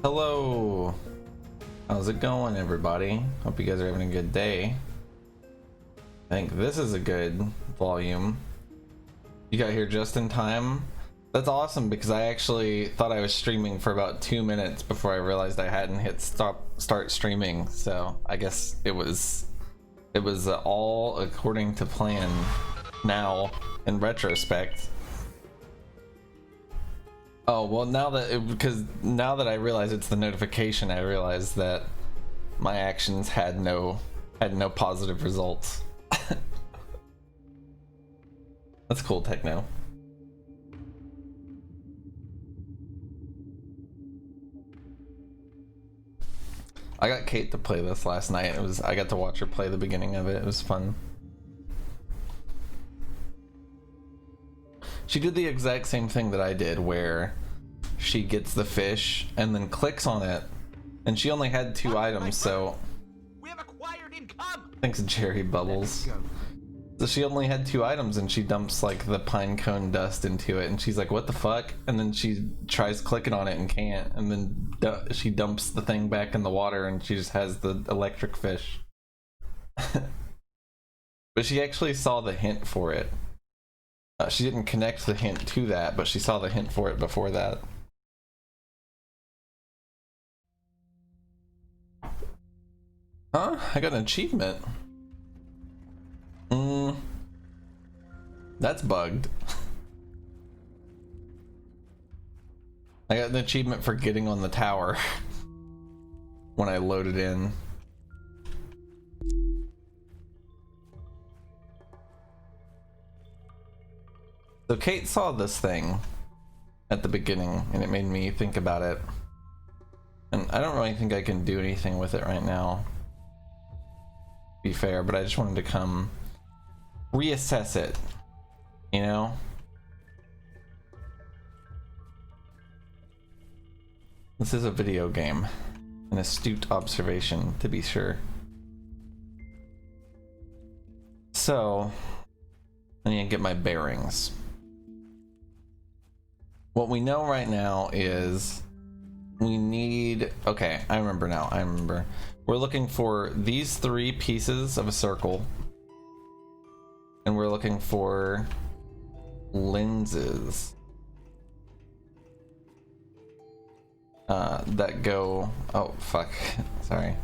Hello, how's it going, everybody? Hope you guys are having a good day. I think this is a good volume. You got here just in time. That's awesome, because I actually thought I was streaming for about 2 minutes before I realized I hadn't hit start streaming. So I guess it was all according to plan now in retrospect. Oh, well, because now that I realize it's the notification, I realize that my actions had no positive results. That's cool, Techno. I got Kate to play this last night. I got to watch her play the beginning of it. It was fun. She did the exact same thing that I did, where she gets the fish and then clicks on it, and she only had 2 items, so we have acquired income. thanks, Jerry Bubbles. So she only had 2 items, and she dumps like the pine cone dust into it, and she's like, what the fuck? And then she tries clicking on it and can't, and then she dumps the thing back in the water, and she just has the electric fish. But she actually saw the hint for it. She didn't connect the hint to that, but she saw the hint for it before that. Huh? I got an achievement. That's bugged. I got an achievement for getting on the tower when I loaded in. So Kate saw this thing at the beginning, and it made me think about it. And I don't really think I can do anything with it right now, to be fair, but I just wanted to come reassess it, you know? This is a video game. An astute observation, to be sure. So, I need to get my bearings. What we know right now is we need... Okay, I remember now. I remember. We're looking for these 3 pieces of a circle. And we're looking for lenses that go... Oh, fuck. Sorry.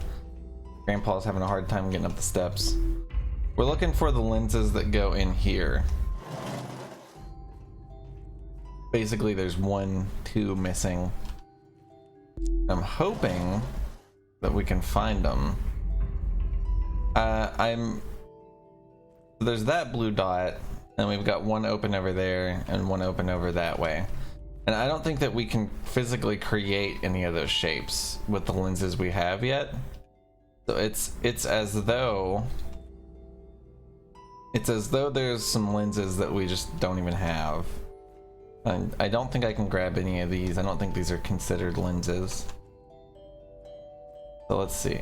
Grandpa's having a hard time getting up the steps. We're looking for the lenses that go in here. Basically, there's 1, 2 missing. I'm hoping that we can find them. There's that blue dot, and we've got 1 open over there and 1 open over that way. And I don't think that we can physically create any of those shapes with the lenses we have yet. So it's as though there's some lenses that we just don't even have. And I don't think I can grab any of these. I don't think these are considered lenses. So let's see.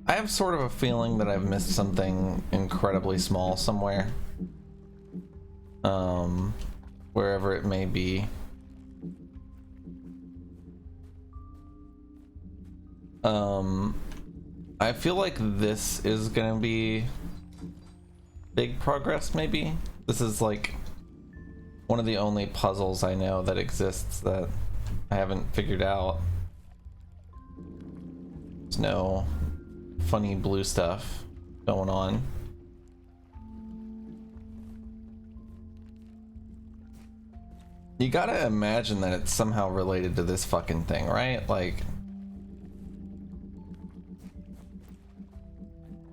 I have sort of a feeling that I've missed something incredibly small somewhere. Wherever it may be. I feel like this is gonna be big progress, maybe? This is like one of the only puzzles I know that exists that I haven't figured out. There's no funny blue stuff going on. You gotta imagine that it's somehow related to this fucking thing, right? Like...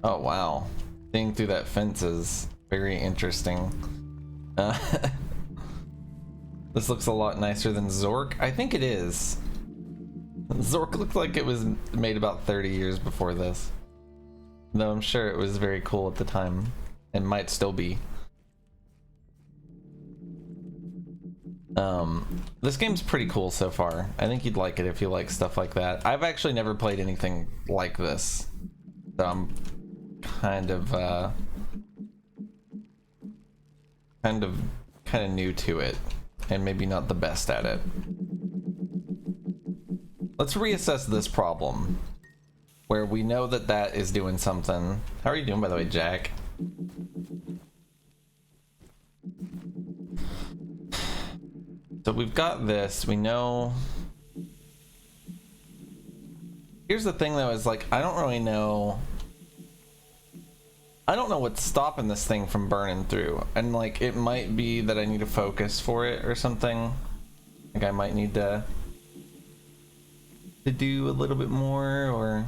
Oh, wow. Seeing through that fence is very interesting. This looks a lot nicer than Zork. I think it is. Zork looked like it was made about 30 years before this. Though I'm sure it was very cool at the time. It might still be. This game's pretty cool so far. I think you'd like it if you like stuff like that. I've actually never played anything like this. So I'm kind of new to it. and maybe not the best at it. Let's reassess this problem, where we know that that is doing something. How are you doing, by the way, Jack? So we've got this, we know. Here's the thing though, is like, I don't really know. I don't know what's stopping this thing from burning through. And like, it might be that I need to focus for it or something. Like I might need to do a little bit more, or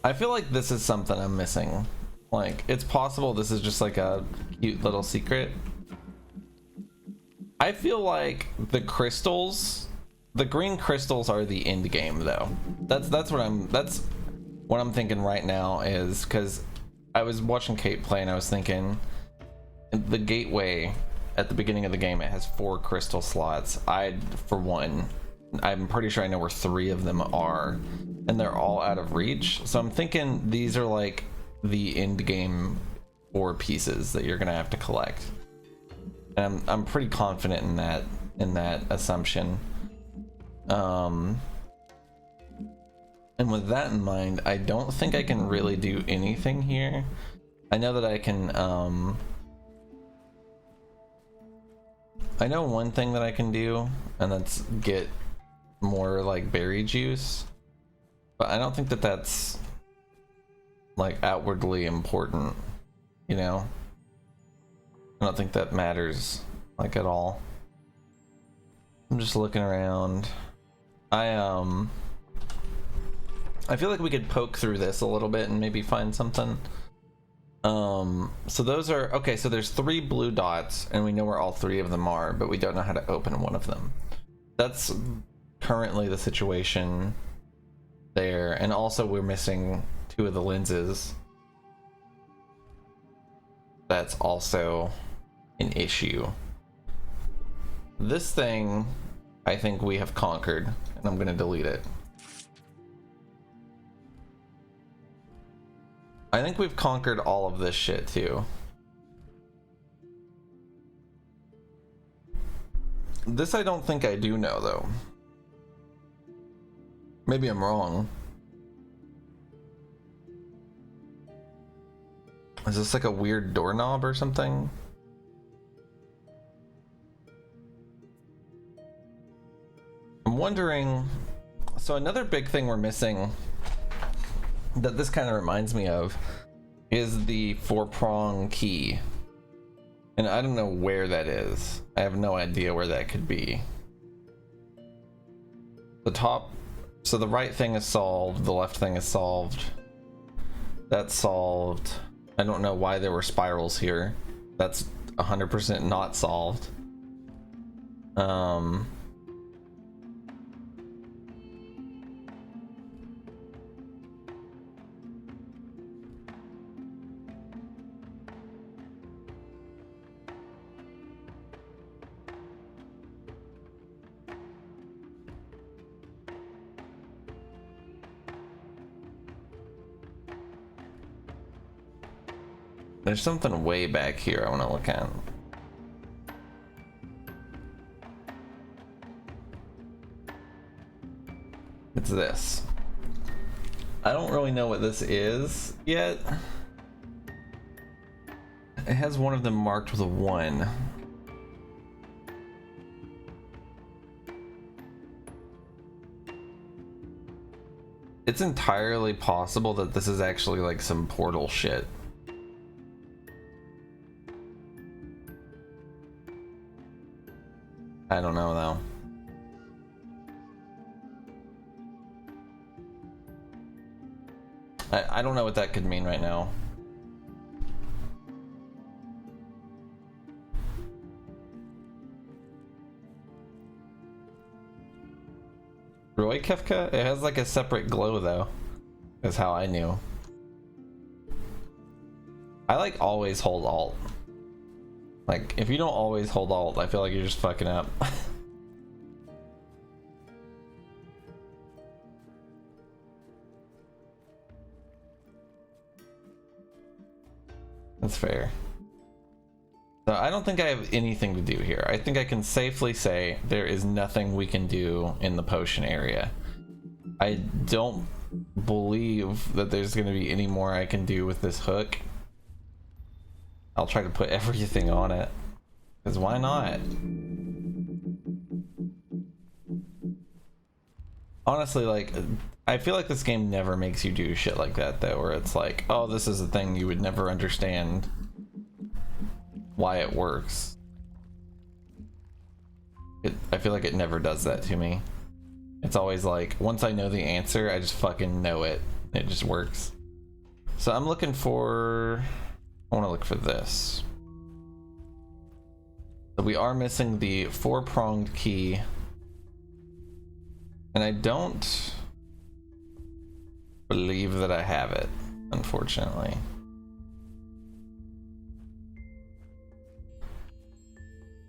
I feel like this is something I'm missing. Like, it's possible this is just like a cute little secret. I feel like the crystals, the green crystals are the end game though. That's what I'm thinking right now, is because I was watching Kate play and I was thinking the gateway at the beginning of the game, it has 4 crystal slots. For one, I'm pretty sure I know where 3 of them are, and they're all out of reach. So I'm thinking these are like the end game 4 pieces that you're gonna have to collect. And I'm pretty confident in that assumption. And with that in mind, I don't think I can really do anything here. I know that I can, I know one thing that I can do, and that's get more like berry juice, but I don't think that that's like outwardly important, you know? I don't think that matters like at all. I'm just looking around. I feel like we could poke through this a little bit and maybe find something. So those are okay. So there's 3 blue dots, and we know where all 3 of them are, but we don't know how to open one of them. That's currently the situation there. And also we're missing 2 of the lenses. That's also an issue. This thing, I think we have conquered, and I'm gonna delete it. I think we've conquered all of this shit too. This I don't think I do know though. Maybe I'm wrong. Is this like a weird doorknob or something? I'm wondering, so another big thing we're missing that this kind of reminds me of is the 4-prong key. And I don't know where that is. I have no idea where that could be. The top, so the right thing is solved, the left thing is solved. That's solved. I don't know why there were spirals here. That's 100% not solved. There's something way back here I want to look at. It's this. I don't really know what this is yet. It has one of them marked with a 1. It's entirely possible that this is actually like some portal shit. I don't know though. I don't know what that could mean right now. Roy Kefka? It has like a separate glow though. Is how I knew. I like always hold alt. Like, if you don't always hold alt, I feel like you're just fucking up. That's fair. So I don't think I have anything to do here. I think I can safely say there is nothing we can do in the potion area. I don't believe that there's going to be any more I can do with this hook. I'll try to put everything on it, because why not? Honestly, like, I feel like this game never makes you do shit like that, though, where it's like, oh, this is a thing you would never understand why it works. I feel like it never does that to me. It's always like, once I know the answer, I just fucking know it. It just works. So I'm looking for... I want to look for this. So we are missing the 4-pronged key. And I don't believe that I have it, unfortunately.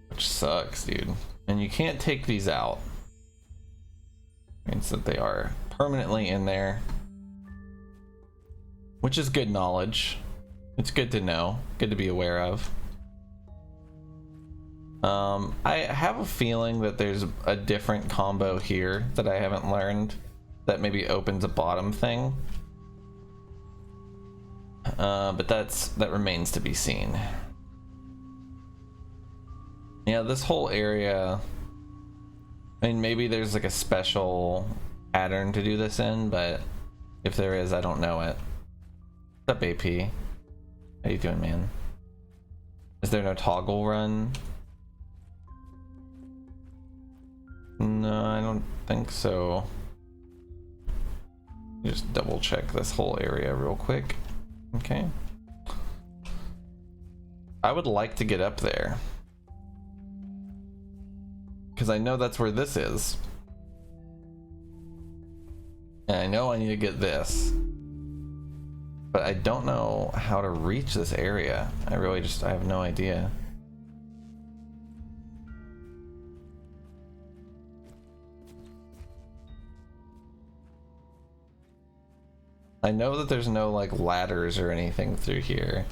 Which sucks, dude. And you can't take these out. Means that they are permanently in there. Which is good knowledge. It's good to know. Good to be aware of. I have a feeling that there's a different combo here that I haven't learned that maybe opens a bottom thing. But that remains to be seen. Yeah, this whole area, I mean, maybe there's like a special pattern to do this in, but if there is, I don't know it. What's up, AP? How you doing, man? Is there no toggle run? No, I don't think so. Just double check this whole area real quick. Okay. I would like to get up there, because I know that's where this is. And I know I need to get this. But I don't know how to reach this area. I have no idea. I know that there's no like ladders or anything through here.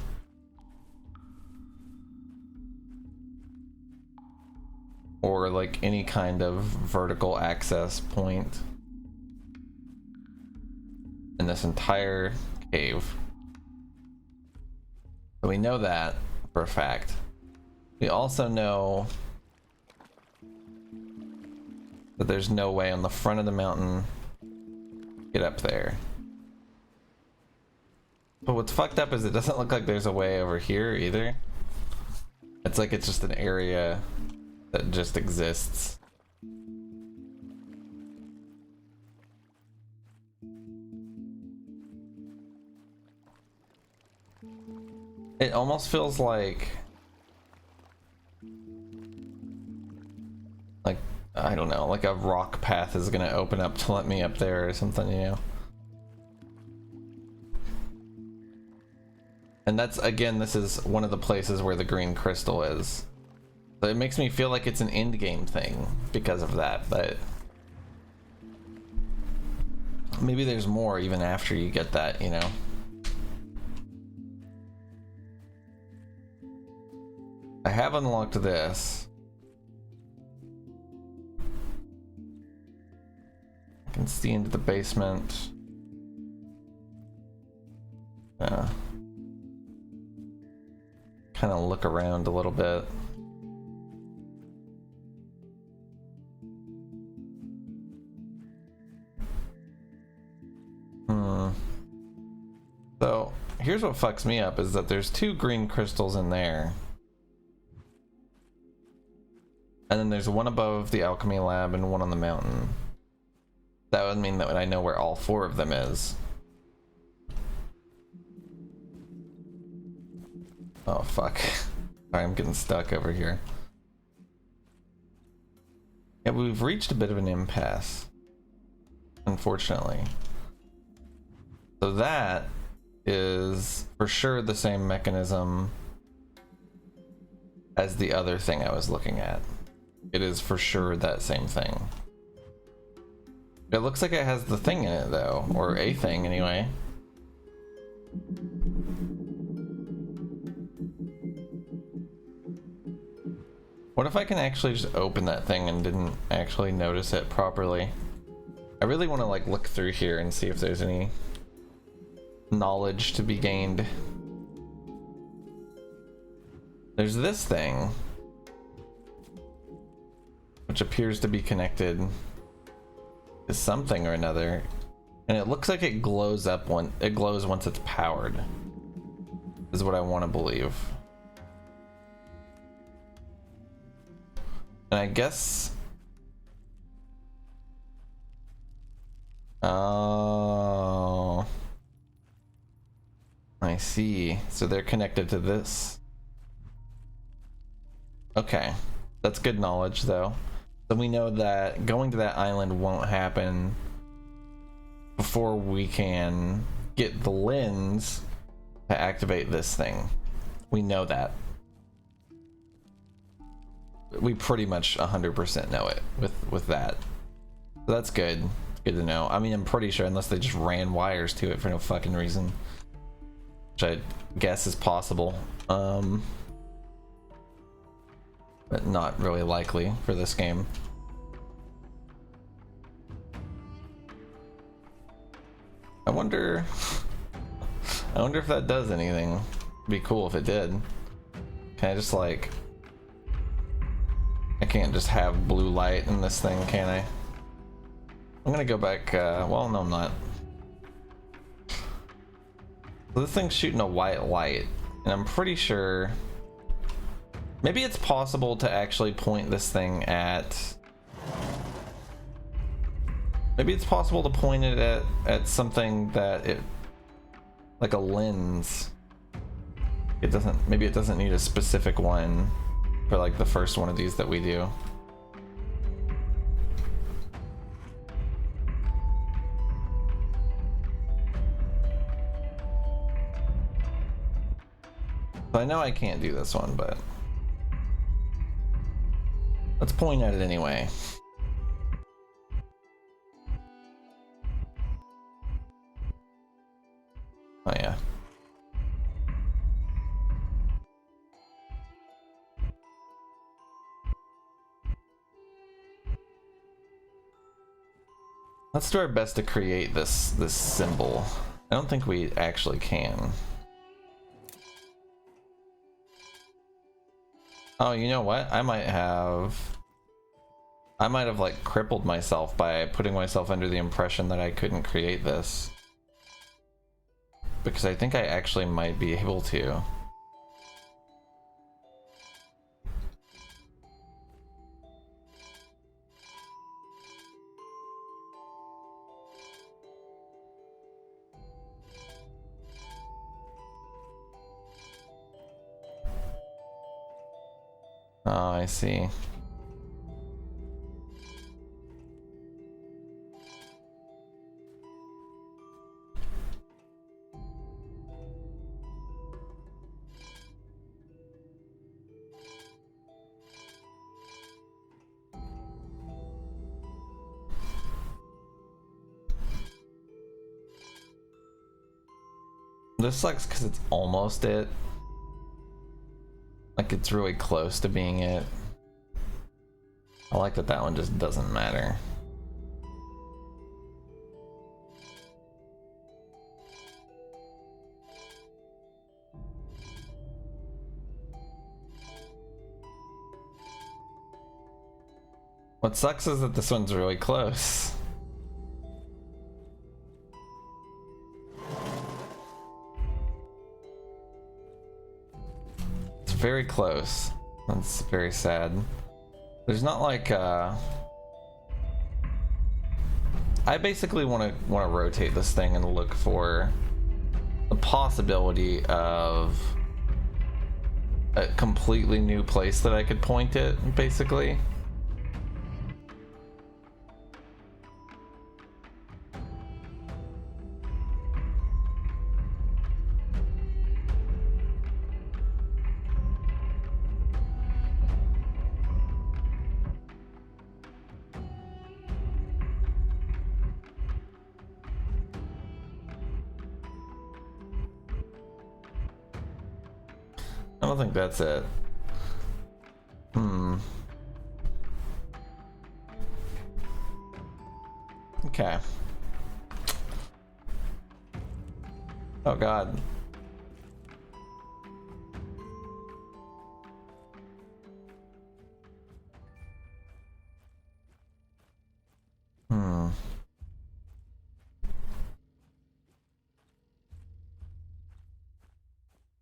Or like any kind of vertical access point in this entire cave. So we know that for a fact. We also know that there's no way on the front of the mountain to get up there. But what's fucked up is it doesn't look like there's a way over here either. It's like it's just an area that just exists. It almost feels like I don't know, like a rock path is gonna open up to let me up there or something, you know? And that's, again, this is one of the places where the green crystal is. So it makes me feel like it's an end game thing because of that, but maybe there's more even after you get that, you know? I have unlocked this. I can see into the basement. Kind of look around a little bit. So here's what fucks me up is that there's 2 green crystals in there. And then there's one above the alchemy lab and one on the mountain. That would mean that I know where all 4 of them is. Oh fuck. Sorry, I'm getting stuck over here. Yeah, we've reached a bit of an impasse, unfortunately. So that is for sure the same mechanism as the other thing I was looking at. It is for sure that same thing. It looks like it has the thing in it though, or a thing anyway. What if I can actually just open that thing and didn't actually notice it properly? I really want to like look through here and see if there's any knowledge to be gained. There's this thing, which appears to be connected to something or another, and it looks like it glows up when it glows once it's powered, is what I want to believe. And I guess, oh, I see. So they're connected to this. Okay, that's good knowledge though. So we know that going to that island won't happen before we can get the lens to activate this thing. We know that. We pretty much 100% know it with that. So that's good. Good to know. I mean, I'm pretty sure, unless they just ran wires to it for no fucking reason, which I guess is possible. But not really likely for this game. I wonder if that does anything. It'd be cool if it did. Can I just like, I can't just have blue light in this thing, can I? I'm gonna go back, well, no I'm not. So this thing's shooting a white light, and I'm pretty sure maybe it's possible to actually point this thing at, maybe it's possible to point it at something that it, like a lens. It doesn't, maybe it doesn't need a specific one for like the first one of these that we do. So I know I can't do this one, but let's point at it anyway. Oh yeah. Let's do our best to create this symbol. I don't think we actually can. Oh, you know what? I might have like crippled myself by putting myself under the impression that I couldn't create this. Because I think I actually might be able to. Oh, I see. This sucks because it's almost it. Like it's really close to being it. I like that that one just doesn't matter. What sucks is that this one's really close. It's very close. That's very sad. There's not like I basically want to rotate this thing and look for the possibility of a completely new place that I could point it, basically. I don't think that's it. Okay. Oh god.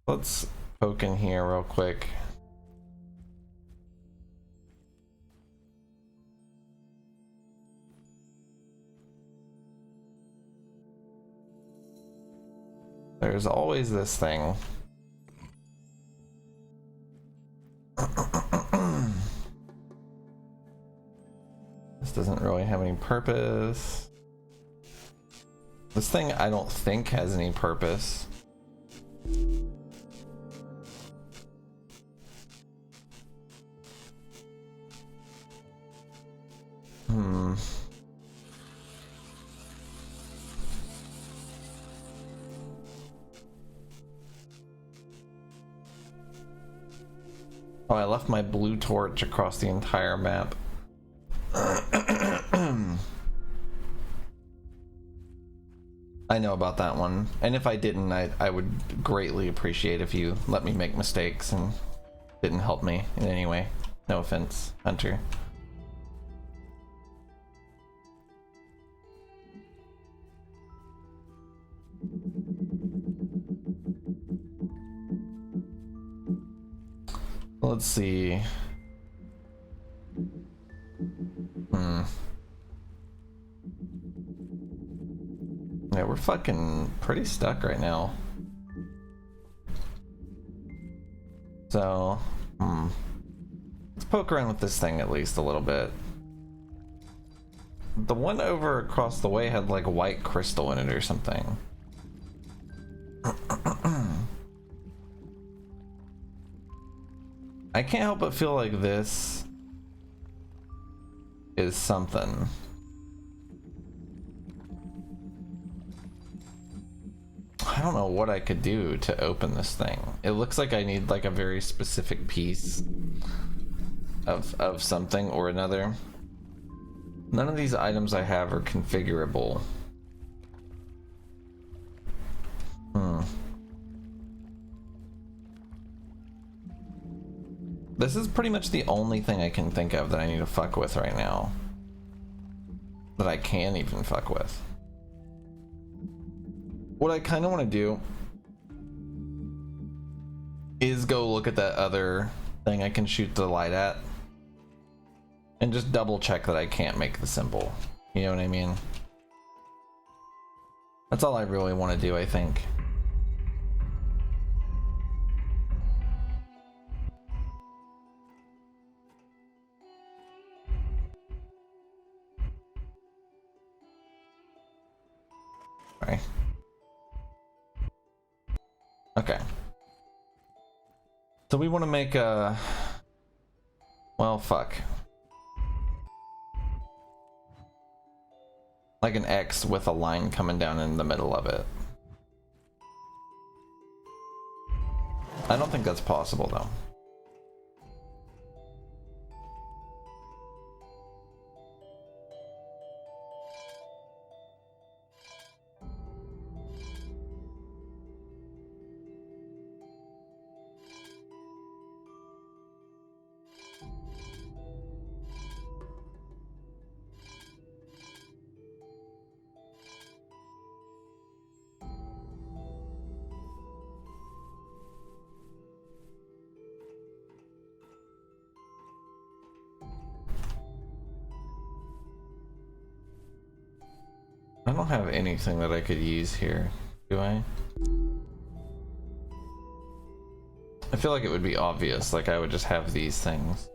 Let's poke in here real quick. There's always this thing. This doesn't really have any purpose. This thing I don't think has any purpose. Oh, I left my blue torch across the entire map. I know about that one, and if I didn't, I would greatly appreciate if you let me make mistakes and didn't help me in any way. No offense, Hunter. Let's see. Yeah, we're fucking pretty stuck right now. So, let's poke around with this thing at least a little bit. The one over across the way had like white crystal in it or something. I can't help but feel like this is something. I don't know what I could do to open this thing. It looks like I need like a very specific piece of something or another. None of these items I have are configurable. This is pretty much the only thing I can think of that I need to fuck with right now. That I can even fuck with. What I kind of want to do is go look at that other thing I can shoot the light at. And just double check that I can't make the symbol. You know what I mean? That's all I really want to do, I think. Right. Okay. So we want to make a... Well, fuck. Like an X with a line coming down in the middle of it. I don't think that's possible, though. I don't have anything that I could use here, do I? I feel like it would be obvious, like I would just have these things.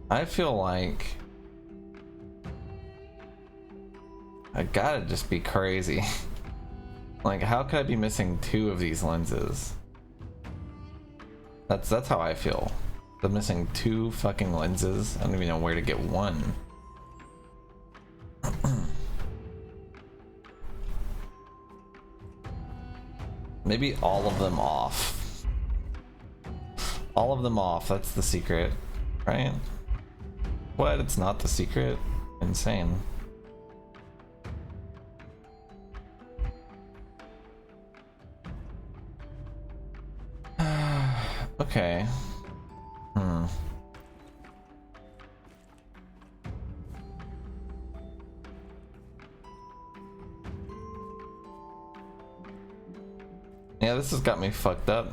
I feel like I gotta just be crazy Like, how could I be missing 2 of these lenses? That's how I feel. I'm missing 2 fucking lenses. I don't even know where to get one. Maybe all of them off. All of them off, that's the secret, right? What? It's not the secret? Insane. Okay. Yeah, this has got me fucked up.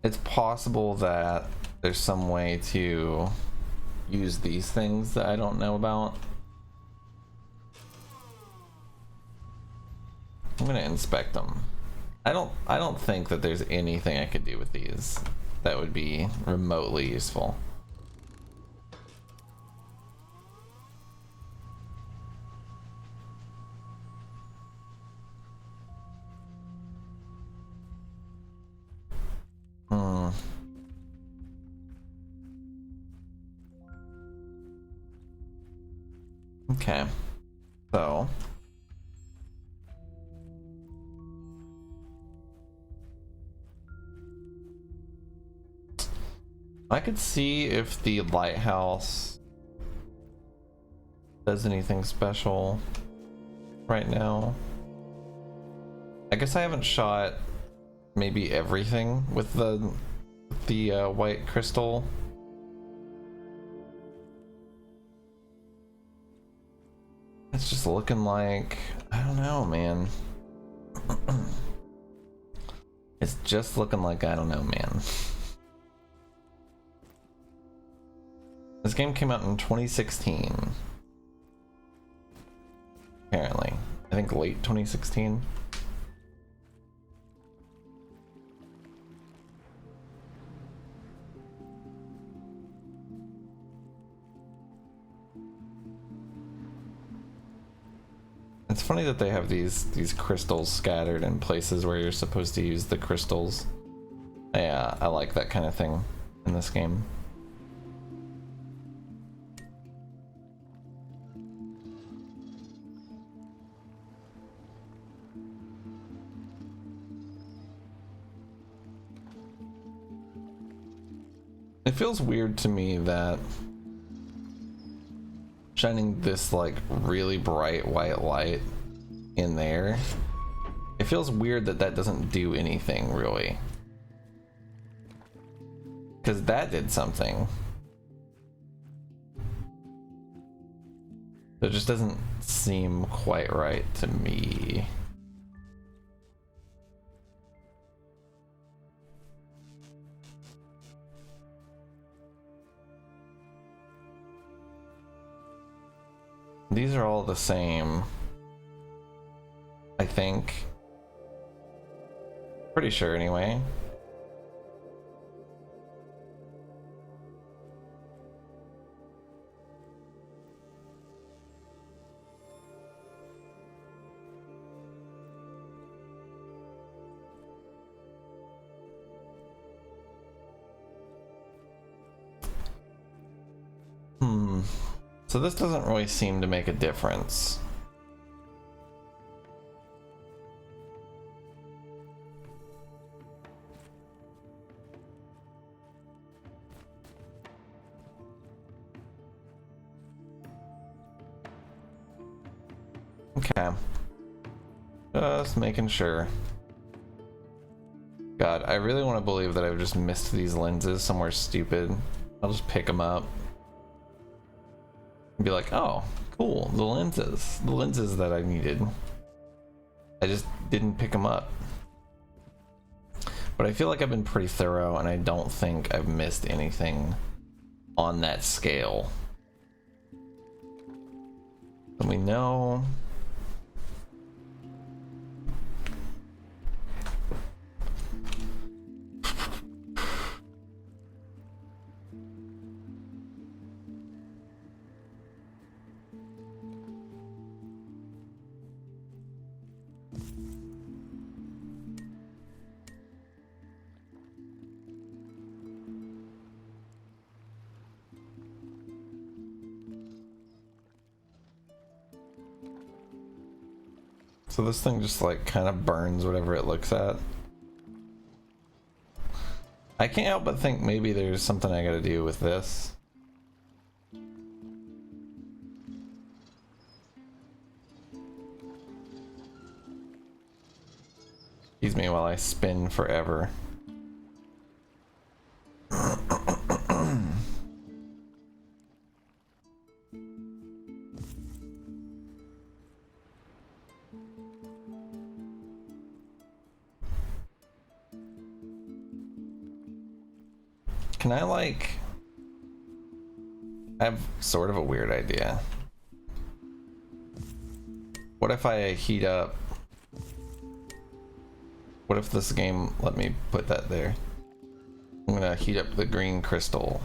It's possible that there's some way to use these things that I don't know about. I'm gonna inspect them. I don't think that there's anything I could do with these that would be remotely useful. Okay. So I could see if the lighthouse does anything special right now. I guess I haven't shot maybe everything with the white crystal. It's just looking like, I don't know, man. It's just looking like, I don't know, man. This game came out in 2016. Apparently. I think late 2016. It's funny that they have these crystals scattered in places where you're supposed to use the crystals. Yeah, I like that kind of thing in this game. It feels weird to me that shining this like really bright white light in there, it feels weird that that doesn't do anything really, because that did something. It just doesn't seem quite right to me. These are all the same, I think. Pretty sure anyway. So this doesn't really seem to make a difference. Okay. Just making sure. God, I really want to believe that I've just missed these lenses somewhere stupid. I'll just pick them up. Be like, oh, cool, the lenses that I needed. I just didn't pick them up. But I feel like I've been pretty thorough, and I don't think I've missed anything on that scale. And we know. So this thing just like kind of burns whatever it looks at. I can't help but think maybe there's something I gotta do with this. Excuse me while I spin forever. Can I like... I have sort of a weird idea. What if I heat up... What if this game let me put that there? I'm gonna heat up the green crystal.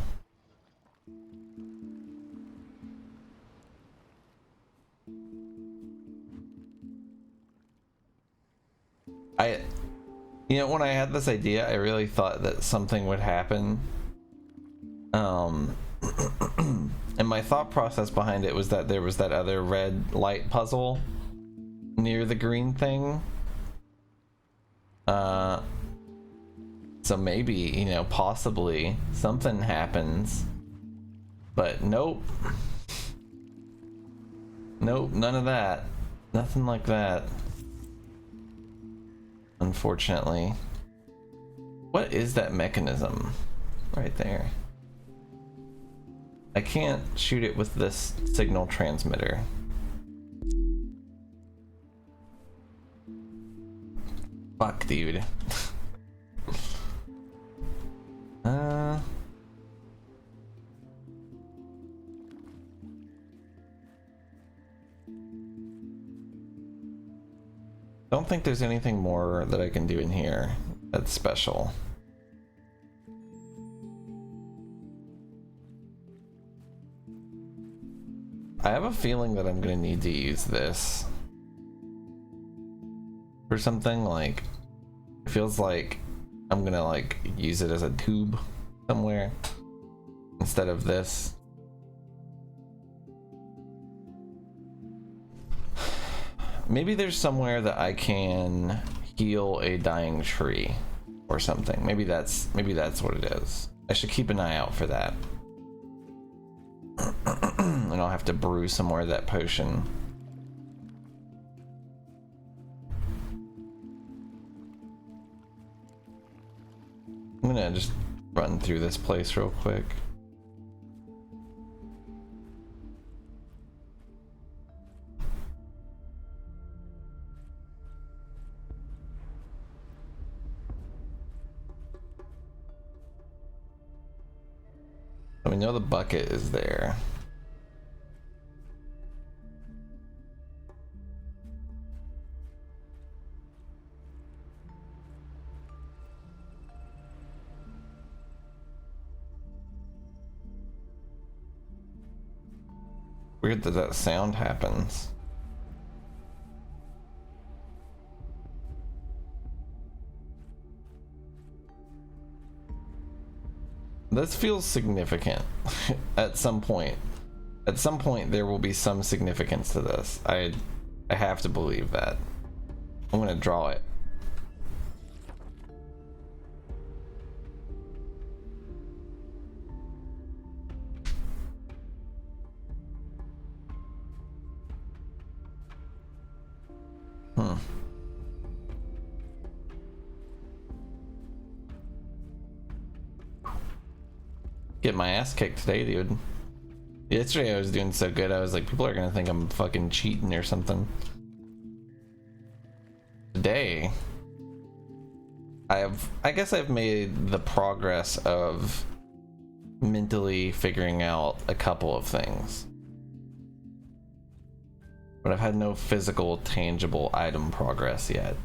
You know, when I had this idea, I really thought that something would happen. And my thought process behind it was that there was that other red light puzzle near the green thing. So maybe, you know, possibly something happens. But nope. Nope, none of that. Nothing like that. Unfortunately. What is that mechanism right there? I can't shoot it with this signal transmitter. Fuck, dude. Don't think there's anything more that I can do in here that's special. I have a feeling that I'm gonna need to use this for something. Like, it feels like I'm gonna like use it as a tube somewhere instead of this. Maybe there's somewhere that I can heal a dying tree or something. Maybe that's what it is. I should keep an eye out for that. And I'll have to brew some more of that potion. I'm gonna just run through this place real quick. We know the bucket is there. Weird that that sound happens. This feels significant. At some point there will be some significance to this. I have to believe that. I'm gonna draw it. Get my ass kicked today, dude. Yesterday I was doing so good, I was like, people are gonna think I'm fucking cheating or something. Today, I guess I've made the progress of mentally figuring out a couple of things. But I've had no physical, tangible item progress yet.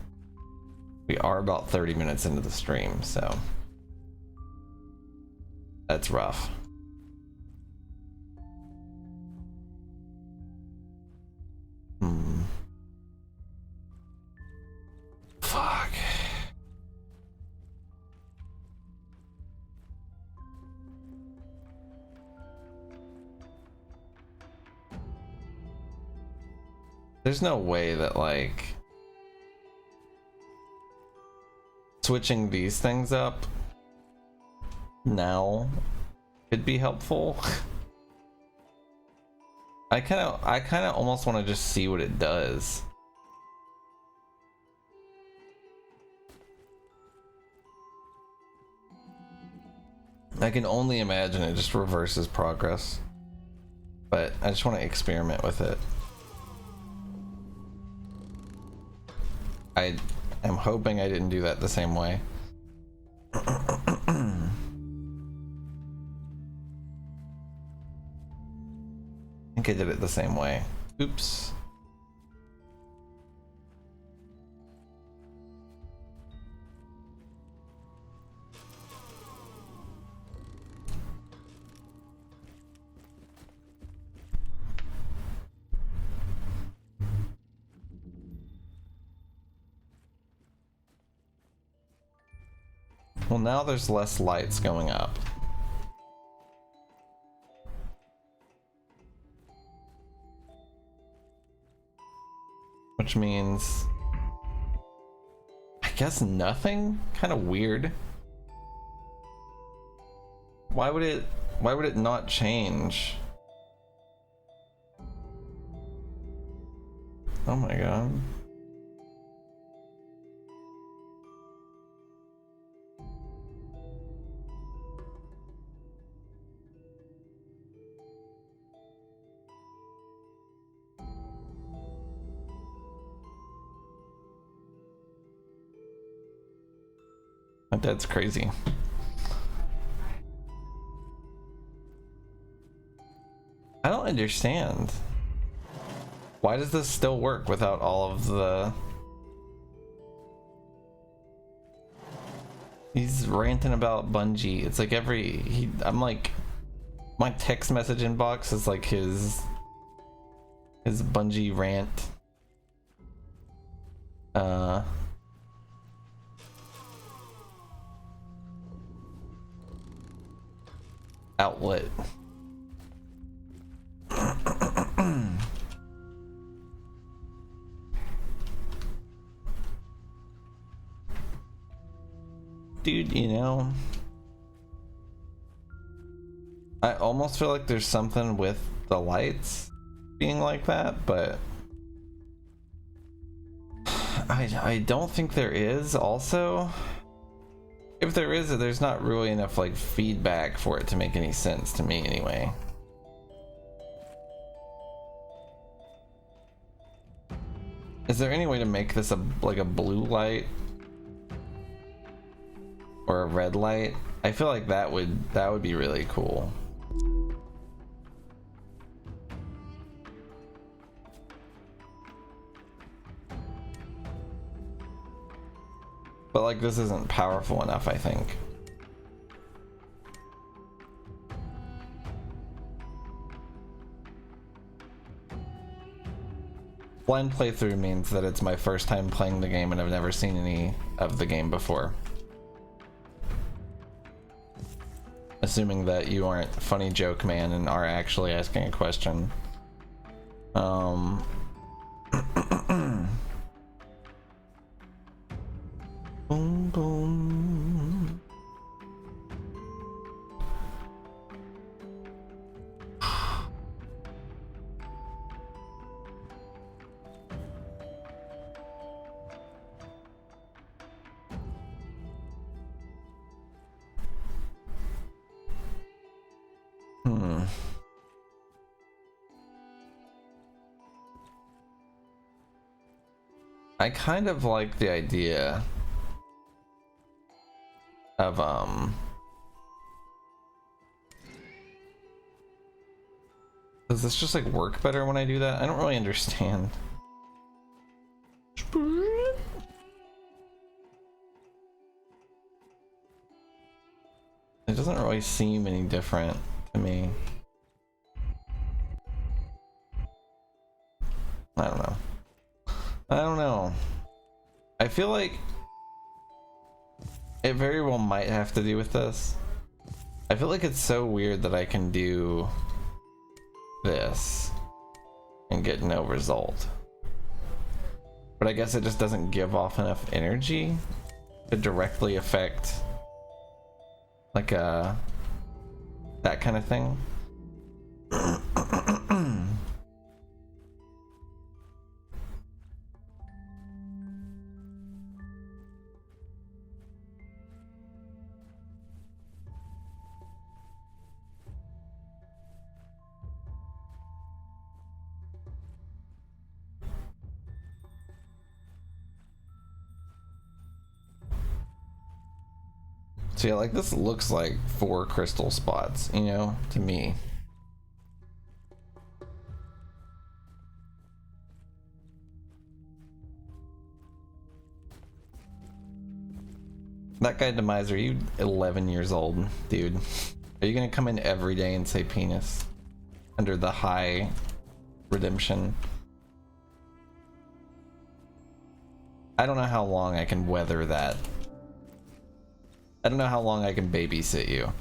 We are about 30 minutes into the stream, so that's rough. Fuck. There's no way that, like, switching these things up now could be helpful. I kind of almost want to just see what it does. I can only imagine it just reverses progress, but I just want to experiment with it. I am hoping I didn't do that the same way. I think I did it the same way. Oops. Well, now there's less lights going up. Which means, I guess nothing? Kind of weird. Why would it not change? Oh my god. That's crazy. I don't understand. Why does this still work without all of the... He's ranting about Bungie. It's like I'm like, my text message inbox is like his Bungie rant. Outlet. Dude, you know, I almost feel like there's something with the lights being like that, but I don't think there is. Also, if there is, there's not really enough like feedback for it to make any sense to me anyway. Is there any way to make this like a blue light or a red light? I feel like that would be really cool. But like, this isn't powerful enough, I think. Blind playthrough means that it's my first time playing the game and I've never seen any of the game before. Assuming that you aren't funny joke man and are actually asking a question. Boom, boom. I kind of like the idea of does this just like work better when I do that? I don't really understand. It doesn't really seem any different to me. I don't know. I don't know. I feel like it very well might have to do with this. I feel like it's so weird that I can do this and get no result. But I guess it just doesn't give off enough energy could directly affect like that kind of thing. So yeah, like this looks like 4 crystal spots, you know, to me. That guy Demise, are you 11 years old, dude? Are you gonna come in every day and say penis? Under the high redemption? I don't know how long I can weather that. I don't know how long I can babysit you.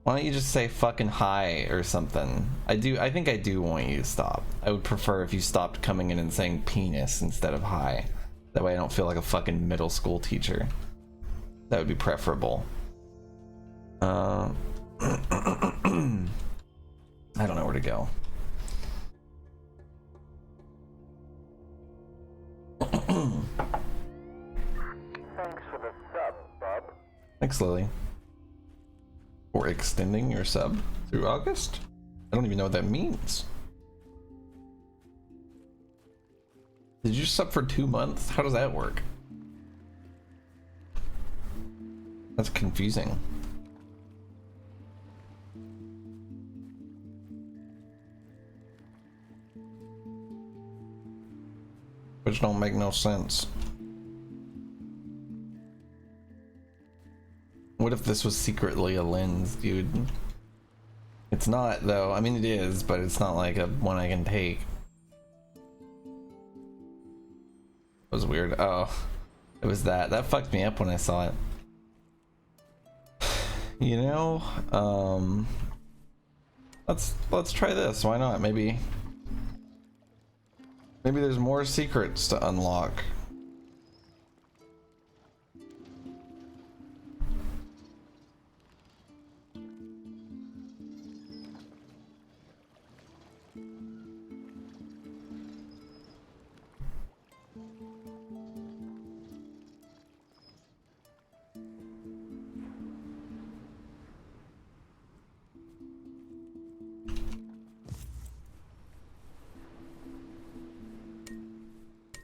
Why don't you just say fucking hi or something? I think I do want you to stop. I would prefer if you stopped coming in and saying penis instead of hi. That way I don't feel like a fucking middle school teacher. That would be preferable. I don't know where to go. Thanks for the sub, bub. Thanks, Lily. For extending your sub through August? I don't even know what that means. Did you sub for 2 months? How does that work? That's confusing. Which don't make no sense. What if this was secretly a lens, dude? It's not, though. I mean, it is, but it's not like a one I can take. It was weird. Oh, it was that. That fucked me up when I saw it. You know, let's try this. Why not? Maybe there's more secrets to unlock.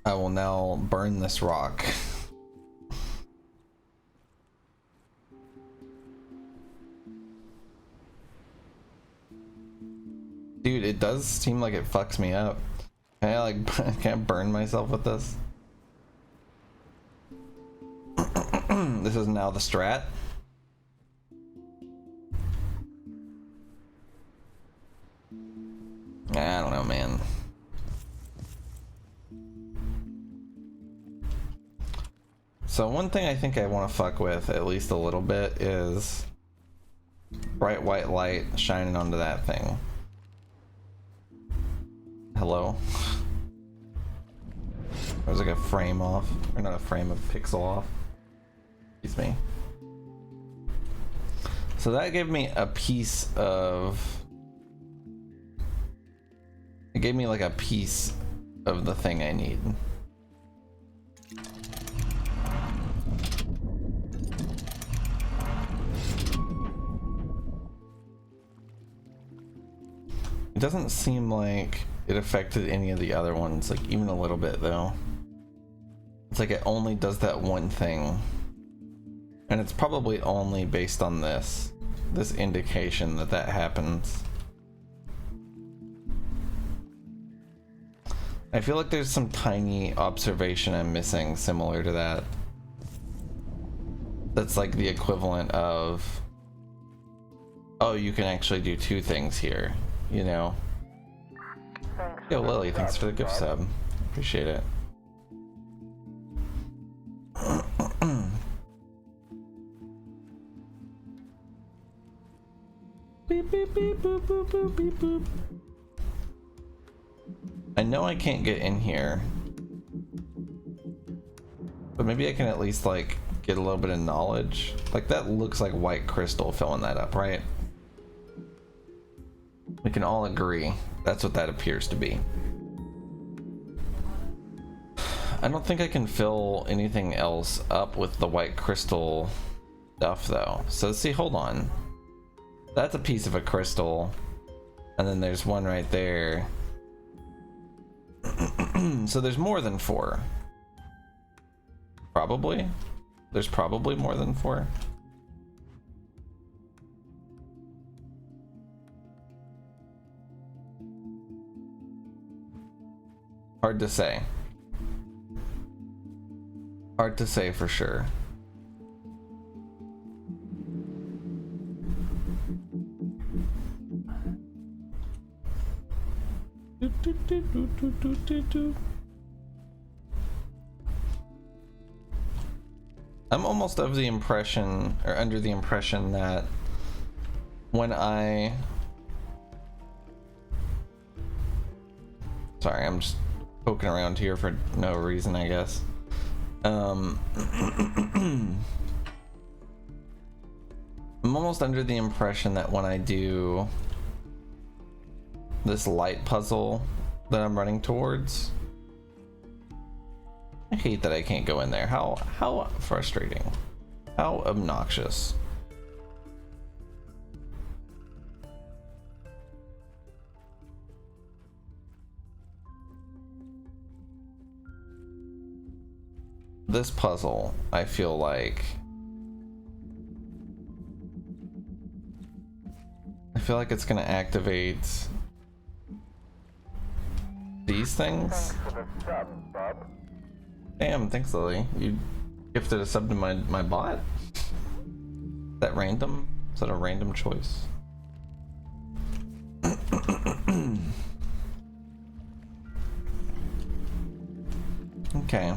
I will now burn this rock. Dude, it does seem like it fucks me up. Can I like can I burn myself with this? This is now the strat. I don't know, man. So one thing I think I want to fuck with at least a little bit is bright white light shining onto that thing. Hello? There's like a frame off, or not a frame, a pixel off. Excuse me. So that gave me a piece of... It gave me like a piece of the thing I need. It doesn't seem like it affected any of the other ones, like even a little bit though. It's like it only does that one thing. And it's probably only based on this indication that that happens. I feel like there's some tiny observation I'm missing similar to that. That's like the equivalent of, oh, you can actually do 2 things here. You know. Yo, Lily, thanks for the gift sub. Appreciate it. Beep beep beep boop boop boop beep boop. I know I can't get in here, but maybe I can at least like get a little bit of knowledge. Like that looks like white crystal filling that up, right? We can all agree that's what that appears to be. I don't think I can fill anything else up with the white crystal stuff though. So see, hold on. That's a piece of a crystal. And then there's one right there. So there's more than 4. Probably. There's probably more than 4. Hard to say. Hard to say for sure. I'm almost of the impression, or under the impression, that when sorry, I'm just poking around here for no reason, I guess. I'm almost under the impression that when I do this light puzzle that I'm running towards, I hate that I can't go in there. How frustrating. How obnoxious. This puzzle, I feel like it's gonna activate these things. Thanks for the sub, bub. Damn, thanks Lily. You gifted a sub to my bot? Is that random? Is that a random choice? Okay.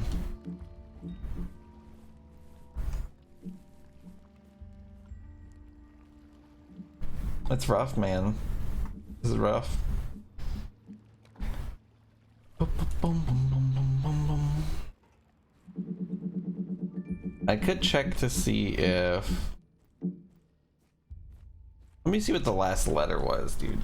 That's rough, man. This is rough. I could check to see if... Let me see what the last letter was, dude.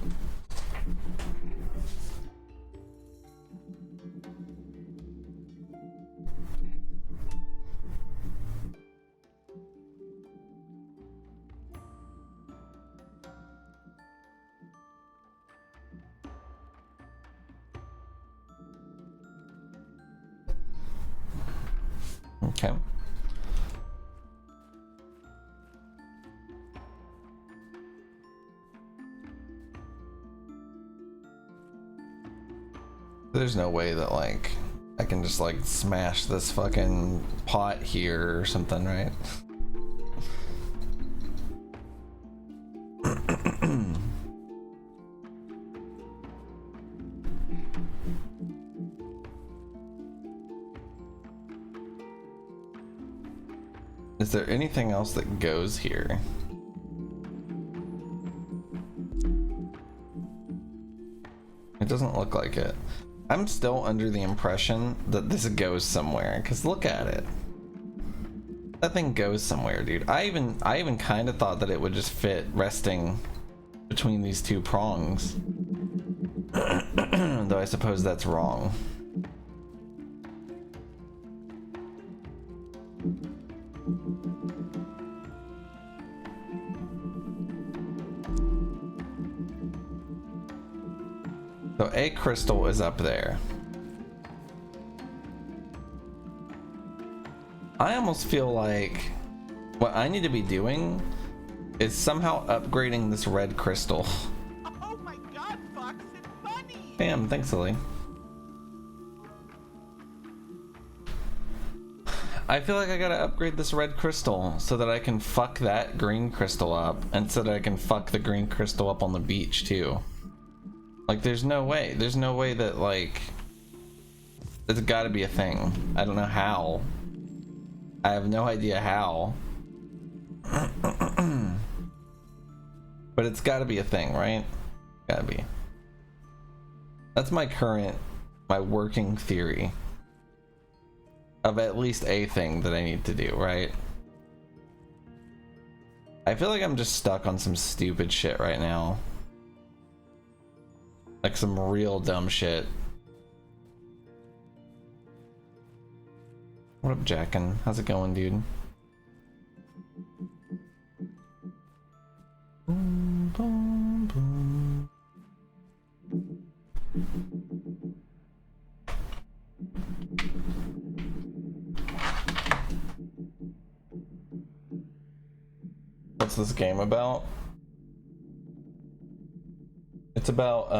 Okay. There's no way that like I can just like smash this fucking pot here or something, right? Is there anything else that goes here? It doesn't look like it. I'm still under the impression that this goes somewhere, because look at it. That thing goes somewhere, dude. I even kind of thought that it would just fit resting between these two prongs. Though I suppose that's wrong. So a crystal is up there. I almost feel like what I need to be doing is somehow upgrading this red crystal. Oh my god, Foxen, funny! Damn, thanks, Lily. I feel like I gotta upgrade this red crystal so that I can fuck that green crystal up, and so that I can fuck the green crystal up on the beach too. Like, there's no way that, like, there's gotta be a thing. I don't know how. I have no idea how. But it's gotta be a thing, right? Gotta be. That's my current my working theory of at least a thing that I need to do, right? I feel like I'm just stuck on some stupid shit right now. Like some real dumb shit. What up, Jackin? How's it going, dude? Boom, boom, boom. What's this game about? It's about,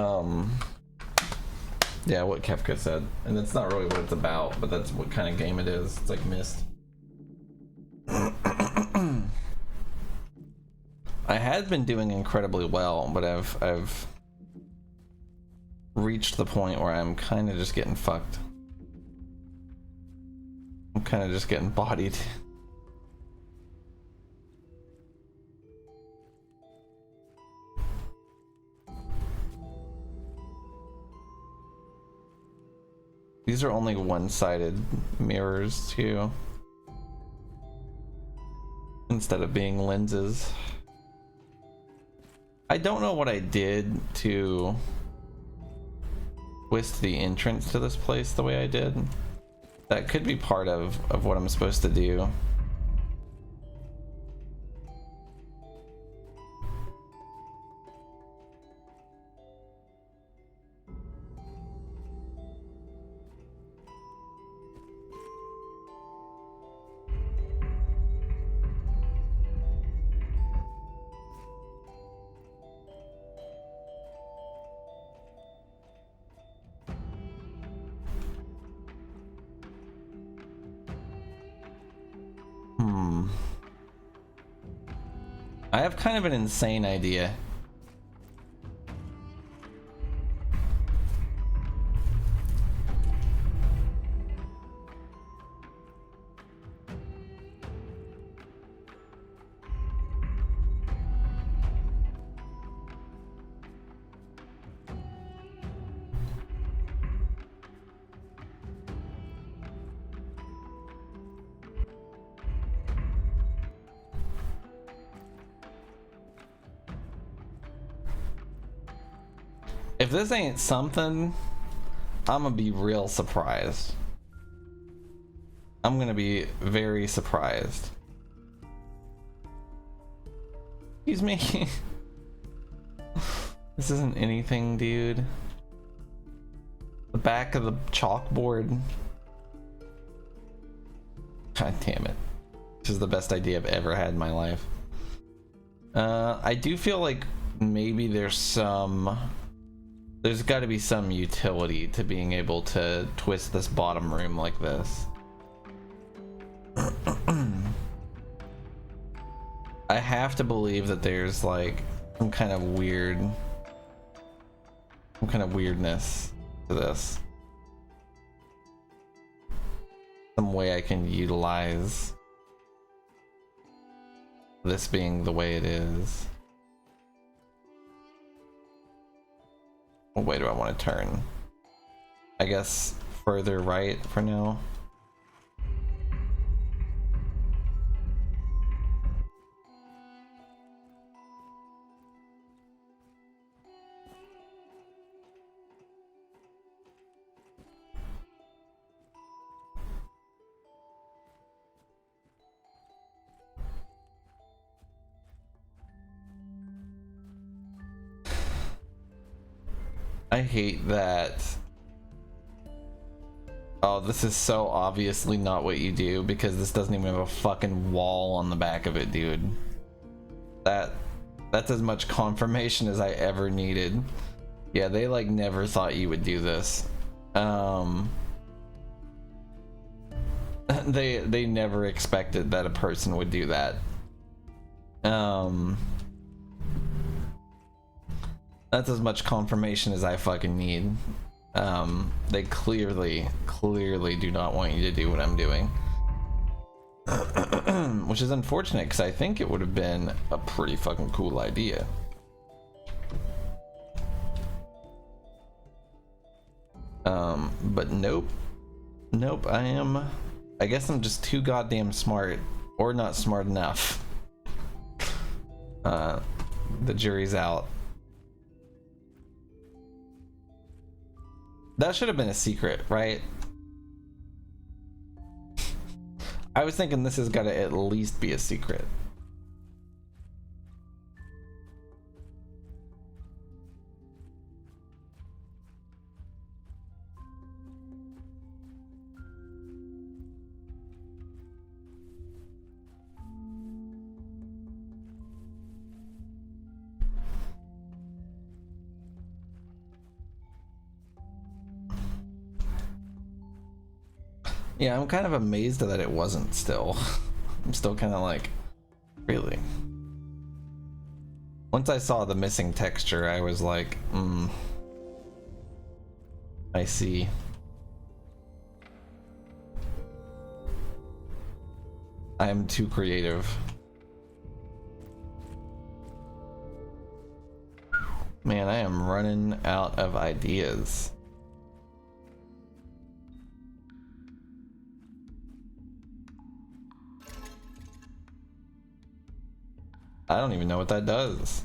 yeah, what Kefka said. And it's not really what it's about, but that's what kind of game it is. It's like Myst. I had been doing incredibly well, but I've reached the point where I'm kind of just getting fucked. I'm kind of just getting bodied. These are only one-sided mirrors too, instead of being lenses. I don't know what I did to twist the entrance to this place the way I did. That could be part of what I'm supposed to do. I have kind of an insane idea. If this ain't something, I'm gonna be real surprised. I'm gonna be very surprised. Excuse me. This isn't anything, dude. The back of the chalkboard. God damn it. This is the best idea I've ever had in my life. I do feel like maybe there's got to be some utility to being able to twist this bottom room like this. I have to believe that there's like some kind of weirdness to this. Some way I can utilize this being the way it is. What way do I want to turn? I guess further right for now. I hate that. Oh, this is so obviously not what you do because this doesn't even have a fucking wall on the back of it, dude. That's as much confirmation as I ever needed. Yeah, they like never thought you would do this. They never expected that a person would do that. That's as much confirmation as I fucking need. They clearly do not want you to do what I'm doing. Which is unfortunate because I think it would have been a pretty fucking cool idea. But nope. Nope, I guess I'm just too goddamn smart. Or not smart enough. The jury's out. That should have been a secret, right? I was thinking this has got to at least be a secret. Yeah, I'm kind of amazed that it wasn't still. I'm still kind of like, really? Once I saw the missing texture, I was like, I see. I am too creative. Man, I am running out of ideas. I don't even know what that does.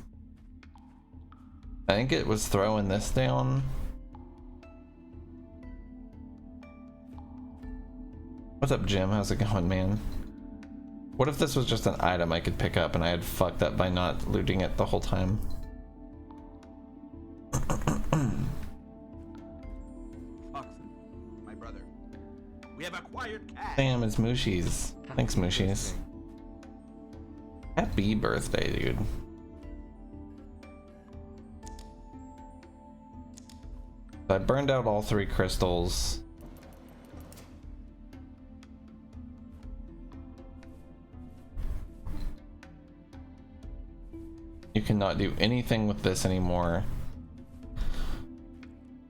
I think it was throwing this down. What's up, Jim? How's it going, man? What if this was just an item I could pick up and I had fucked up by not looting it the whole time? Foxen, my brother. We have acquired cash. Damn, it's Mushi's. Thanks, Mushi's. Happy birthday, dude. I burned out all 3 crystals. You cannot do anything with this anymore.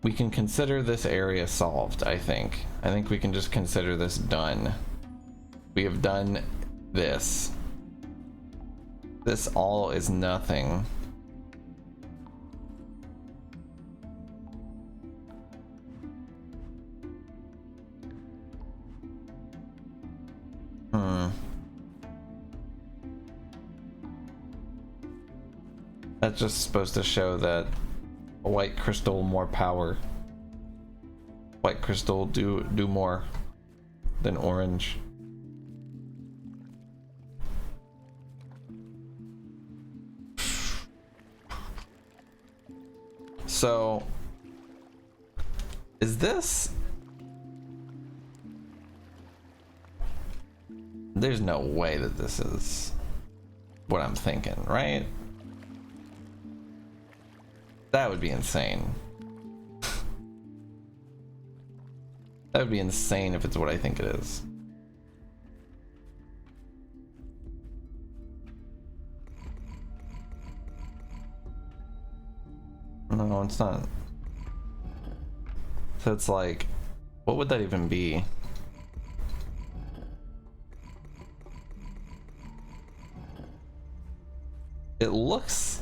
We can consider this area solved, I think. I think we can just consider this done. We have done this. This all is nothing. That's just supposed to show that white crystal more power. White crystal do more than orange. So, is this... There's no way that this is what I'm thinking, right? That would be insane. That would be insane if it's what I think it is. No, it's not. So it's like, what would that even be? It looks...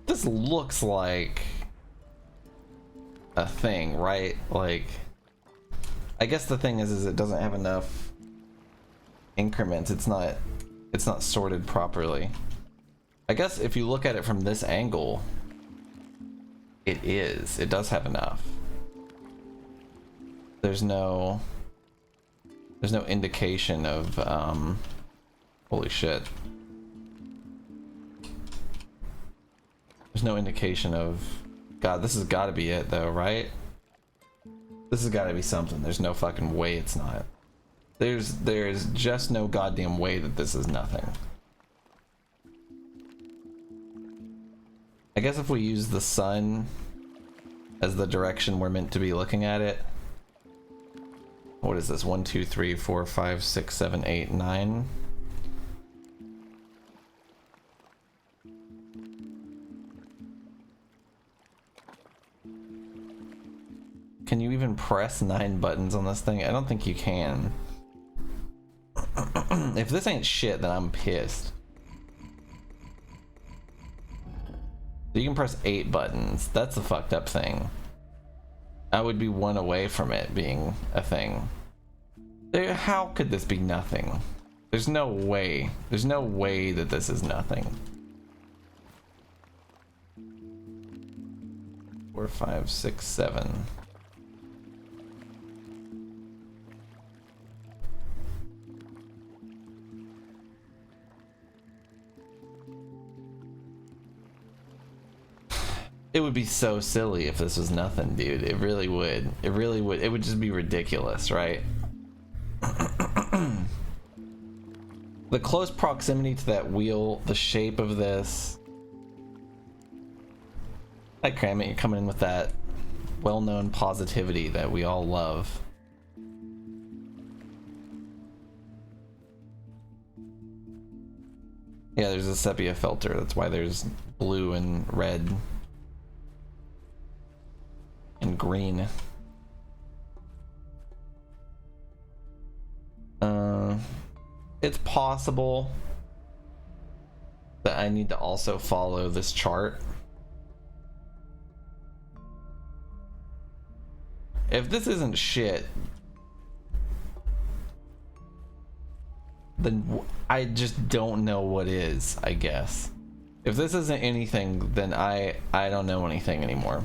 This looks like a thing, right? Like, I guess the thing is it doesn't have enough increments. It's not sorted properly. I guess if you look at it from this angle, it does have enough. There's no indication of holy shit. There's no indication of... God, this has got to be it though, right? This has got to be something. There's no fucking way it's not. There's just no goddamn way that this is nothing. I guess if we use the sun as the direction we're meant to be looking at it. What is this? 1, 2, 3, 4, 5, 6, 7, 8, 9. Can you even press 9 buttons on this thing? I don't think you can. If this ain't shit, then I'm pissed. You can press 8 buttons. That's the fucked up thing. I would be one away from it being a thing. How could this be nothing? There's no way. There's no way that this is nothing. 4, 5, 6, 7. It would be so silly if this was nothing, dude. It really would. It really would. It would just be ridiculous, right? The close proximity to that wheel, the shape of this. Hi, Cram It, you're coming in with that well-known positivity that we all love. Yeah, there's a sepia filter. That's why there's blue and red and green. It's possible that I need to also follow this chart. If this isn't shit, then I just don't know what is, I guess. If this isn't anything, then I don't know anything anymore.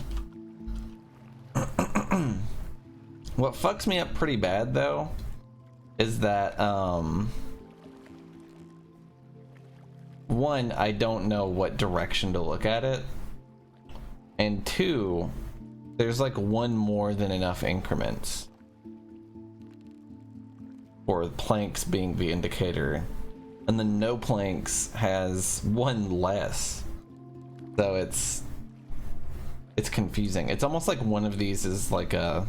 What fucks me up pretty bad though is that one, I don't know what direction to look at it, and two, there's like one more than enough increments for planks being the indicator, and then no planks has one less, so it's confusing. It's almost like one of these is like a,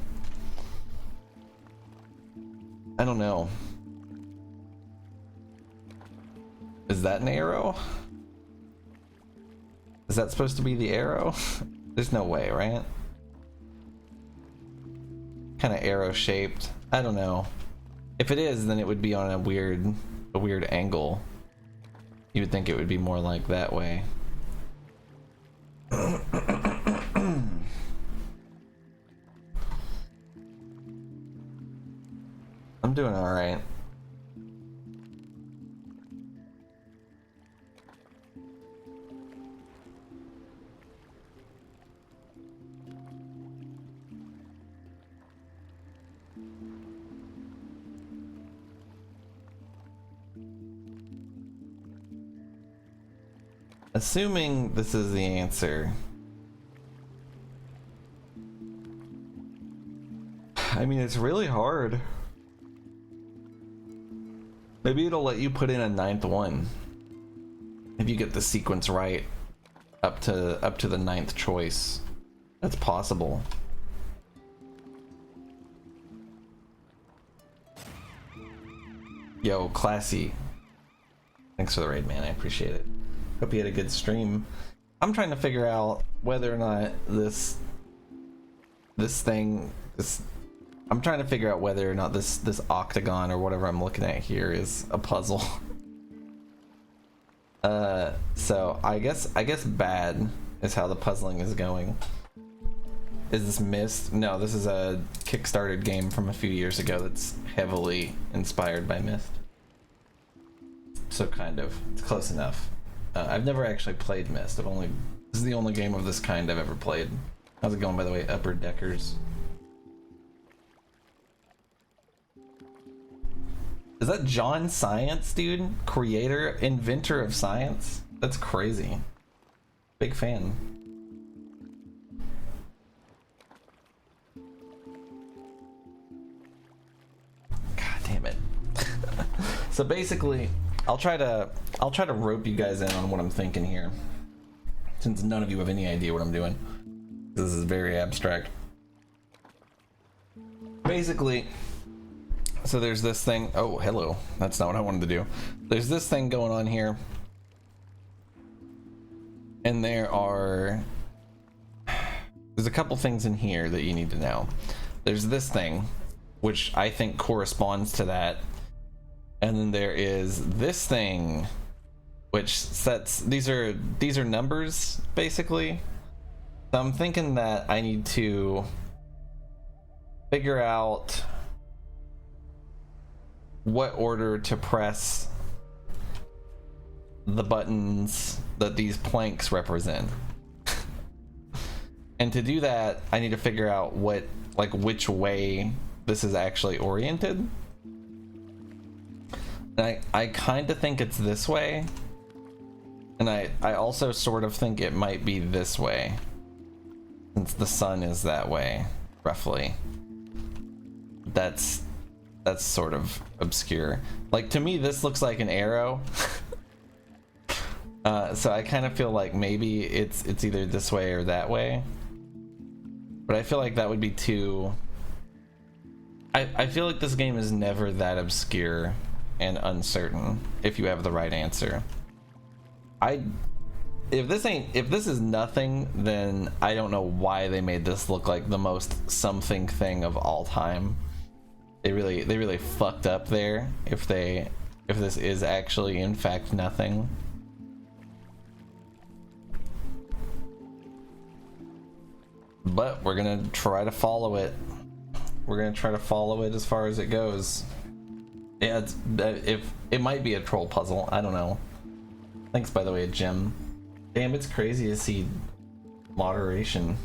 I don't know. Is that an arrow? Is that supposed to be the arrow? There's no way, right? Kind of arrow shaped. I don't know. If it is, then it would be on a weird angle. You would think it would be more like that way. I'm doing all right. Assuming this is the answer. I mean, it's really hard. Maybe it'll let you put in a 9th one if you get the sequence right up to the 9th choice. That's possible. Yo, classy. Thanks for the raid, man. I appreciate it. Hope you had a good stream. I'm trying to figure out whether or not this I'm trying to figure out whether or not this octagon or whatever I'm looking at here is a puzzle. So I guess bad is how the puzzling is going. Is this Myst? No, this is a kickstarted game from a few years ago that's heavily inspired by Myst. So kind of. It's close enough. I've never actually played Myst. This is the only game of this kind I've ever played. How's it going, by the way, Upper Deckers? Is that John Science, dude? Creator, inventor of science? That's crazy. Big fan. God damn it. So basically, I'll try to rope you guys in on what I'm thinking here, since none of you have any idea what I'm doing. This is very abstract. Basically, so there's this thing. Oh, hello. That's not what I wanted to do. There's this thing going on here, and there's a couple things in here that you need to know. There's this thing, which I think corresponds to that. And then there is this thing, which sets, these are numbers basically. So I'm thinking that I need to figure out what order to press the buttons that these planks represent. And to do that, I need to figure out which way this is actually oriented. And I kind of think it's this way. And I also sort of think it might be this way, since the sun is that way, roughly. That's sort of obscure. Like, to me, this looks like an arrow. So I kind of feel like maybe it's either this way or that way. But I feel like that would be too... I feel like this game is never that obscure and uncertain if you have the right answer. If this is nothing, then I don't know why they made this look like the most something thing of all time. They really fucked up there if this is actually in fact nothing. But we're gonna try to follow it. We're gonna try to follow it as far as it goes. Yeah, if it might be a troll puzzle, I don't know. Thanks, by the way, Jim. Damn, it's crazy to see moderation.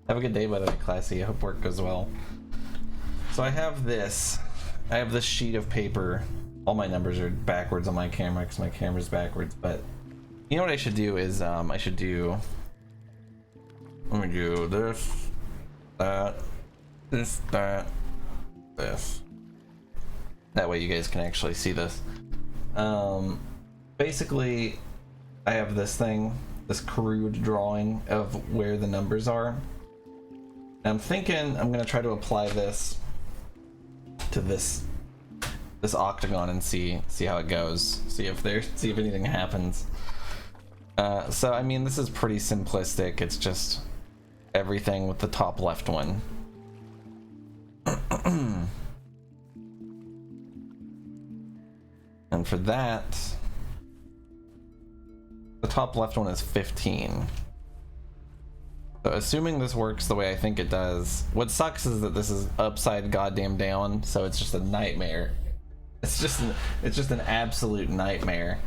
Have a good day, by the way, Classy. I hope work goes well. So I have this sheet of paper. All my numbers are backwards on my camera because my camera's backwards. But you know what I should do is let me do this, that, this, that, this. That way you guys can actually see this. Basically, I have this crude drawing of where the numbers are. And I'm thinking I'm gonna try to apply this to this octagon and see how it goes. See if anything happens. So I mean, this is pretty simplistic. It's just everything with the top left one. And for that, the top left one is 15. So assuming this works the way I think it does, what sucks is that this is upside goddamn down, so it's just a nightmare. It's just an absolute nightmare.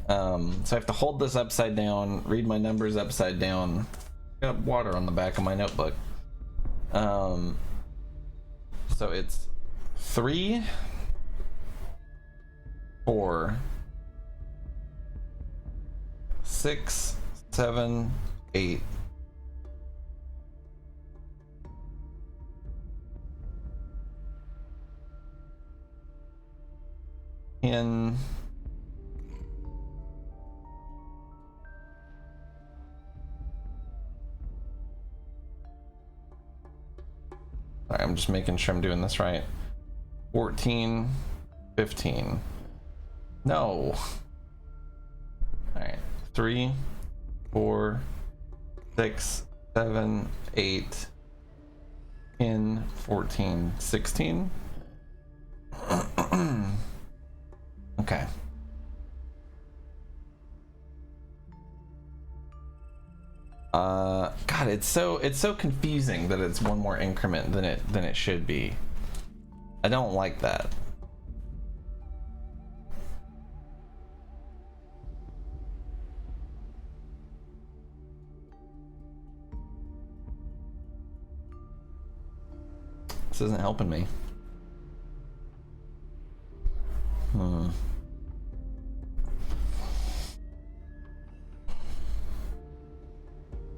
So I have to hold this upside down, read my numbers upside down. Got water on the back of my notebook. So it's 3, 4, 6, 7, 8. In sorry, I'm just making sure I'm doing this right. 14, 15. No. Alright. 3, 4, 6, 7, 8, 10, 14, 16. Okay. God, it's so confusing that it's one more increment than it should be. I don't like that. This isn't helping me.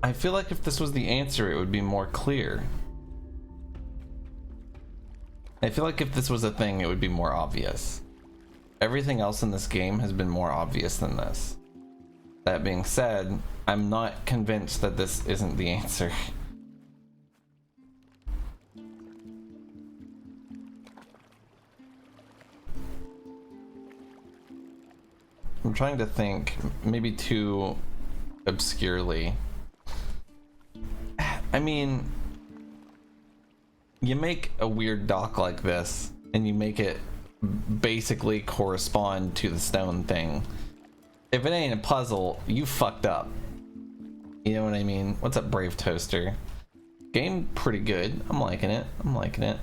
I feel like if this was the answer, it would be more clear. I feel like if this was a thing, it would be more obvious. Everything else in this game has been more obvious than this. That being said, I'm not convinced that this isn't the answer. I'm trying to think, maybe too obscurely. I mean, you make a weird dock like this, and you make it basically correspond to the stone thing. If it ain't a puzzle, you fucked up. You know what I mean? What's up, Brave Toaster? Game pretty good. I'm liking it. I'm liking it.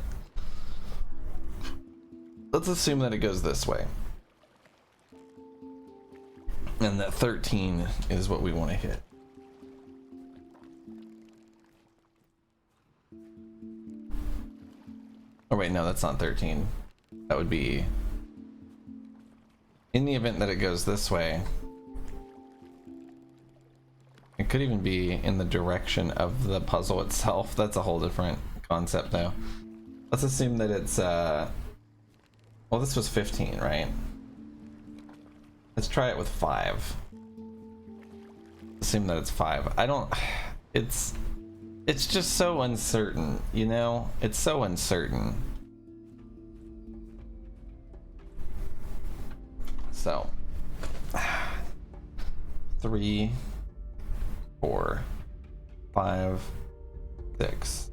Let's assume that it goes this way. And that 13 is what we want to hit. Oh wait, no, that's not 13. That would be... In the event that it goes this way, it could even be in the direction of the puzzle itself. That's a whole different concept though. Let's assume that it's well, this was 15, right? Let's try it with 5. Assume that it's 5. I don't... It's just so uncertain, you know? It's so uncertain. So 3, 4, 5, 6,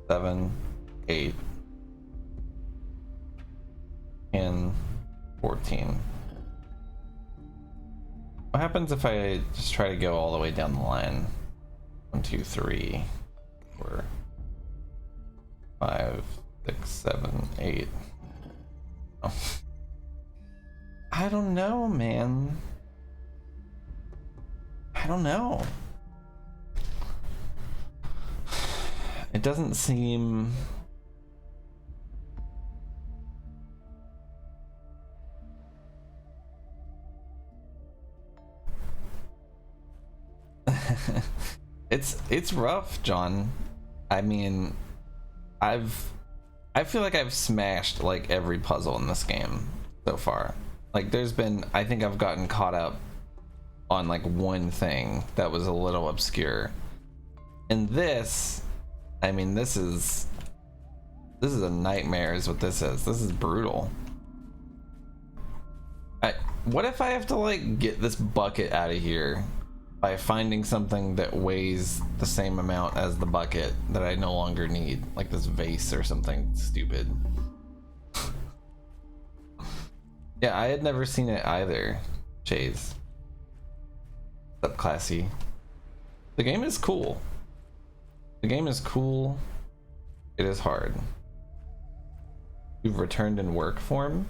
7, 8, 10, 14. What happens if I just try to go all the way down the line? 1, 2, 3, 4, 5, 6, 7, 8. Oh. I don't know, man. I don't know. It doesn't seem... It's rough, John. I mean, I feel like I've smashed like every puzzle in this game so far. Like there's been, I think I've gotten caught up on like one thing that was a little obscure. And this, I mean, this is a nightmare is what this is. This is brutal. What if I have to like get this bucket out of here by finding something that weighs the same amount as the bucket that I no longer need, like this vase or something stupid? Yeah, I had never seen it either. Chase. What's up, Classy? The game is cool. The game is cool. It is hard. You've returned in work form?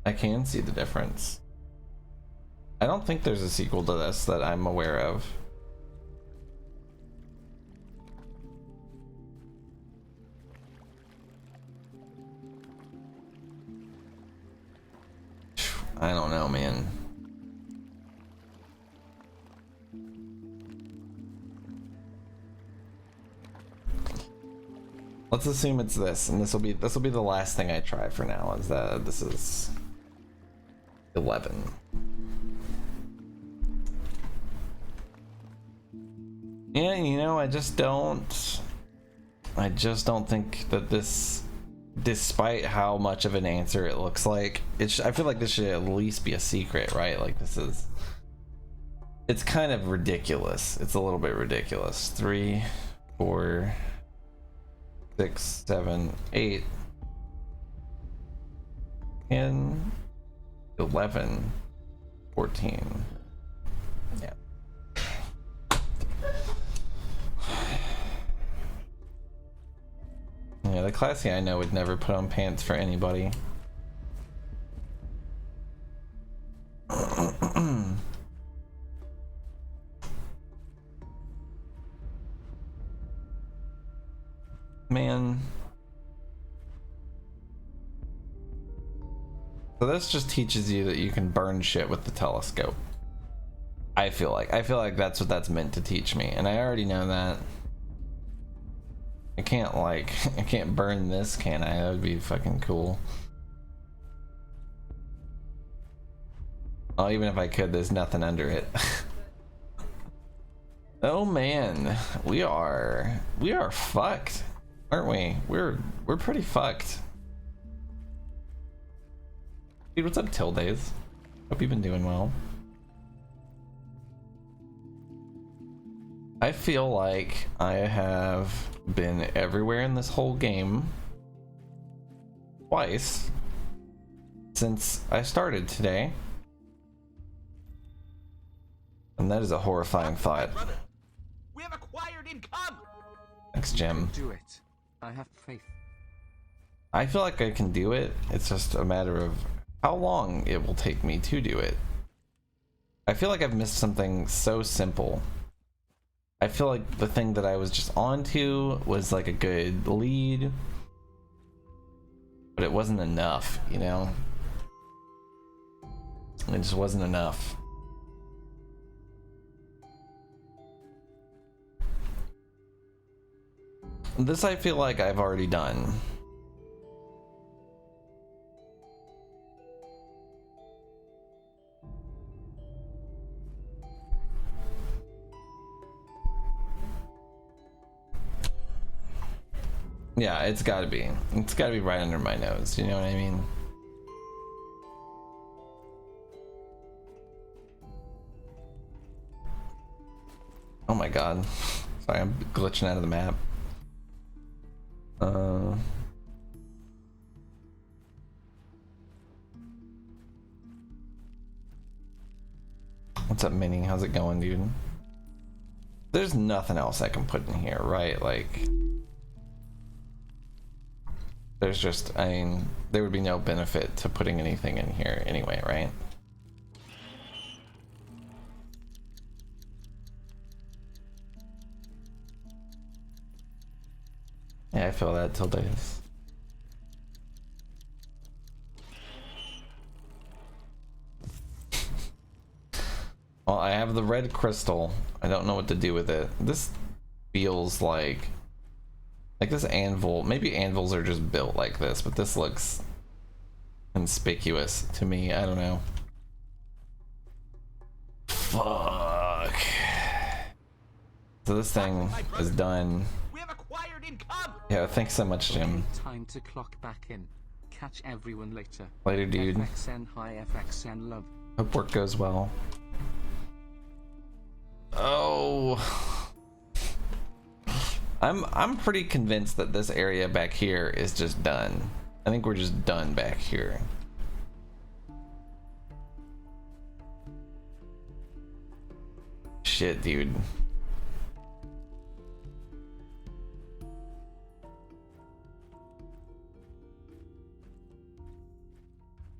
I can see the difference. I don't think there's a sequel to this that I'm aware of. I don't know, man. Let's assume it's this, and this will be the last thing I try for now. Is that this is 11. Yeah, you know, I just don't think that this, despite how much of an answer it looks like, I feel like this should at least be a secret, right? Like it's kind of ridiculous. It's a little bit ridiculous. 3, 4, 6, 7, 8, 10, 11, 14. Yeah. Yeah, the Classy I know would never put on pants for anybody. Man. So this just teaches you that you can burn shit with the telescope. I feel like that's what that's meant to teach me, and I already know that. I can't burn this, can I? That would be fucking cool. Oh, even if I could, there's nothing under it. Oh man, we are fucked, aren't we? We're pretty fucked. Dude, what's up, Tildays? Hope you've been doing well. I feel like I have been everywhere in this whole game twice since I started today. And that is a horrifying thought. Brother, we have acquired income! Thanks, Jim. Do it. I have faith. I feel like I can do it. It's just a matter of how long it will take me to do it. I feel like I've missed something so simple. I feel like the thing that I was just onto was like a good lead, but it wasn't enough, you know? It just wasn't enough. This I feel like I've already done. Yeah, it's gotta be. It's gotta be right under my nose, you know what I mean? Oh my god. Sorry, I'm glitching out of the map. What's up, Minnie? How's it going, dude? There's nothing else I can put in here, right? Like, there's just, I mean, there would be no benefit to putting anything in here anyway, right? Yeah, I feel that till days. Well, I have the red crystal. I don't know what to do with it. This feels like this anvil. Maybe anvils are just built like this, but this looks conspicuous to me. I don't know. Fuck. So this thing is done. We have acquired income! Yeah, thanks so much, Jim. Time to clock back in. Catch everyone later. Later, dude. FXN hi, FXN love. Hope work goes well. Oh, I'm pretty convinced that this area back here is just done. I think we're just done back here. Shit, dude.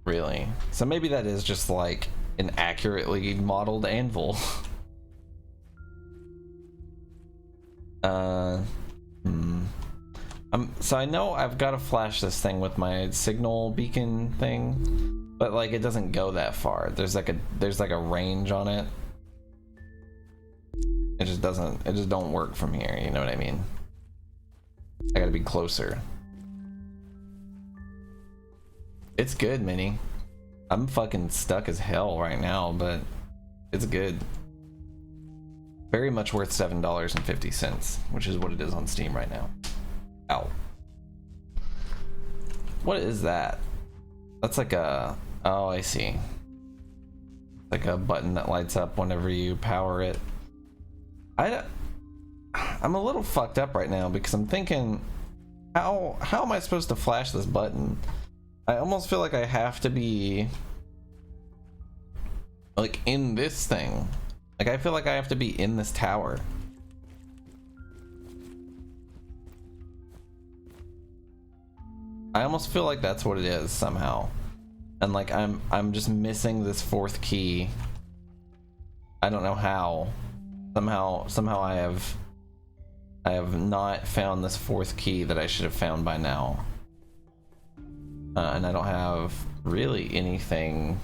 Really? So maybe that is just like an accurately modeled anvil. So I know I've got to flash this thing with my signal beacon thing, but like it doesn't go that far. There's like a range on it. It just don't work from here, you know what I mean? I gotta be closer. It's good, Minnie. I'm fucking stuck as hell right now, but it's good. Very much worth $7.50, which is what it is on Steam right now. Ow. What is that? That's like a... Oh, I see. Like a button that lights up whenever you power it. I'm a little fucked up right now because I'm thinking, how am I supposed to flash this button? I almost feel like I have to be like in this thing. Like I feel like I have to be in this tower. I almost feel like that's what it is somehow. And like I'm just missing this fourth key. I don't know how. Somehow I have not found this fourth key that I should have found by now. And I don't have really anything.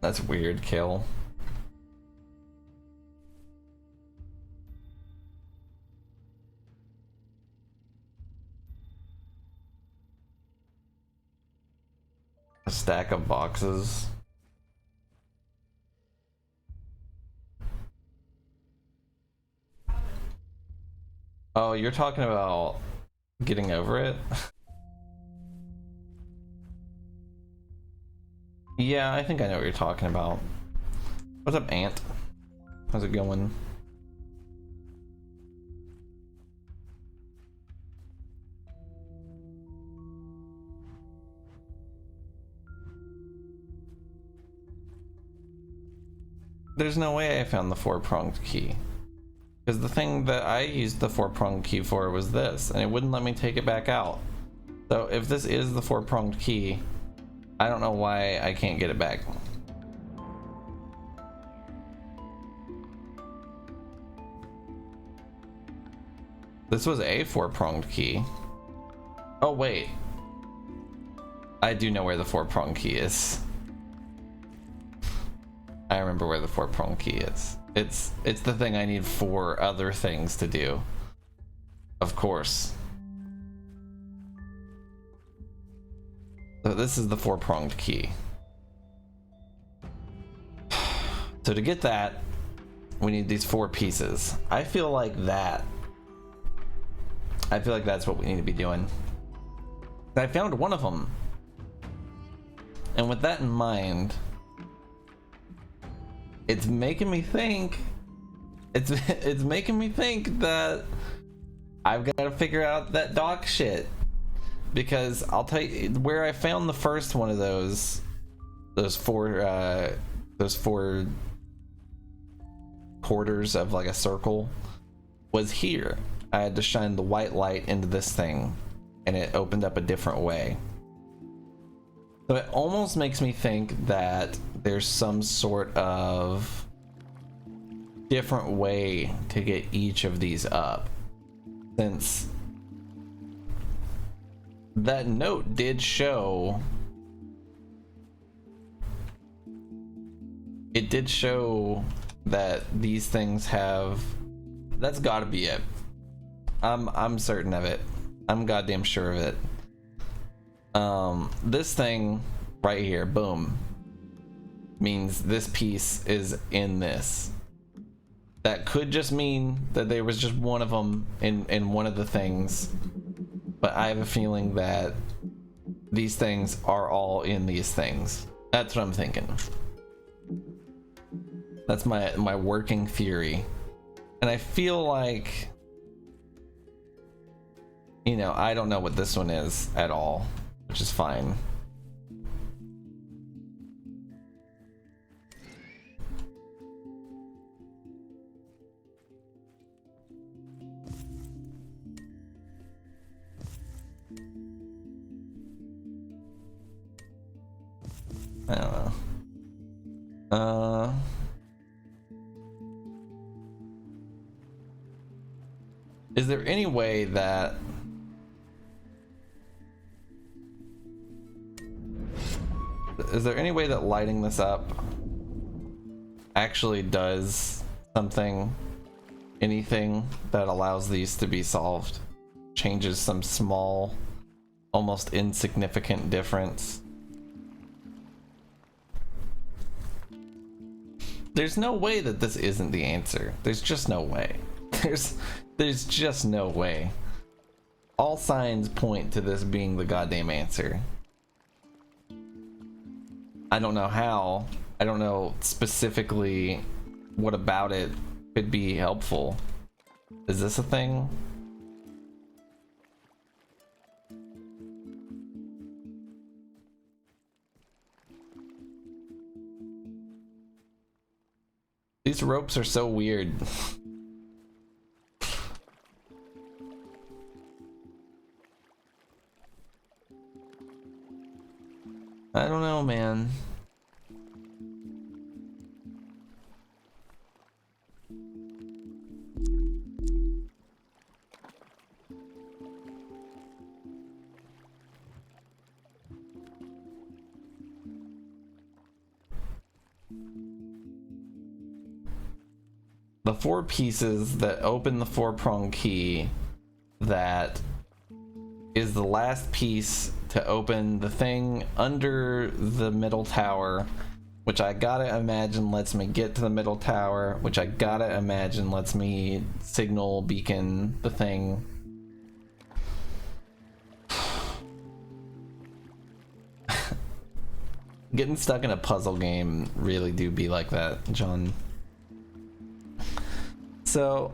That's weird, Kill. A stack of boxes. Oh, you're talking about getting over it? Yeah, I think I know what you're talking about. What's up, Ant? How's it going? There's no way I found the four-pronged key. Because the thing that I used the four-pronged key for was this, and it wouldn't let me take it back out. So if this is the four-pronged key, I don't know why I can't get it back. This was a four-pronged key. Oh wait. I do know where the four-pronged key is. I remember where the four-pronged key is. It's the thing I need 4 other things to do. Of course. So this is the four-pronged key. So to get that, we need these 4 pieces. I feel like that's what we need to be doing. I found one of them. And with that in mind, it's making me think that I've got to figure out that dock shit. Because I'll tell you where I found the first one of those four quarters of like a circle was here. I had to shine the white light into this thing and it opened up a different way. So it almost makes me think that there's some sort of different way to get each of these up, since that note did show that these things have. That's gotta be it. I'm certain of it. I'm goddamn sure of it. This thing right here, boom, means this piece is in this. That could just mean that there was just one of them in one of the things, but I have a feeling that these things are all in these things. That's what I'm thinking. That's my working theory. And I feel like, you know, I don't know what this one is at all, which is fine. I don't know. Is there any way that lighting this up actually does something, anything that allows these to be solved, changes some small, almost insignificant difference? There's no way that this isn't the answer. There's just no way. There's just no way. All signs point to this being the goddamn answer. I don't know how. I don't know specifically what about it could be helpful. Is this a thing? These ropes are so weird. I don't know, man. The 4 pieces that open the 4-prong key, that is the last piece to open the thing under the middle tower, which I gotta imagine lets me get to the middle tower, which I gotta imagine lets me signal beacon the thing. Getting stuck in a puzzle game really do be like that, John. So,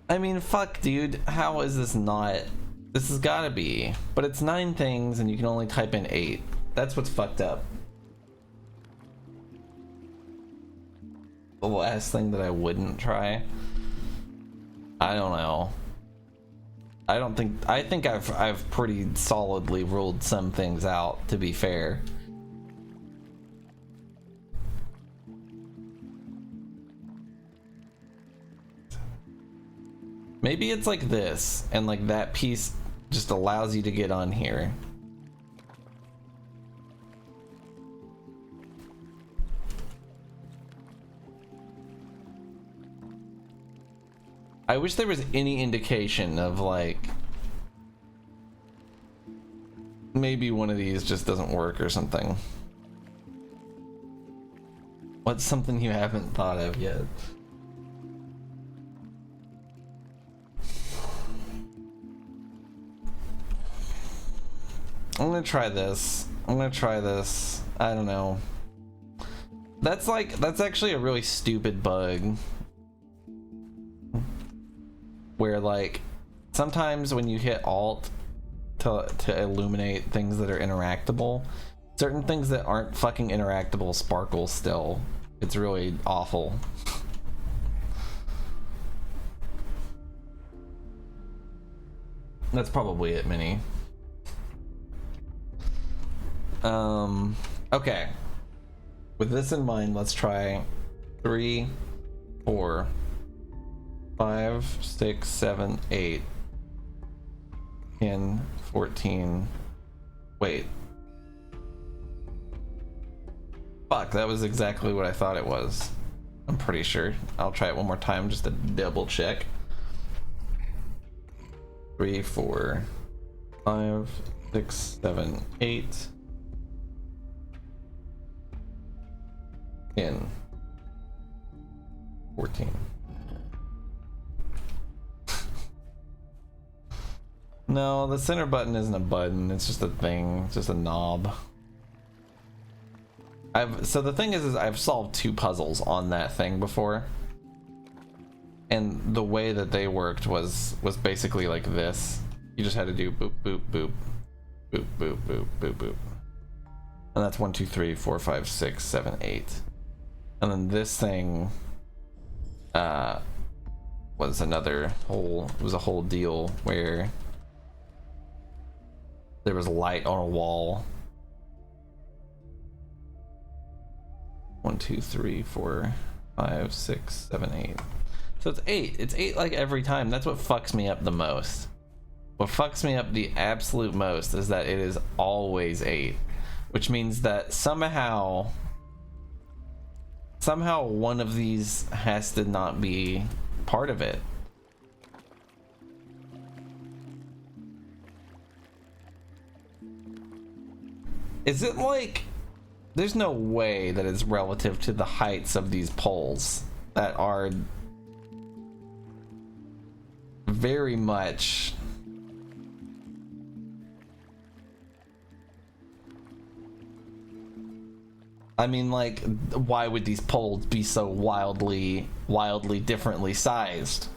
I mean, fuck, dude. How is this not? This has gotta be. But it's 9 things and you can only type in 8. That's what's fucked up. the last thing that I wouldn't try. I don't know. I think I've pretty solidly ruled some things out, to be fair. Maybe it's like this, and like that piece just allows you to get on here. I wish there was any indication of like maybe one of these just doesn't work or something. What's something you haven't thought of yet? I'm gonna try this. I don't know. That's actually a really stupid bug. Where like sometimes when you hit Alt to illuminate things that are interactable, certain things that aren't fucking interactable sparkle still. It's really awful. That's probably it, Minnie. Okay. With this in mind, let's try 3, 4, 5, 6, 7, 8, 10, 14. Wait. Fuck, that was exactly what I thought it was. I'm pretty sure. I'll try it one more time just to double check. 3, 4, 5, 6, 7, 8. 10, 14. No, the center button isn't a button, it's just a thing, it's just a knob. So the thing is I've solved 2 puzzles on that thing before. And the way that they worked was basically like this. You just had to do boop, boop, boop, boop, boop, boop, boop, boop. And that's 1, 2, 3, 4, 5, 6, 7, 8. And then this thing was a whole deal where there was light on a wall. 1, 2, 3, 4, 5, 6, 7, 8. So it's 8. It's 8 like every time. That's what fucks me up the most. What fucks me up the absolute most is that it is always 8. Which means that somehow one of these has to not be part of it. Is it like there's no way that it's relative to the heights of these poles that are very much I mean, like, why would these poles be so wildly differently sized?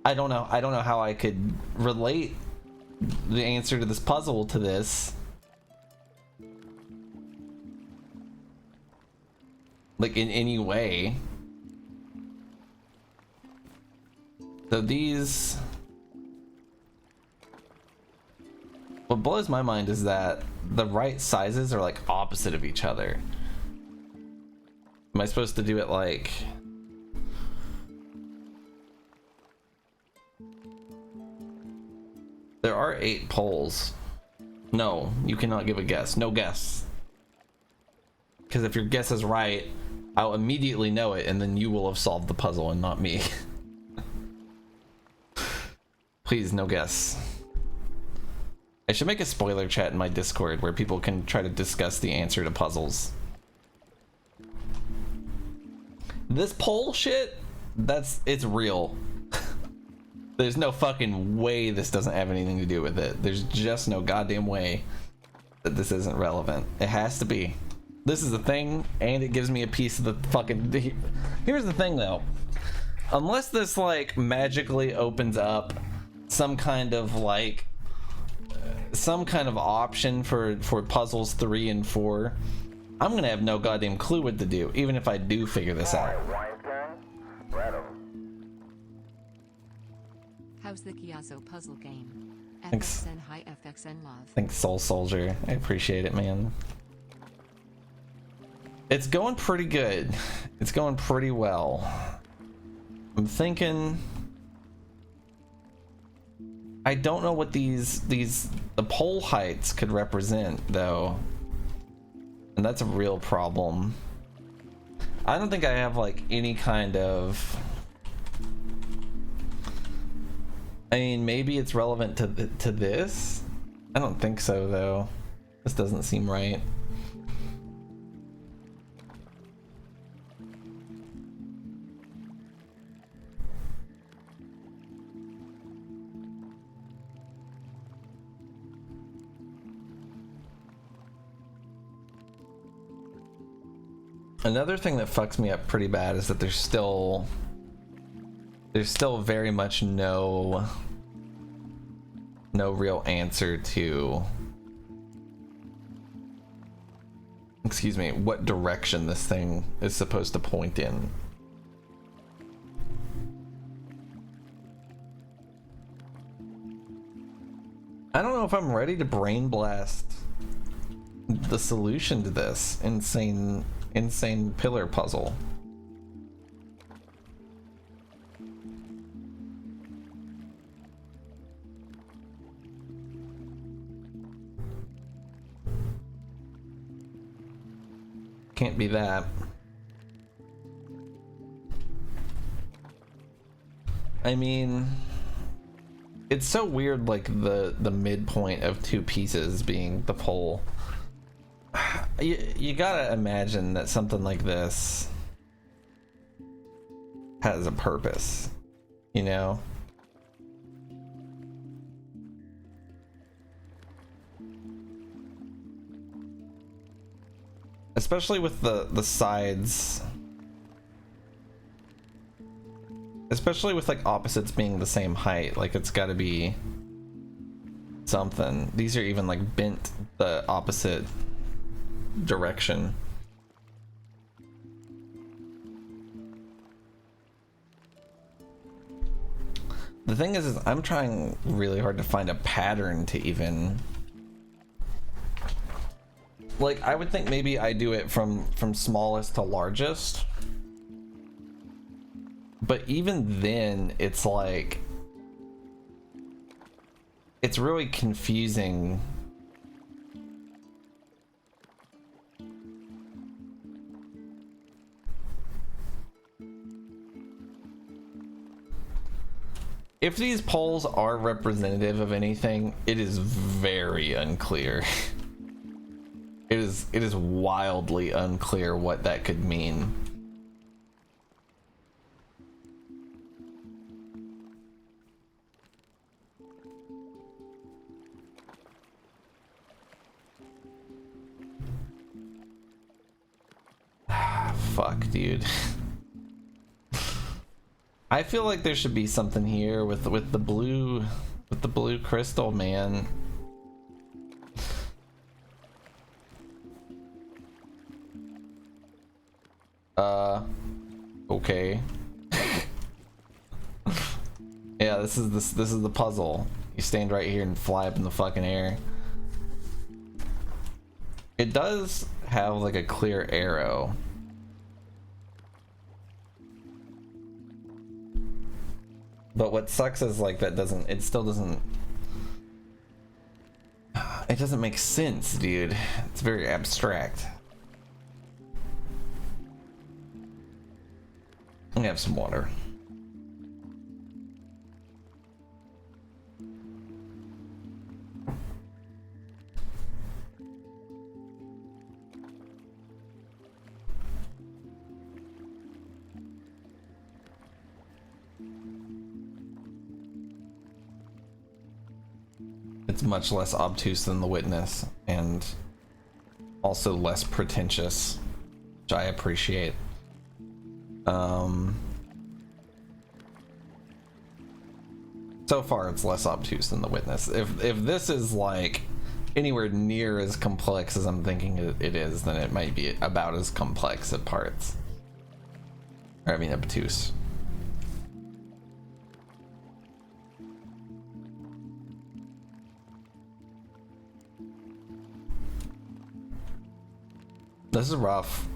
I don't know how I could relate the answer to this puzzle to this. Like, in any way. So these... What blows my mind is that the right sizes are like opposite of each other. Am I supposed to do it like... There are 8 poles. No, you cannot give a guess. No guess. Because if your guess is right, I'll immediately know it and then you will have solved the puzzle and not me. Please, no guess. I should make a spoiler chat in my Discord where people can try to discuss the answer to puzzles. This poll shit, it's real. There's no fucking way this doesn't have anything to do with it. There's just no goddamn way that this isn't relevant. It has to be. This is a thing, and it gives me a piece of the fucking... Here's the thing, though. Unless this, like, magically opens up some kind of, like... some kind of option for puzzles 3 and 4 I'm gonna have no goddamn clue what to do, even if I do figure this out. Alright, wise guy. Righto. How's the Kiazo puzzle game? Thanks. FXN high FXN love. Thanks, Soul Soldier. I appreciate it, man. It's going pretty good. It's going pretty well. I'm thinking... I don't know what the pole heights could represent, though. And that's a real problem. I don't think I have, like, any kind of... I mean, maybe it's relevant to this? I don't think so, though. This doesn't seem right. Another thing that fucks me up pretty bad is that there's still very much no real answer to, excuse me, what direction this thing is supposed to point in. I don't know if I'm ready to brain blast the solution to this insane pillar puzzle. Can't be that. I mean, it's so weird, like the midpoint of two pieces being the pole. You gotta imagine that something like this has a purpose, you know? Especially with the sides. Especially with like opposites being the same height, like it's gotta be something. These are even like bent the opposite direction. The thing is I'm trying really hard to find a pattern to even, like, I would think maybe I do it from smallest to largest, but even then it's like, it's really confusing. If these poles are representative of anything, it is very unclear. It is wildly unclear what that could mean. Fuck, dude. I feel like there should be something here with the blue crystal, man. Okay. Yeah, this is the puzzle. You stand right here and fly up in the fucking air. It does have like a clear arrow. But what sucks is like it still doesn't make sense, dude. It's very abstract. I'm gonna have some water. It's much less obtuse than The Witness, and also less pretentious, which I appreciate. So far it's less obtuse than The Witness. If this is like anywhere near as complex as I'm thinking it is, then it might be about as complex at parts. Or, I mean, obtuse. This is rough.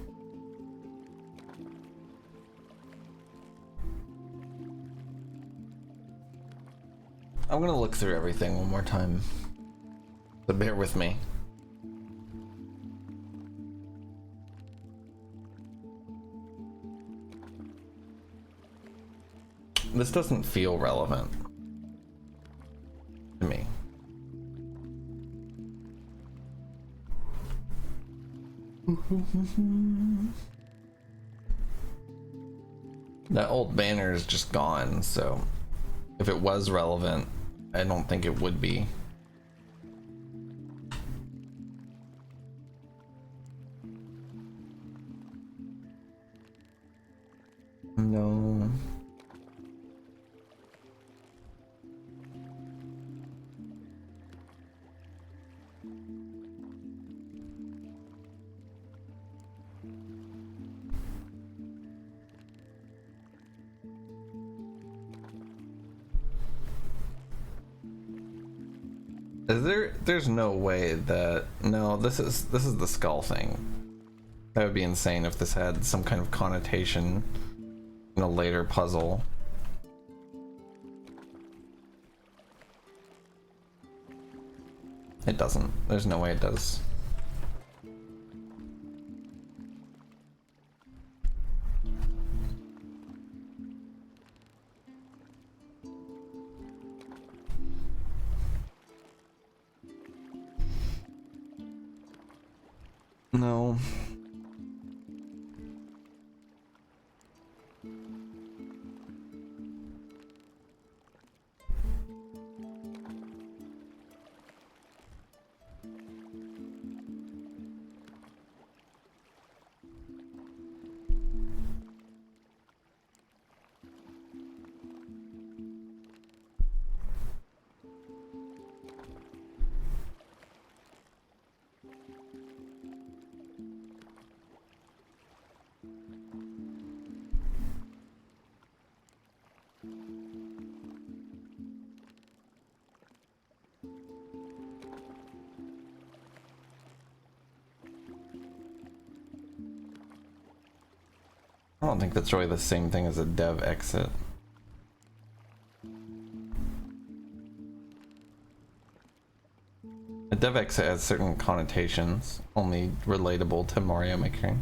I'm gonna look through everything one more time. So bear with me. This doesn't feel relevant to me. That old banner is just gone, so if it was relevant, I don't think it would be. No. There's no way that, no, this is the skull thing. That would be insane if this had some kind of connotation in a later puzzle. It doesn't. There's no way it does. No. I don't think that's really the same thing as a dev exit. A dev exit has certain connotations, only relatable to Mario Maker.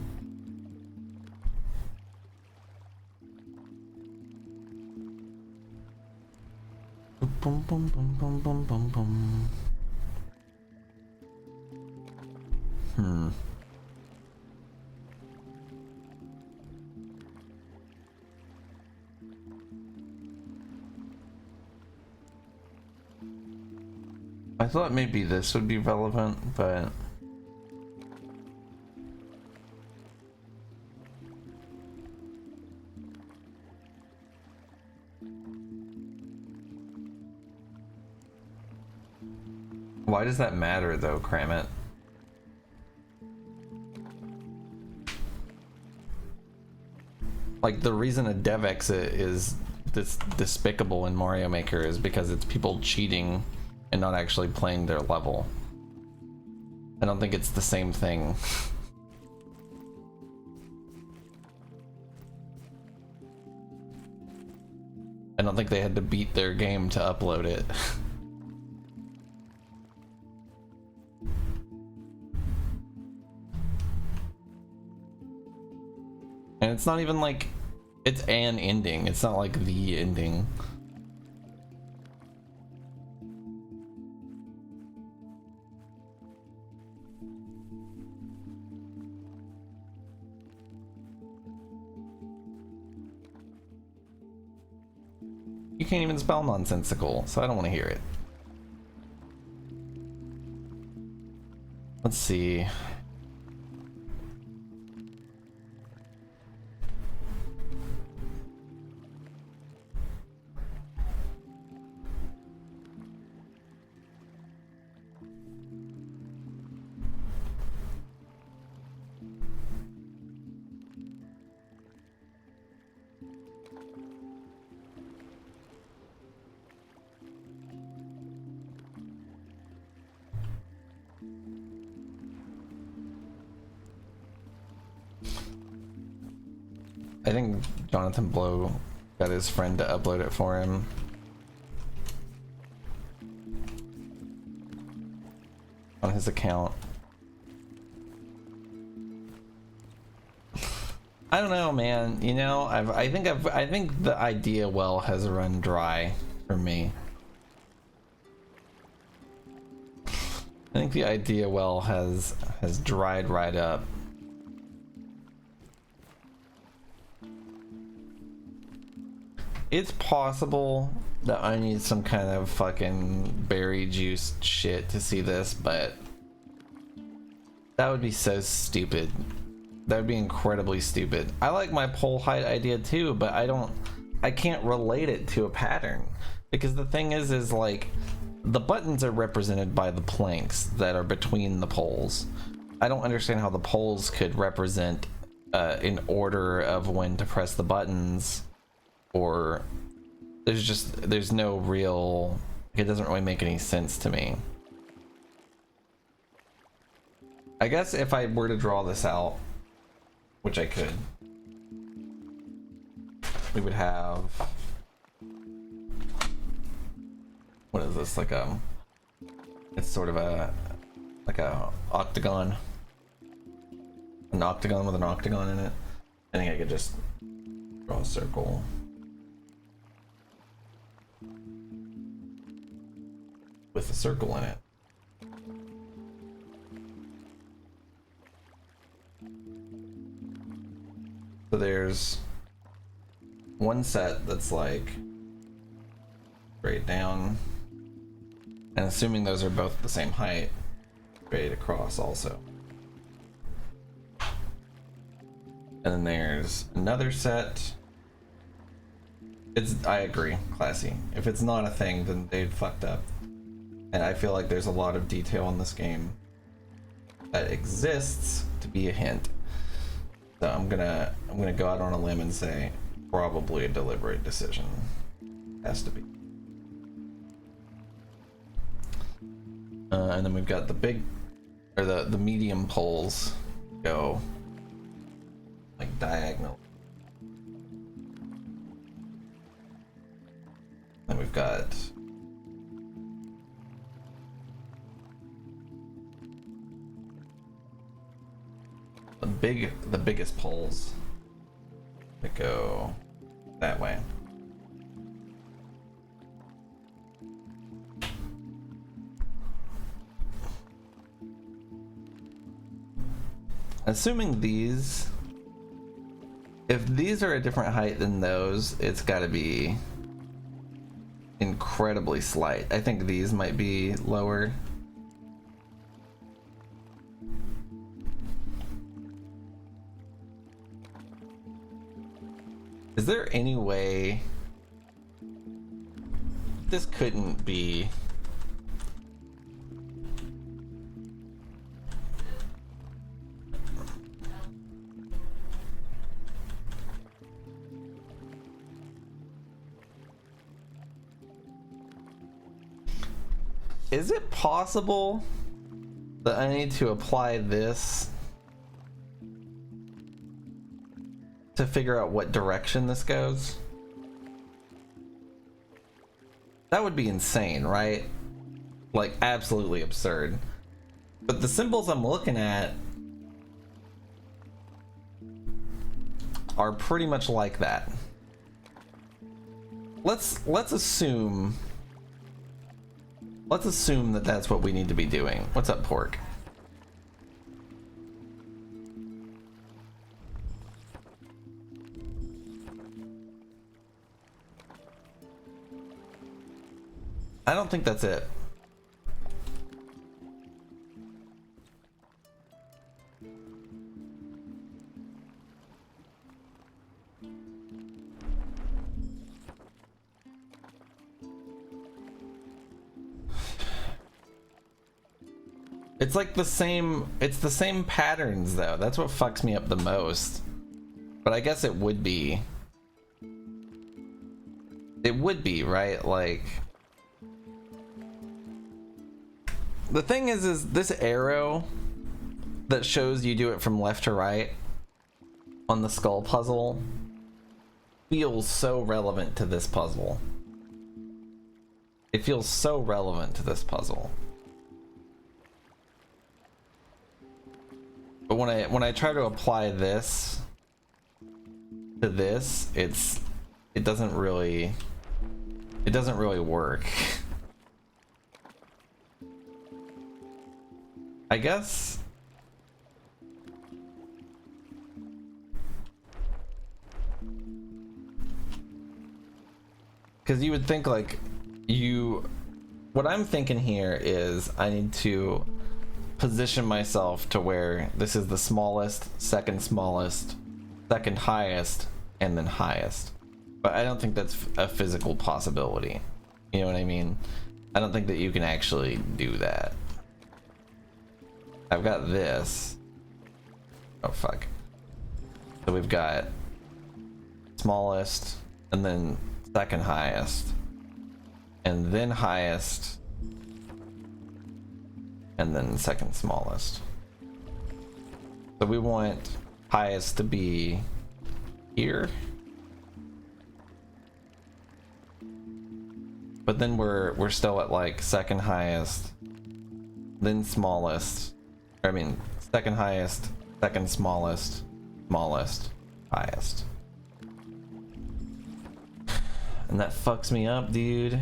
Boom, boom, boom, boom, boom, boom, boom. I thought maybe this would be relevant, but why does that matter though, Kramit? Like, the reason a dev exit is this despicable in Mario Maker is because it's people cheating and not actually playing their level. I don't think it's the same thing. I don't think they had to beat their game to upload it. And it's not even like it's an ending. It's not like the ending. You can't even spell nonsensical, so I don't want to hear it. Let's see. I think Jonathan Blow got his friend to upload it for him. On his account. I don't know, man. You know, I think the idea well has run dry for me. I think the idea well has dried right up. It's possible that I need some kind of fucking berry juice shit to see this, but that would be so stupid. That would be incredibly stupid. I like my pole height idea too, but I can't relate it to a pattern, because the thing is like the buttons are represented by the planks that are between the poles. I don't understand how the poles could represent in order of when to press the buttons, or there's no real, it doesn't really make any sense to me. I guess if I were to draw this out, which I could, we would have, what is this, like it's sort of like a octagon, an octagon with an octagon in it. I think I could just draw a circle. With a circle in it. So there's one set that's like straight down, and assuming those are both the same height, straight across also. And then there's another set. I agree, classy. If it's not a thing, then they've fucked up. And I feel like there's a lot of detail in this game that exists to be a hint. So I'm gonna go out on a limb and say probably a deliberate decision. Has to be. And then we've got the big, or the medium poles go like diagonal. Then we've got the biggest poles that go that way. Assuming if these are a different height than those, it's got to be incredibly slight. I think these might be lower. Is there any way this couldn't be? Is it possible that I need to apply this to figure out what direction this goes? That would be insane, right? Like absolutely absurd. But the symbols I'm looking at are pretty much like that. Let's assume that that's what we need to be doing. What's up, Pork? I don't think that's it. It's like the same patterns though. That's what fucks me up the most. But I guess it would be, right? Like, the thing is this arrow that shows you do it from left to right on the skull puzzle feels so relevant to this puzzle. It feels so relevant to this puzzle. But when I try to apply this to this, it doesn't really work. I guess because you would think like what I'm thinking here is I need to position myself to where this is the smallest, second highest, and then highest. But I don't think that's a physical possibility. You know what I mean? I don't think that you can actually do that. I've got this. Oh fuck. So we've got smallest, and then second highest, and then highest, and then second smallest. So we want highest to be here. But then we're still at like second highest, then smallest. I mean, second highest, second smallest, smallest, highest. And that fucks me up, dude.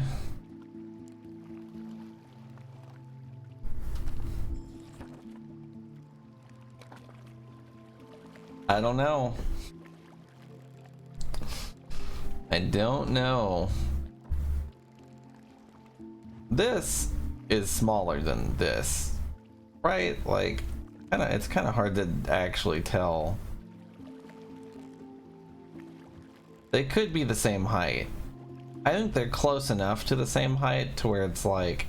I don't know. I don't know. This is smaller than this, right? Like, it's kind of hard to actually tell. They could be the same height. I think they're close enough to the same height to where it's like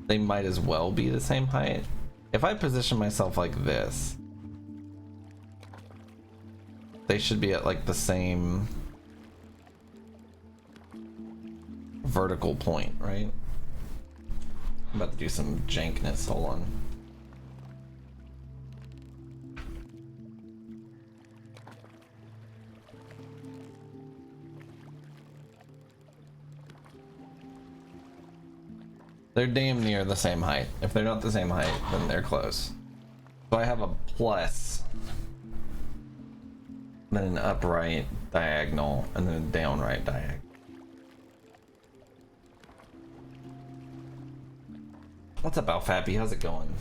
they might as well be the same height. If I position myself like this, they should be at like the same vertical point, right? I'm about to do some jankness. Hold on. They're damn near the same height. If they're not the same height, then they're close. So I have a plus, then an upright diagonal, and then a downright diagonal. What's up, Alfappy? How's it going?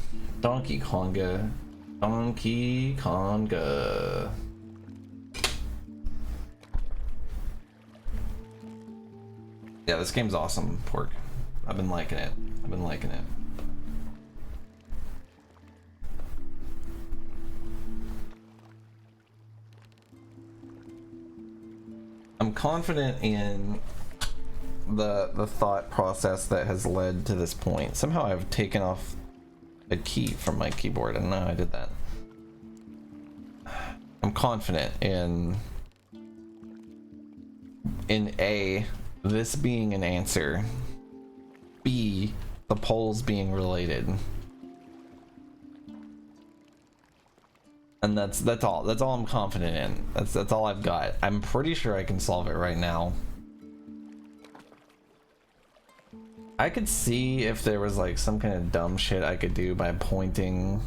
Donkey Konga. Donkey Konga. Yeah, this game's awesome, Pork. I've been liking it. I've been liking it. I'm confident in the thought process that has led to this point. Somehow I've taken off a key from my keyboard. I don't know how I did that. I'm confident in A, this being an answer, B, the poles being related. And that's all I'm confident in. That's all I've got. I'm pretty sure I can solve it right now. I could see if there was like some kind of dumb shit I could do by pointing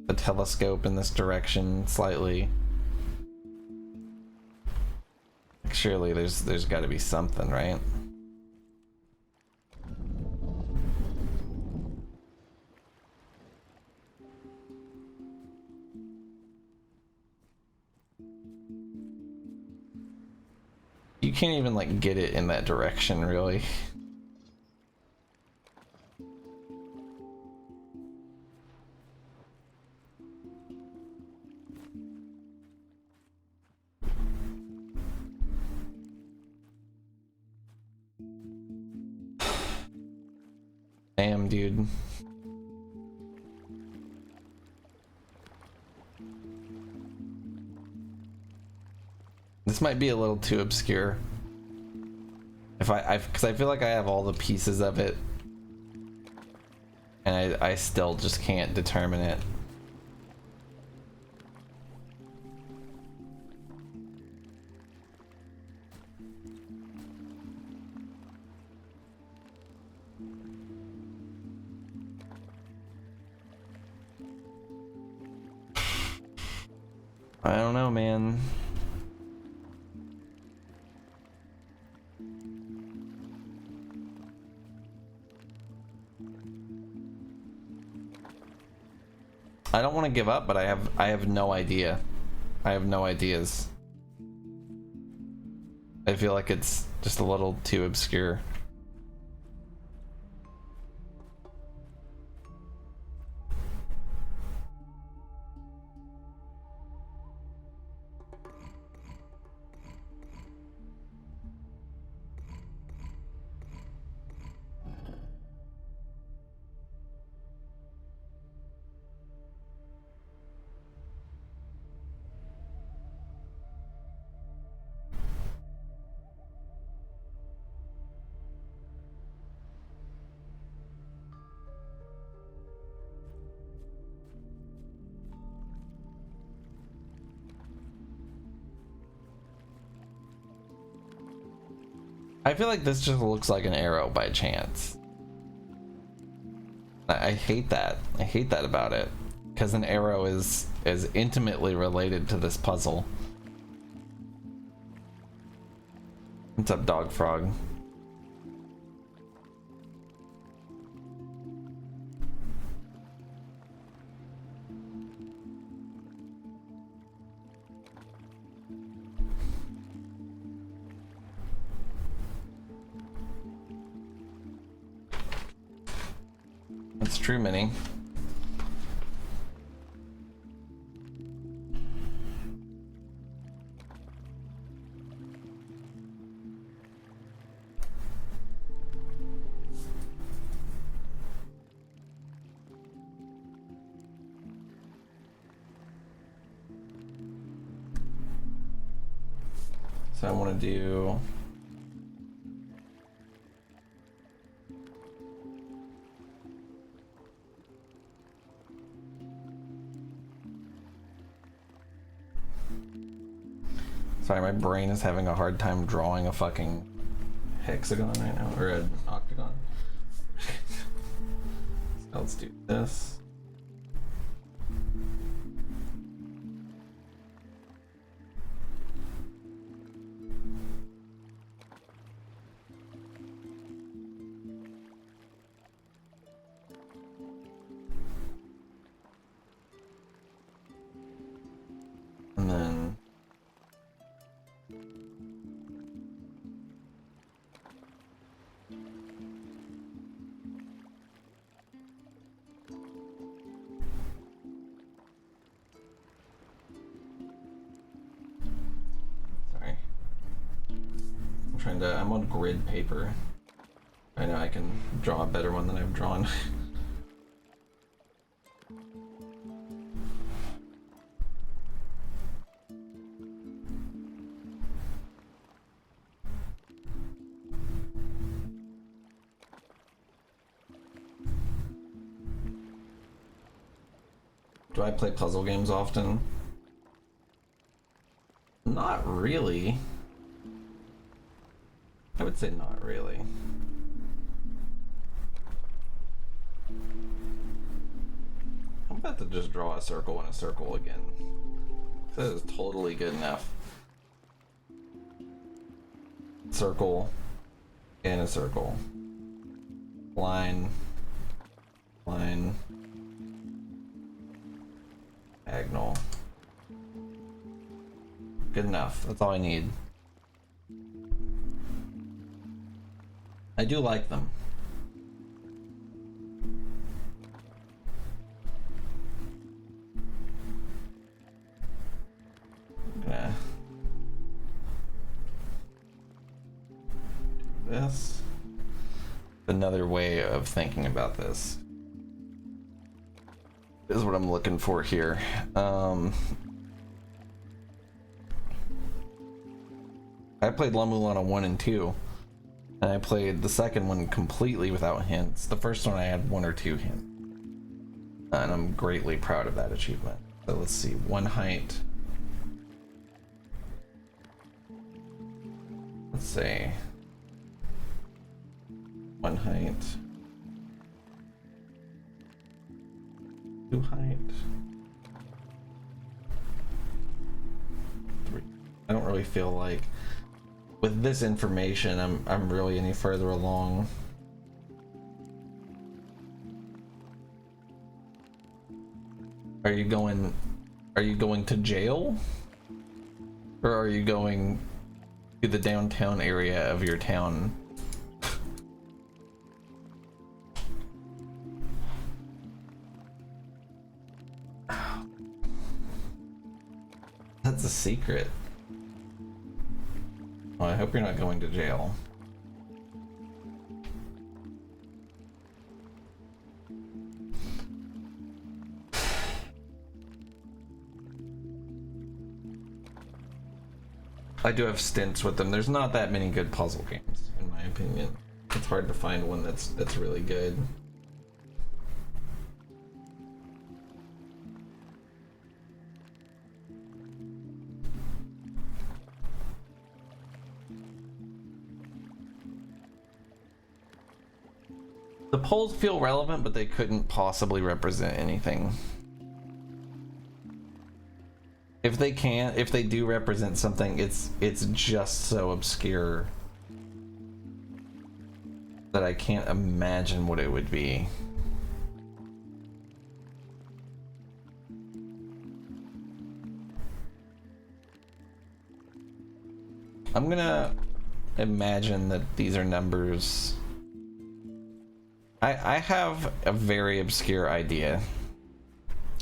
the telescope in this direction slightly. Like, surely there's got to be something, right? You can't even like get it in that direction, really. Damn, dude. This might be a little too obscure. Because I feel like I have all the pieces of it, and I still just can't determine it. I don't know, man. I don't want to give up, but I have no idea. I have no ideas. I feel like it's just a little too obscure. I feel like this just looks like an arrow by chance. I hate that. I hate that about it. Because an arrow is intimately related to this puzzle. What's up, Dog Frog? That's true, Minnie. So I want to do... Sorry, my brain is having a hard time drawing a fucking hexagon right now, or an octagon. So let's do this. And then sorry. I'm on grid paper. I know I can draw a better one than I've drawn. Do I play puzzle games often? Not really. I would say not really. I'm about to just draw a circle and a circle again. That is totally good enough. Circle and a circle. Line. Line. Diagonal. Good enough. That's all I need. I do like them. Okay. This. Another way of thinking about this is what I'm looking for here. I played La Mulana 1 and 2, and I played the second one completely without hints. The first one I had 1 or 2 hints, and I'm greatly proud of that achievement. So let's see, 1 height. Let's say 1 height. 2 height. 3. I don't really feel like with this information I'm really any further along. Are you going to jail? Or are you going to the downtown area of your town? That's a secret. Well, I hope you're not going to jail. I do have stints with them. There's not that many good puzzle games, in my opinion. It's hard to find one that's really good. The polls feel relevant, but they couldn't possibly represent anything. If they do represent something, it's just so obscure that I can't imagine what it would be. I'm gonna imagine that these are numbers. I have a very obscure idea,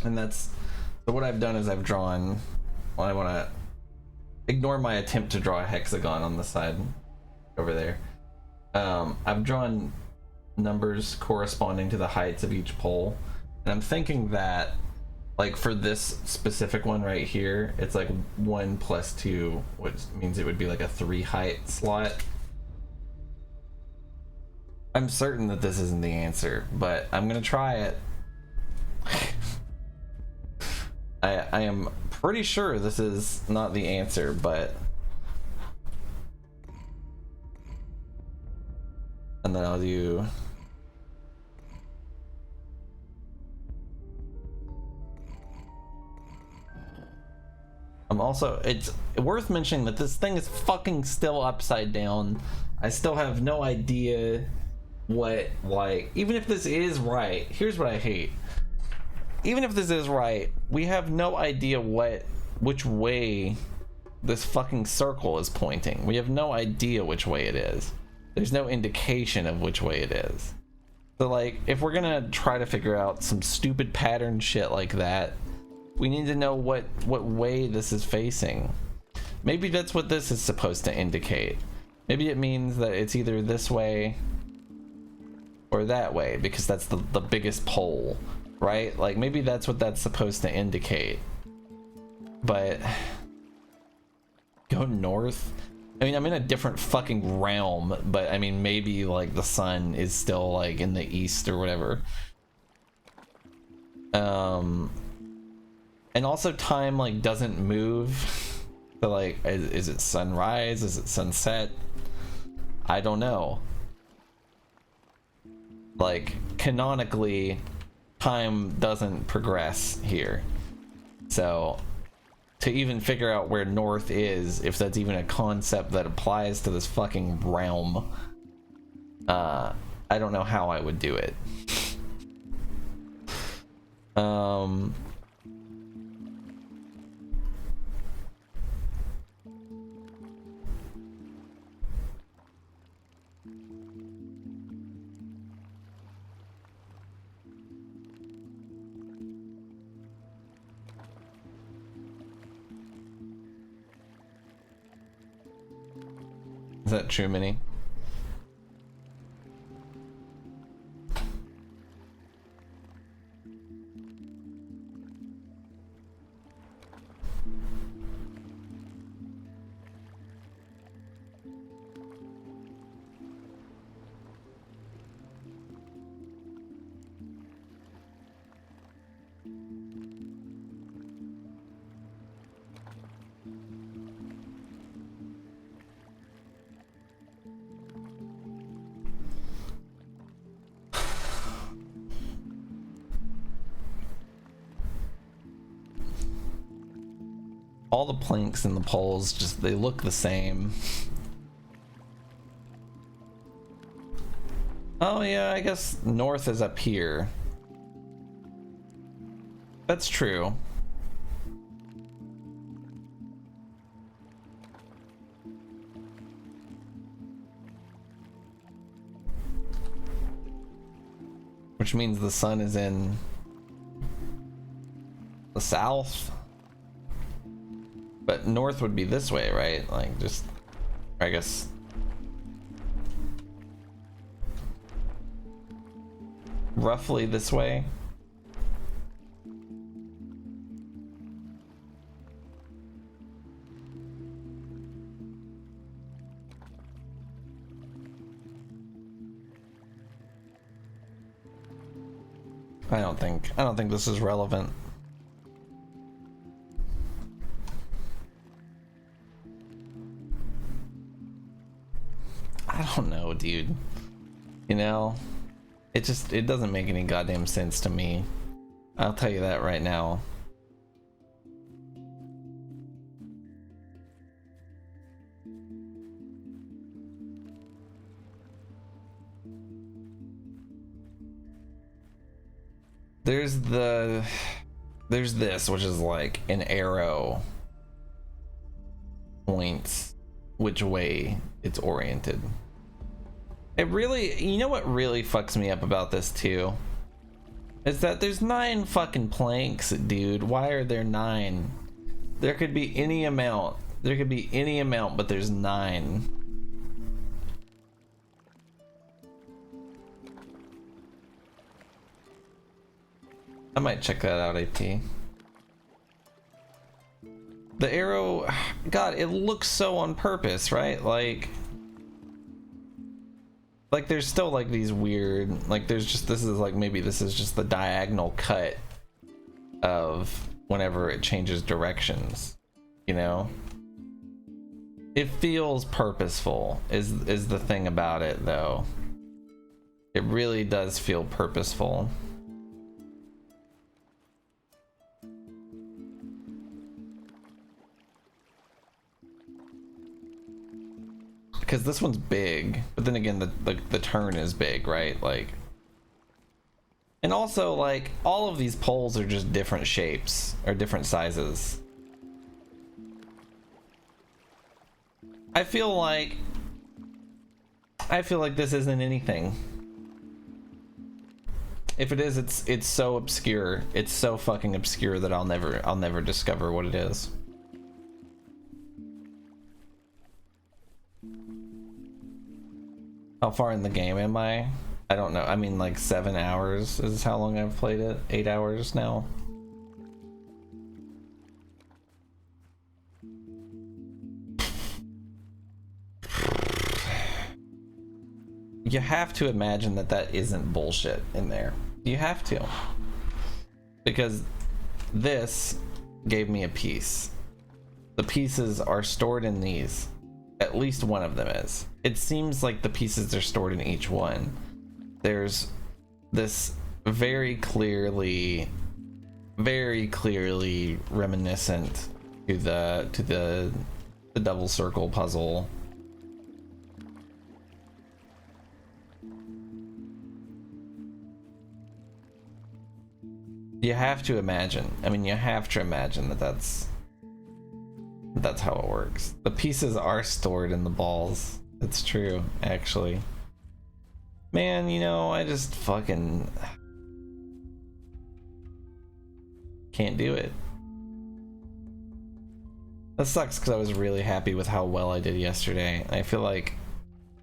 and that's so what I've done is I've drawn. Well, I want to ignore my attempt to draw a hexagon on the side over there. I've drawn numbers corresponding to the heights of each pole, and I'm thinking that, like, for this specific one right here, it's like 1 plus 2, which means it would be like a 3 height slot. I'm certain that this isn't the answer, but I'm gonna try it. I am pretty sure this is not the answer, but... And then I'll do... I'm also... It's worth mentioning that this thing is fucking still upside down. I still have no idea what, like... Even if this is right, here's what I hate. Even if this is right, we have no idea which way this fucking circle is pointing. We have no idea which way it is. There's no indication of which way it is. So, like, if we're gonna try to figure out some stupid pattern shit like that, we need to know what way this is facing. Maybe that's what this is supposed to indicate. Maybe it means that it's either this way or that way, because that's the biggest pole. Right? Like, maybe that's what that's supposed to indicate. But... Go north? I mean, I'm in a different fucking realm, but I mean, maybe, like, the sun is still, like, in the east or whatever. And also time, like, doesn't move. So, like, is it sunrise? Is it sunset? I don't know. Like, canonically... time doesn't progress here, so to even figure out where north is, if that's even a concept that applies to this fucking realm, I don't know how I would do it. Is that true, Minnie? all the planks and the poles, just they look the same. Oh yeah, I guess north is up here. That's true. Which means the sun is in the south. But north would be this way, right? Like just, I guess. Roughly this way. I don't think this is relevant. I don't know, dude. You know, it doesn't make any goddamn sense to me. I'll tell you that right now. There's this, which is like an arrow points which way it's oriented. It really, you know what really fucks me up about this too? Is that there's 9 fucking planks, dude. Why are there 9? There could be any amount. There could be any amount, but there's 9. I might check that out, AP. The arrow, God, it looks so on purpose, right? Like there's still like these weird, like there's just, this is like, maybe this is just the diagonal cut of whenever it changes directions, you know? It feels purposeful is the thing about it though. It really does feel purposeful. Because this one's big, but then again the turn is big, right? Like, and also like all of these poles are just different shapes or different sizes. I feel like this isn't anything. If it is, it's so obscure. It's so fucking obscure that I'll never discover what it is. How far in the game am I? I don't know. I mean, like 7 hours is how long I've played it. 8 hours now. You have to imagine that isn't bullshit in there. You have to. Because this gave me a piece. The pieces are stored in these. At least one of them is. It seems like the pieces are stored in each one. There's this very clearly reminiscent to the double circle puzzle. You have to imagine. I mean, you have to imagine that's how it works. The pieces are stored in the balls. It's true, actually. Man, you know, I just fucking can't do it. That sucks because I was really happy with how well I did yesterday. I feel like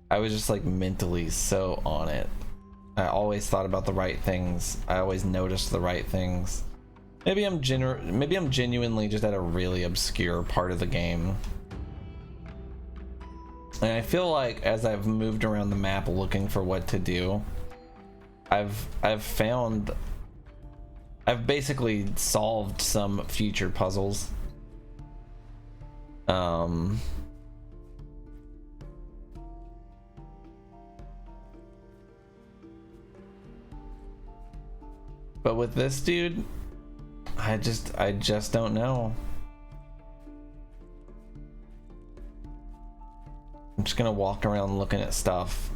I was just like mentally so on it. I always thought about the right things. I always noticed the right things. Maybe I'm genuinely just at a really obscure part of the game. And I feel like as I've moved around the map looking for what to do, I've basically solved some future puzzles. But with this dude, I just don't know. just gonna walk around looking at stuff.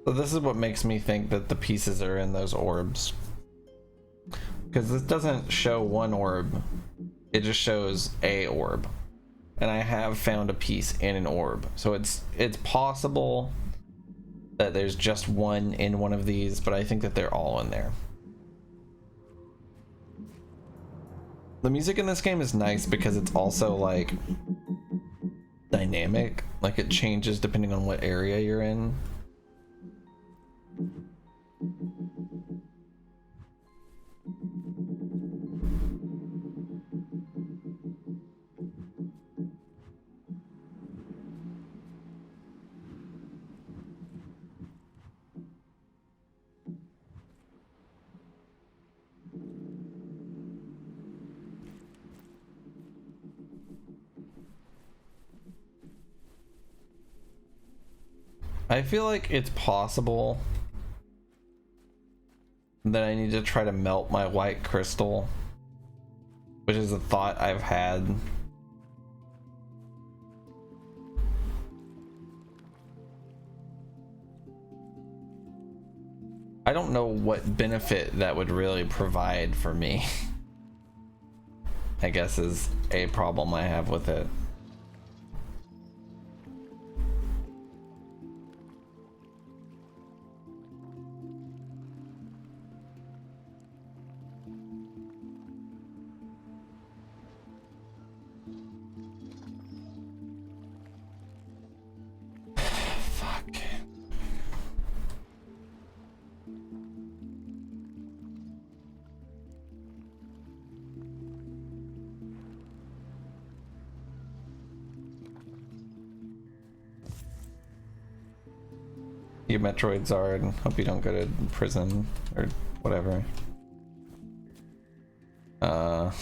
So this is what makes me think that the pieces are in those orbs. Because this doesn't show one orb, it just shows a orb. And I have found a piece in an orb. So it's possible that there's just one in one of these, but I think that they're all in there. The music in this game is nice because it's also like dynamic. Like it changes depending on what area you're in. I feel like it's possible that I need to try to melt my white crystal, which is a thought I've had. I don't know what benefit that would really provide for me. I guess is a problem I have with it. You Metroid Zard, hope you don't go to prison or whatever. Don't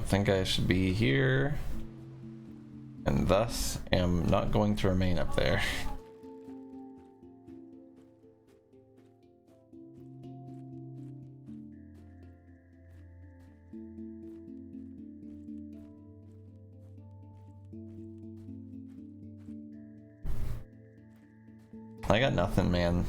think I should be here, and thus am not going to remain up there. I got nothing, man.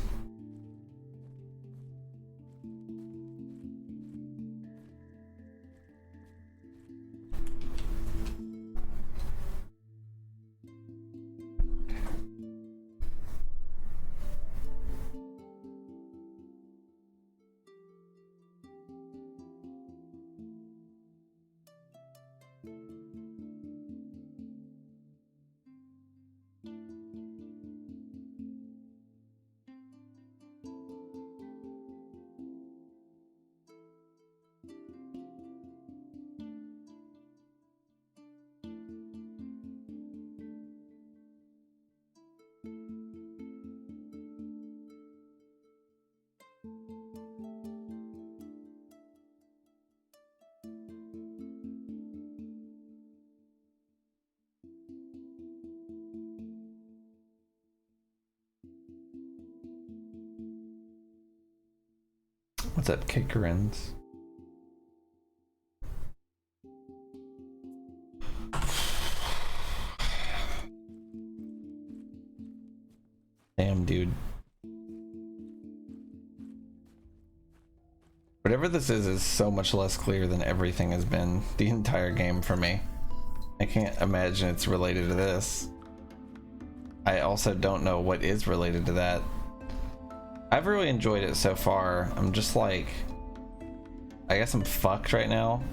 What's up, Quern's? Damn, dude. Whatever this is so much less clear than everything has been the entire game for me. I can't imagine it's related to this. I also don't know what is related to that. I've really enjoyed it so far. I'm just like, I guess I'm fucked right now.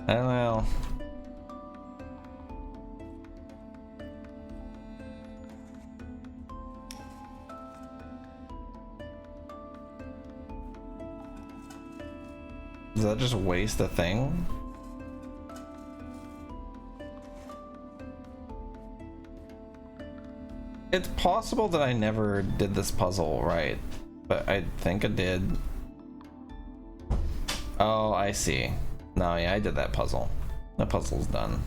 I don't know. Does that just waste a thing? It's possible that I never did this puzzle right, but I think I did. Oh, I see. No, yeah, I did that puzzle. That puzzle's done.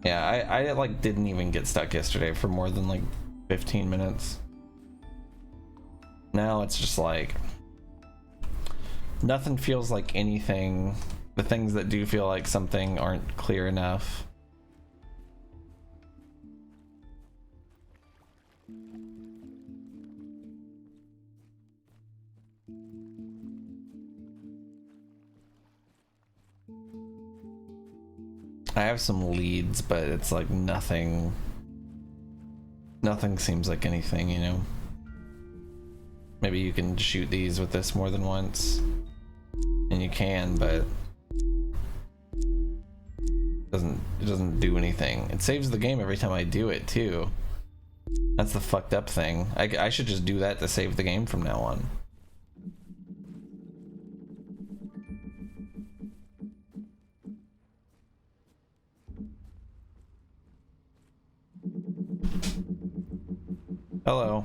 Yeah, I like didn't even get stuck yesterday for more than like 15 minutes. Now it's just like nothing feels like anything. The things that do feel like something aren't clear enough. I have some leads, but it's like nothing seems like anything, you know. Maybe you can shoot these with this more than once, and you can, but it doesn't do anything. It saves the game every time I do it too. That's the fucked up thing. I should just do that to save the game from now on. Hello.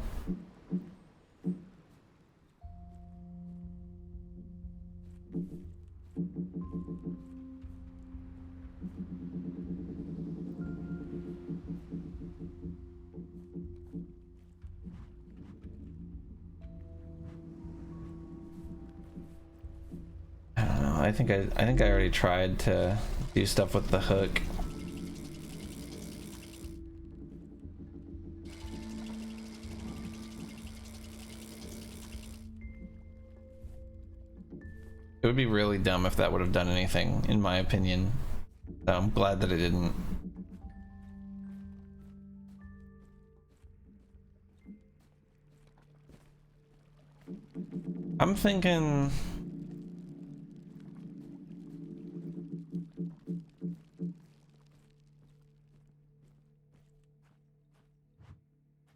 I don't know. I think I already tried to do stuff with the hook. It would be really dumb if that would have done anything, in my opinion. So I'm glad that it didn't. I'm thinking...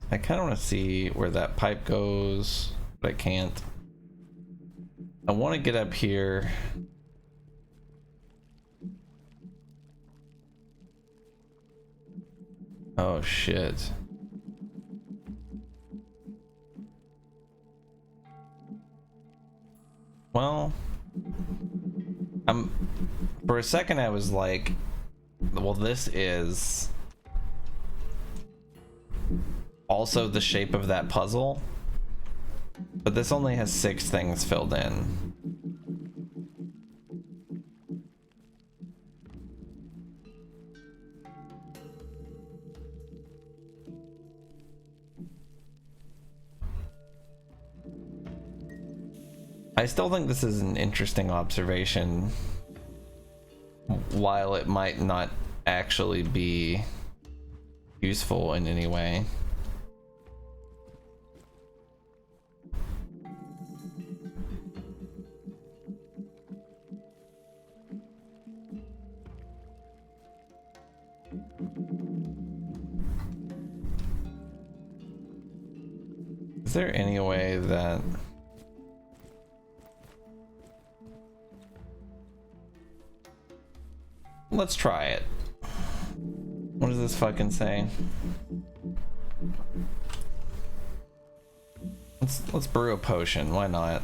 I kind of want to see where that pipe goes, but I can't. I want to get up here. Oh shit. Well, for a second I was like, well, this is also the shape of that puzzle. But this only has 6 things filled in. I still think this is an interesting observation, while it might not actually be useful in any way. Is there any way that... Let's try it. What does this fucking say? Let's brew a potion, why not?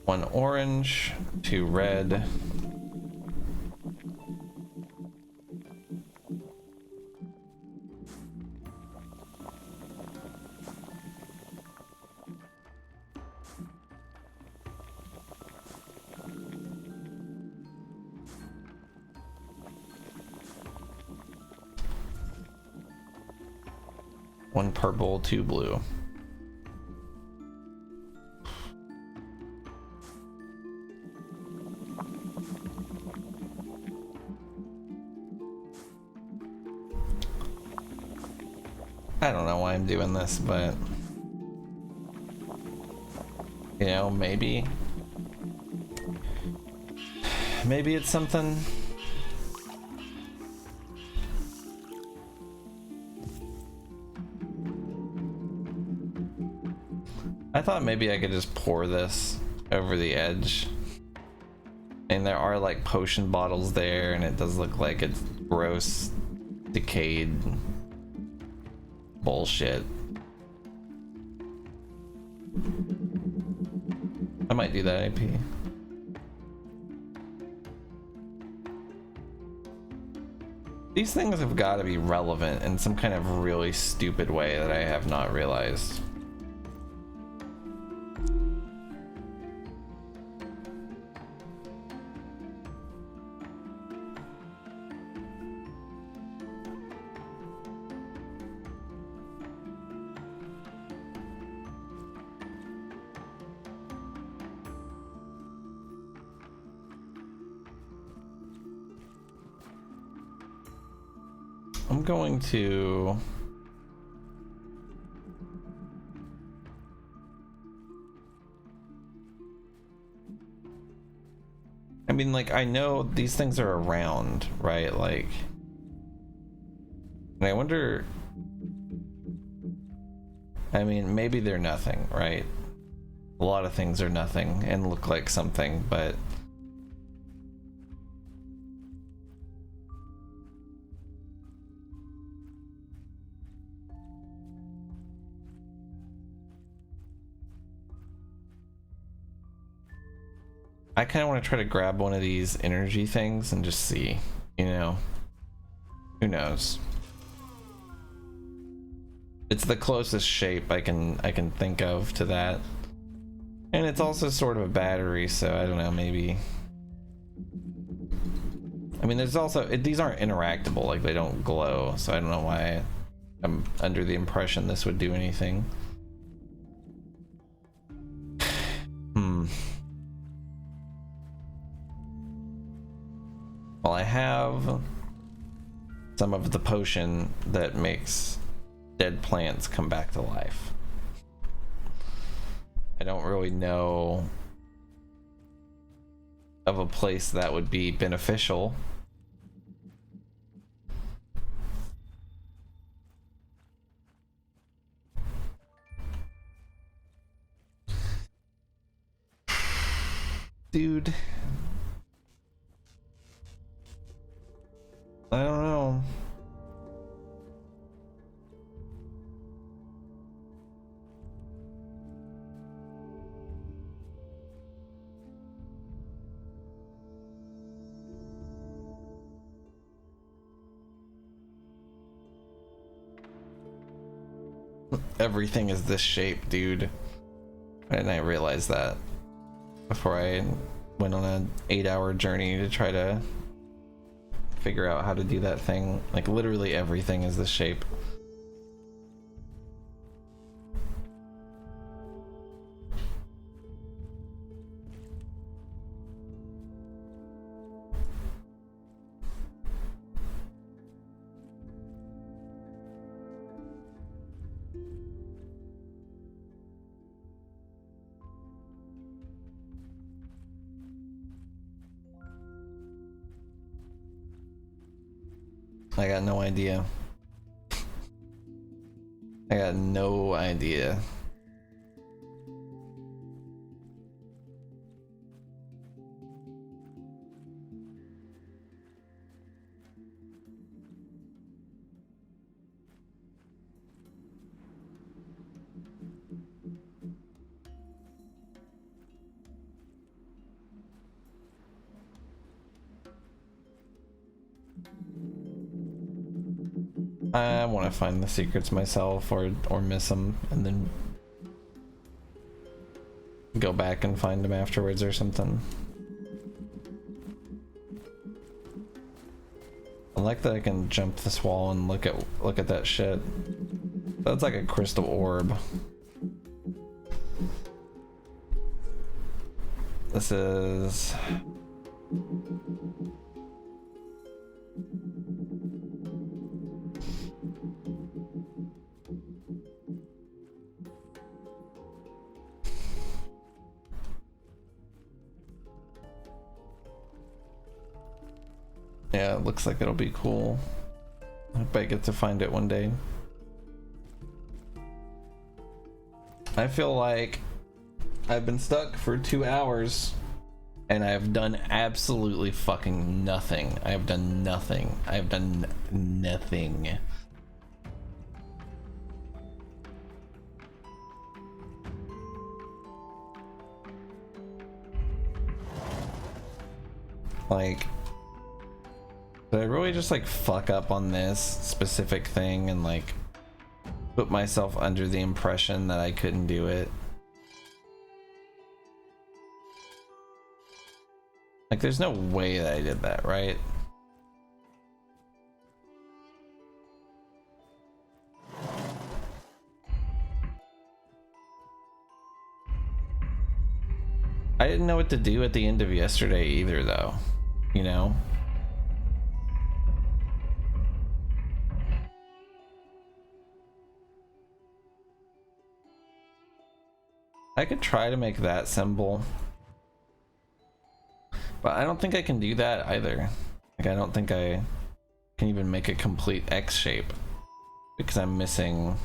One orange, 2 red. One purple, 2 blue. I don't know why I'm doing this, but You know, maybe it's something. I thought maybe I could just pour this over the edge. And there are like potion bottles there, and it does look like it's gross, decayed bullshit. I might do that, AP. These things have got to be relevant in some kind of really stupid way that I have not realized. I'm going to I mean, like, I know these things are around, right? Like, and I wonder, I mean, maybe they're nothing, right? A lot of things are nothing and look like something, but I kind of want to try to grab one of these energy things and just see, you know, who knows? It's the closest shape I can think of to that, and it's also sort of a battery, so I don't know, maybe. I mean, there's also these aren't interactable, like they don't glow, so I don't know why I'm under the impression this would do anything. Well, I have some of the potion that makes dead plants come back to life. I don't really know of a place that would be beneficial. Dude. I don't know. Everything is this shape, dude. Why didn't I realize that before I went on an 8-hour journey to try to figure out how to do that thing? Like, literally everything is this shape. I got no idea. I got no idea. I want to find the secrets myself, or miss them and then go back and find them afterwards or something. I like that I can jump this wall and look at that shit. That's like a crystal orb. This is Yeah, it looks like it'll be cool. I hope I get to find it one day. I feel like I've been stuck for 2 hours and I have done absolutely fucking nothing. I have done nothing. I have done nothing. Like, did I really just like fuck up on this specific thing and like put myself under the impression that I couldn't do it? Like, there's no way that I did that, right? I didn't know what to do at the end of yesterday either, though, you know? I could try to make that symbol, but I don't think I can do that either. Like, I don't think I can even make a complete X shape because I'm missing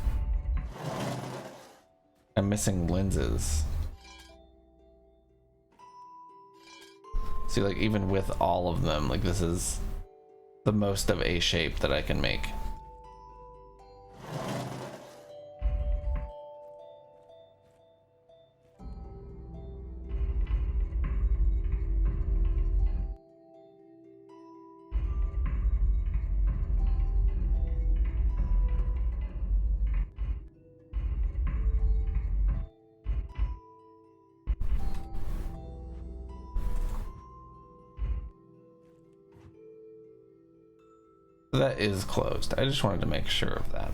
lenses. See, like, even with all of them, like, this is the most of a shape that I can make. That is closed. I just wanted to make sure of that.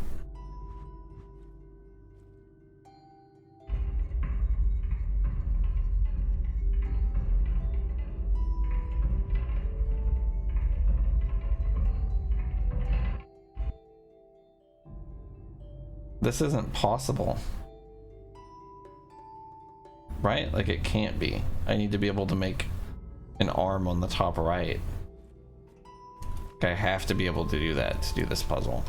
This isn't possible, right? Like, it can't be. I need to be able to make an arm on the top right. I have to be able to do that to do this puzzle.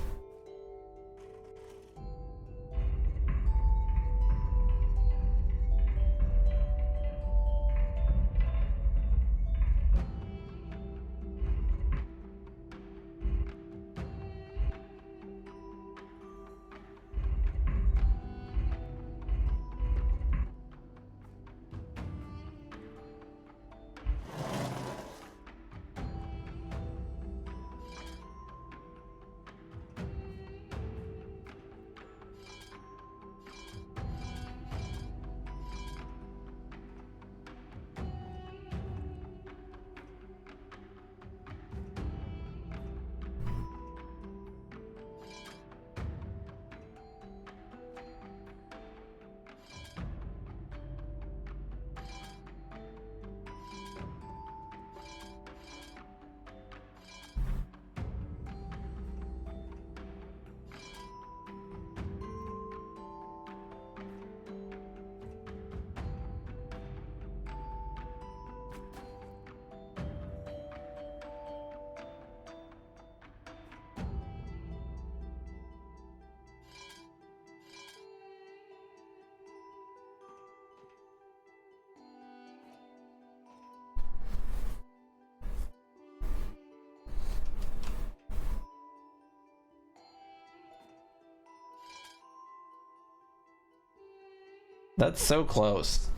That's so close.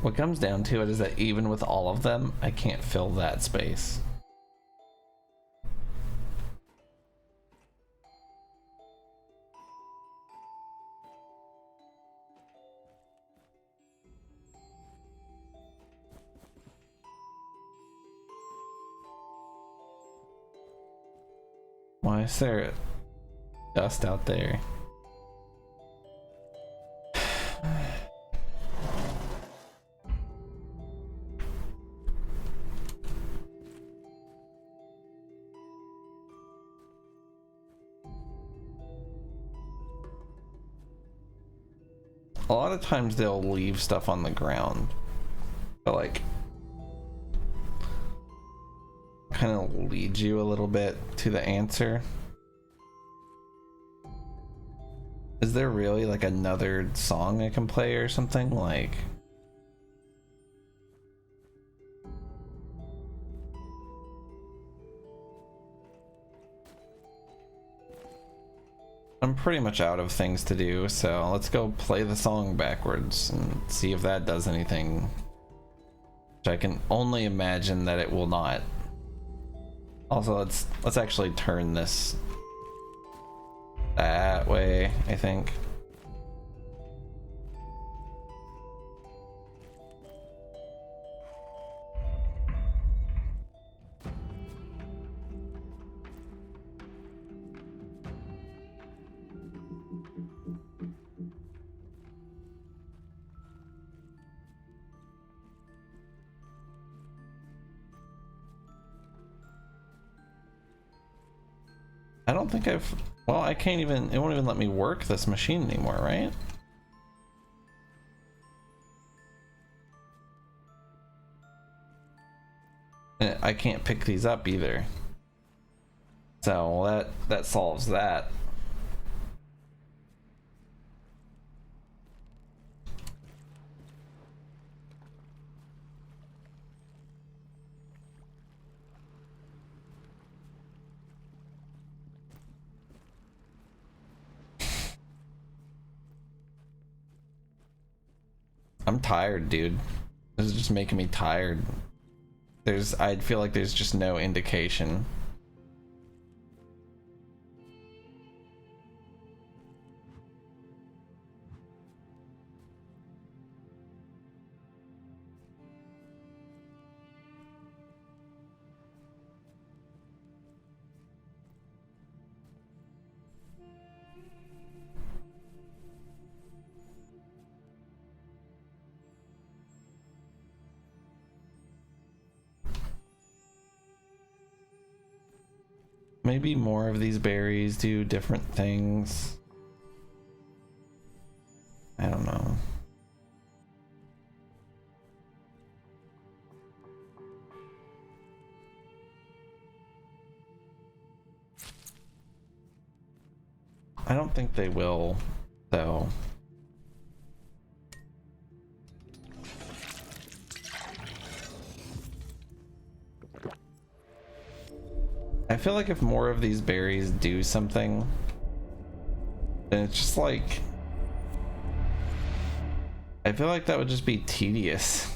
What comes down to it is that even with all of them, I can't fill that space. Why is there dust out there? a lot of times they'll leave stuff on the ground, but like kind of lead you a little bit to the answer. Is there really like another song I can play or something? Like, I'm pretty much out of things to do, so let's go play the song backwards and see if that does anything. Which I can only imagine that it will not. Also, let's actually turn this that way, I think. I don't think I've... Well, I can't even... It won't even let me work this machine anymore, right? And I can't pick these up either. So that solves that. I'm tired, dude. This is just making me tired. I feel like there's just no indication. Maybe more of these berries do different things. I don't know. I don't think they will, though. I feel like if more of these berries do something, then it's just like... I feel like that would just be tedious.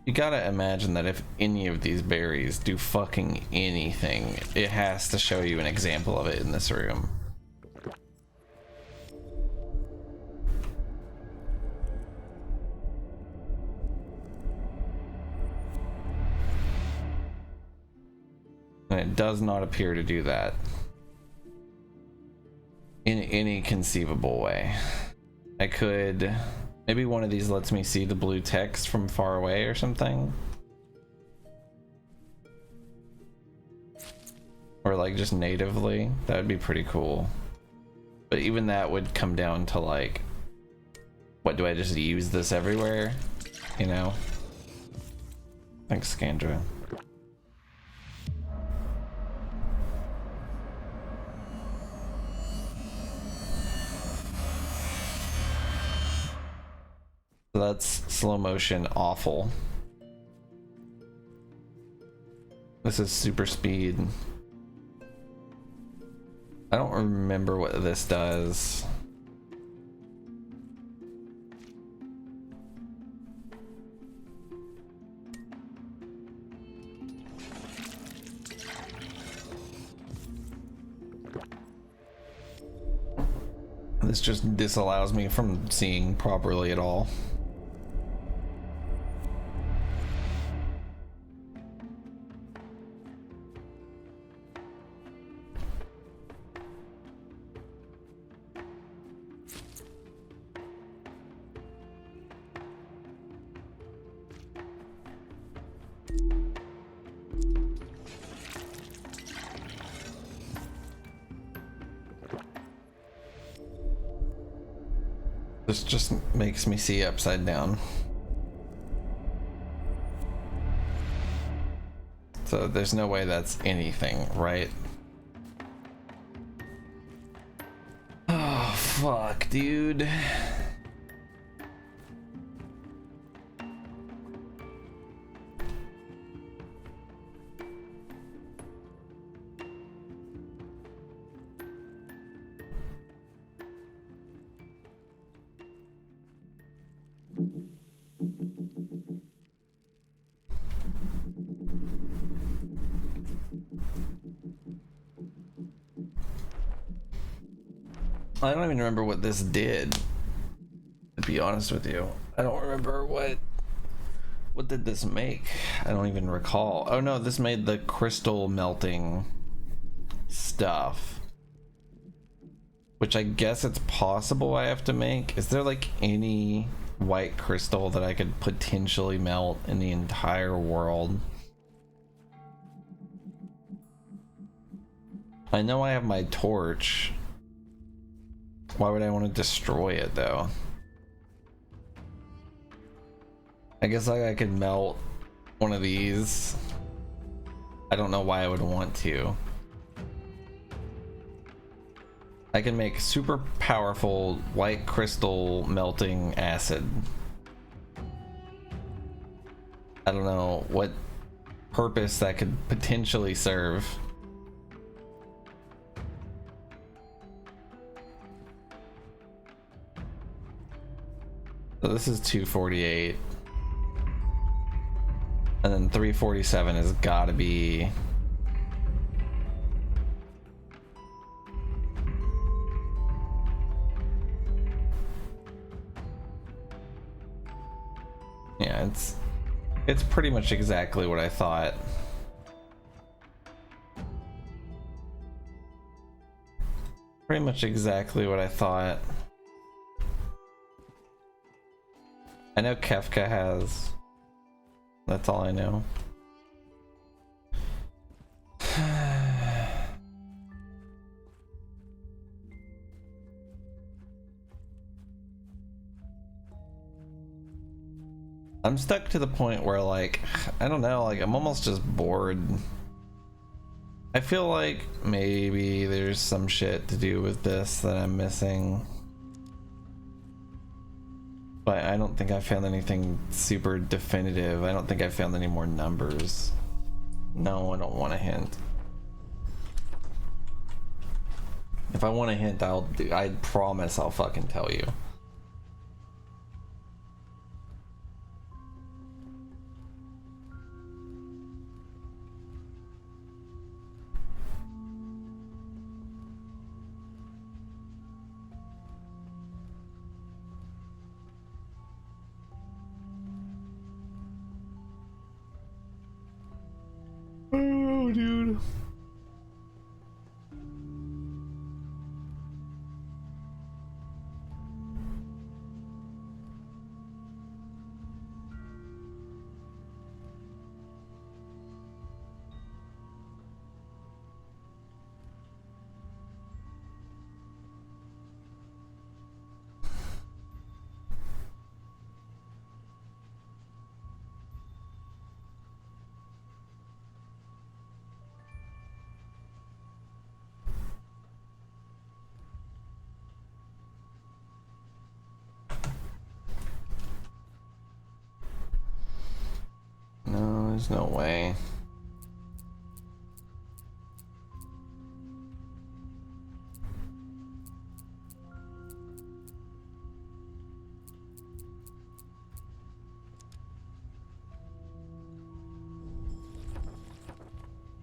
You gotta imagine that if any of these berries do fucking anything, it has to show you an example of it in this room. And it does not appear to do that in any conceivable way. I could... Maybe one of these lets me see the blue text from far away or something. Or like just natively. That would be pretty cool. But even that would come down to like... What, do I just use this everywhere? You know? Thanks, Scandra. So that's slow motion awful. This is super speed. I don't remember what this does. This just disallows me from seeing properly at all. This just makes me see upside down. So there's no way that's anything, right? Oh, fuck, dude. I don't even remember what this did, to be honest with you. I don't remember what did this make? I don't even recall. Oh no, this made the crystal melting stuff. Which I guess it's possible I have to make. Is there like any white crystal that I could potentially melt in the entire world? I know I have my torch. Why would I want to destroy it though? I guess like I could melt one of these. I don't know why I would want to. I can make super powerful white crystal melting acid. I don't know what purpose that could potentially serve. So this is 248. And then 347 has got to be... Yeah, it's pretty much exactly what I thought. Pretty much exactly what I thought. I know Kefka has. That's all I know. I'm stuck to the point where, like, I don't know, like, I'm almost just bored. I feel like maybe there's some shit to do with this that I'm missing. But I don't think I found anything super definitive. I don't think I found any more numbers. No, I don't want a hint. If I want a hint, I promise I'll fucking tell you. Oh, dude. No, there's no way.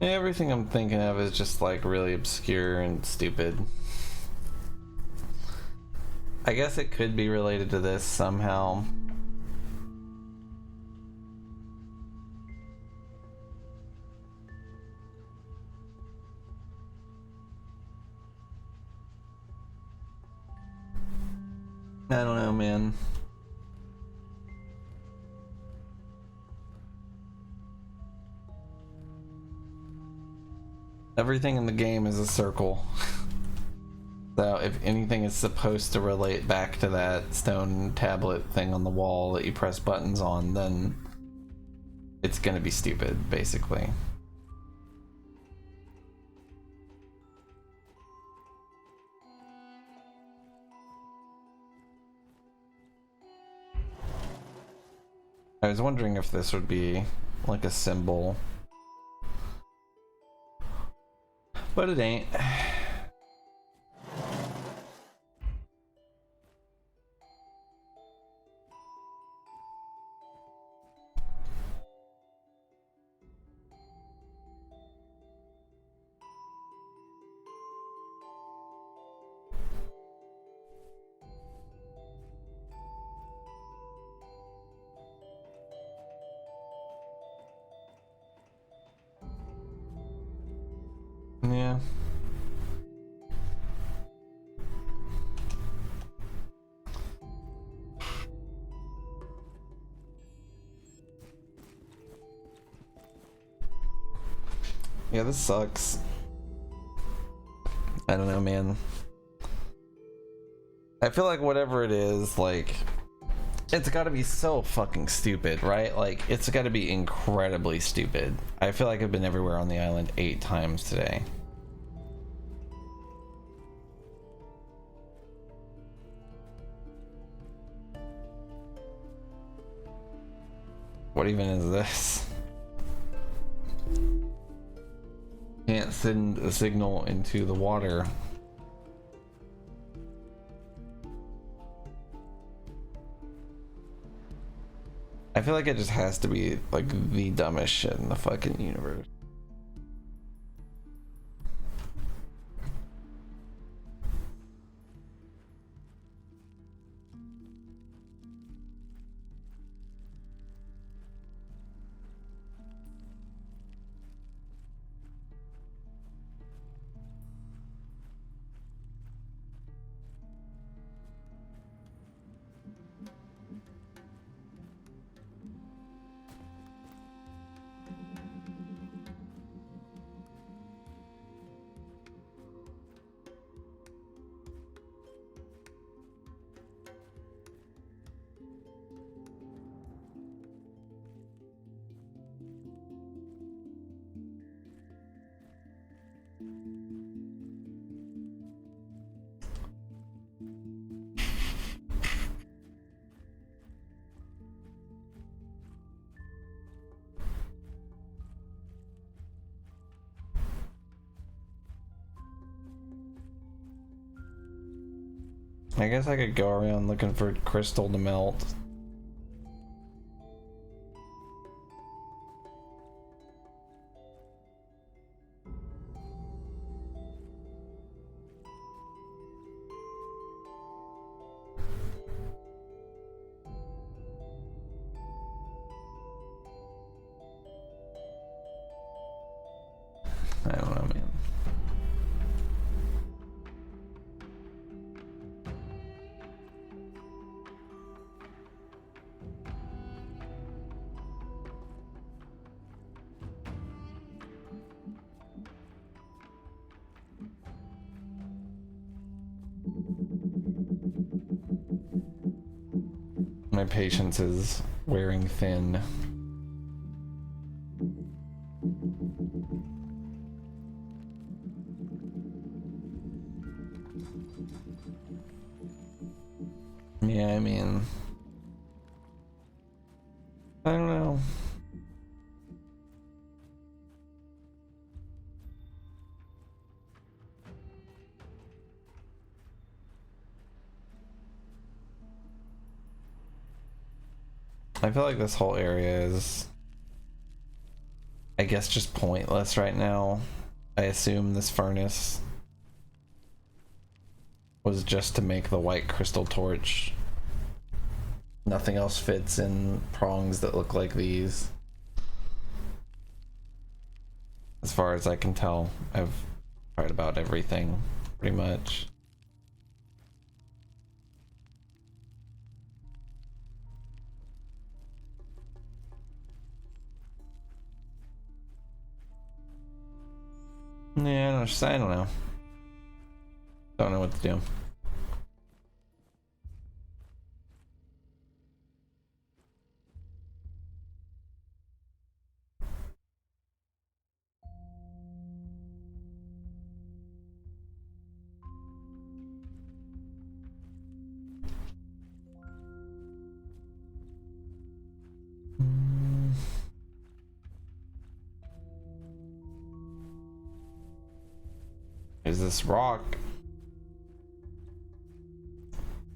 Everything I'm thinking of is just like really obscure and stupid. I guess it could be related to this somehow. I don't know, man. Everything in the game is a circle. So if anything is supposed to relate back to that stone tablet thing on the wall that you press buttons on, then it's gonna be stupid, basically. I was wondering if this would be like a symbol, but it ain't. Yeah. Yeah, this sucks. I don't know, man. I feel like whatever it is, like, it's gotta be so fucking stupid, right? Like, it's gotta be incredibly stupid. I feel like I've been everywhere on the island 8 times today. What even is this? Can't send a signal into the water. I feel like it just has to be like the dumbest shit in the fucking universe. I guess I could go around looking for crystal to melt. I don't know, man. My patience is wearing thin. Yeah, I mean, I don't know. I feel like this whole area is, I guess, just pointless right now. I assume this furnace was just to make the white crystal torch. Nothing else fits in prongs that look like these. As far as I can tell, I've tried about everything, pretty much. Yeah, I don't know. Don't know what to do. Is this rock?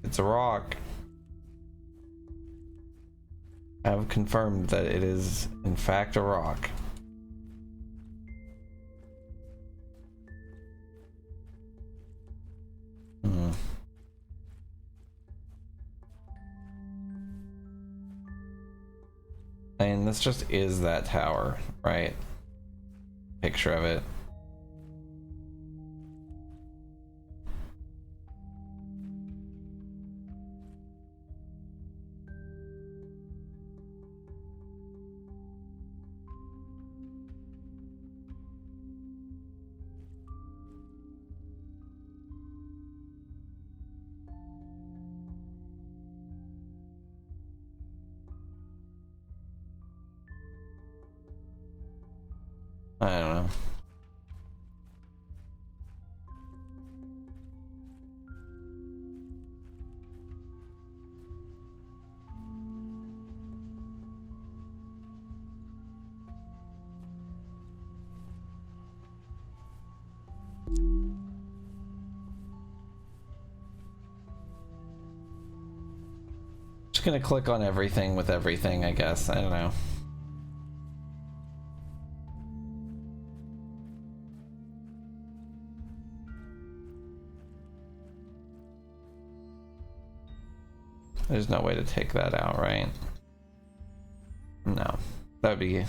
It's a rock. I have confirmed that it is in fact a rock. And this just is that tower, right? Picture of it. I don't know. Just gonna click on everything with everything, I guess. I don't know. There's no way to take that out, right? No. That would be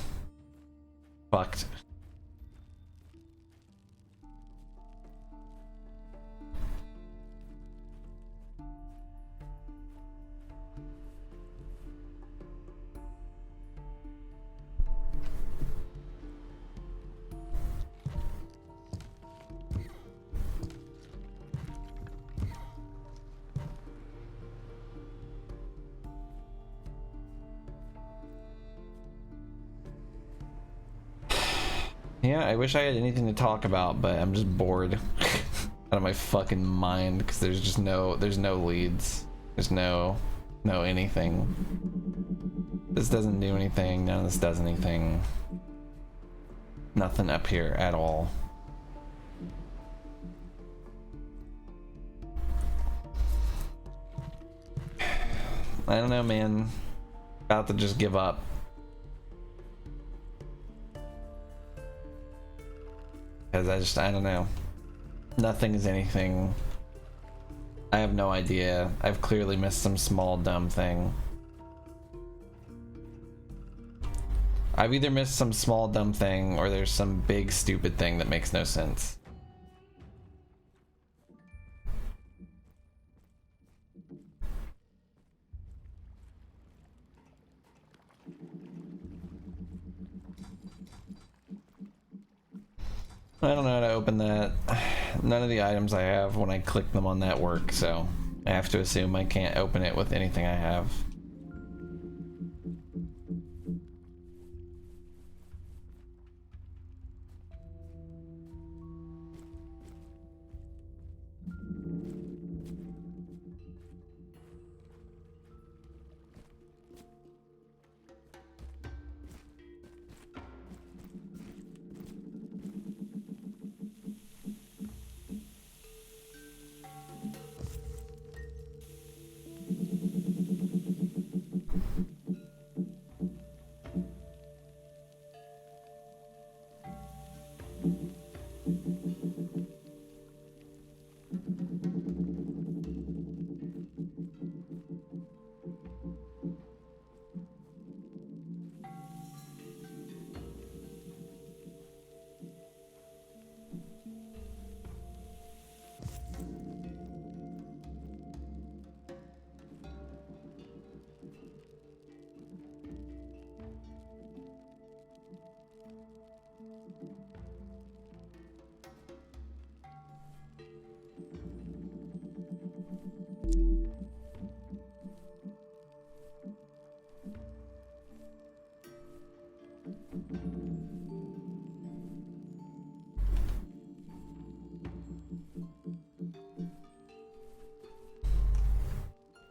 fucked. Yeah, I wish I had anything to talk about, but I'm just bored out of my fucking mind because there's just no leads. There's no anything. This doesn't do anything. None of this does anything. Nothing up here at all. I don't know, man. About to just give up. Because I don't know. Nothing is anything. I have no idea. I've clearly missed some small dumb thing. I've either missed some small dumb thing or there's some big stupid thing that makes no sense. I don't know how to open that. None of the items I have when I click them on that work, so I have to assume I can't open it with anything I have.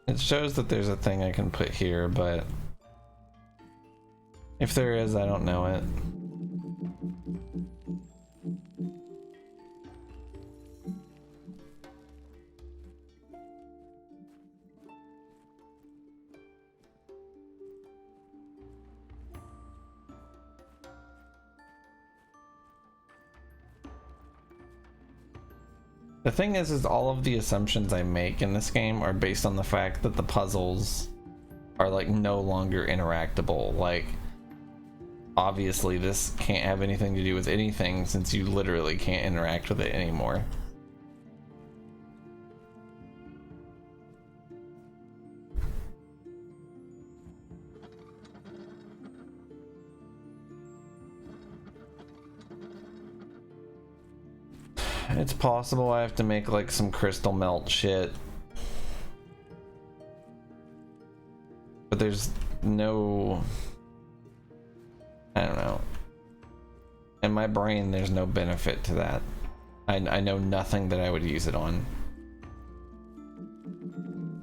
It shows that there's a thing I can put here, but if there is, I don't know it. The thing is all of the assumptions I make in this game are based on the fact that the puzzles are like no longer interactable. Like, obviously this can't have anything to do with anything since you literally can't interact with it anymore. It's possible I have to make like some crystal melt shit. But there's no... I don't know. In my brain, there's no benefit to that. I know nothing that I would use it on.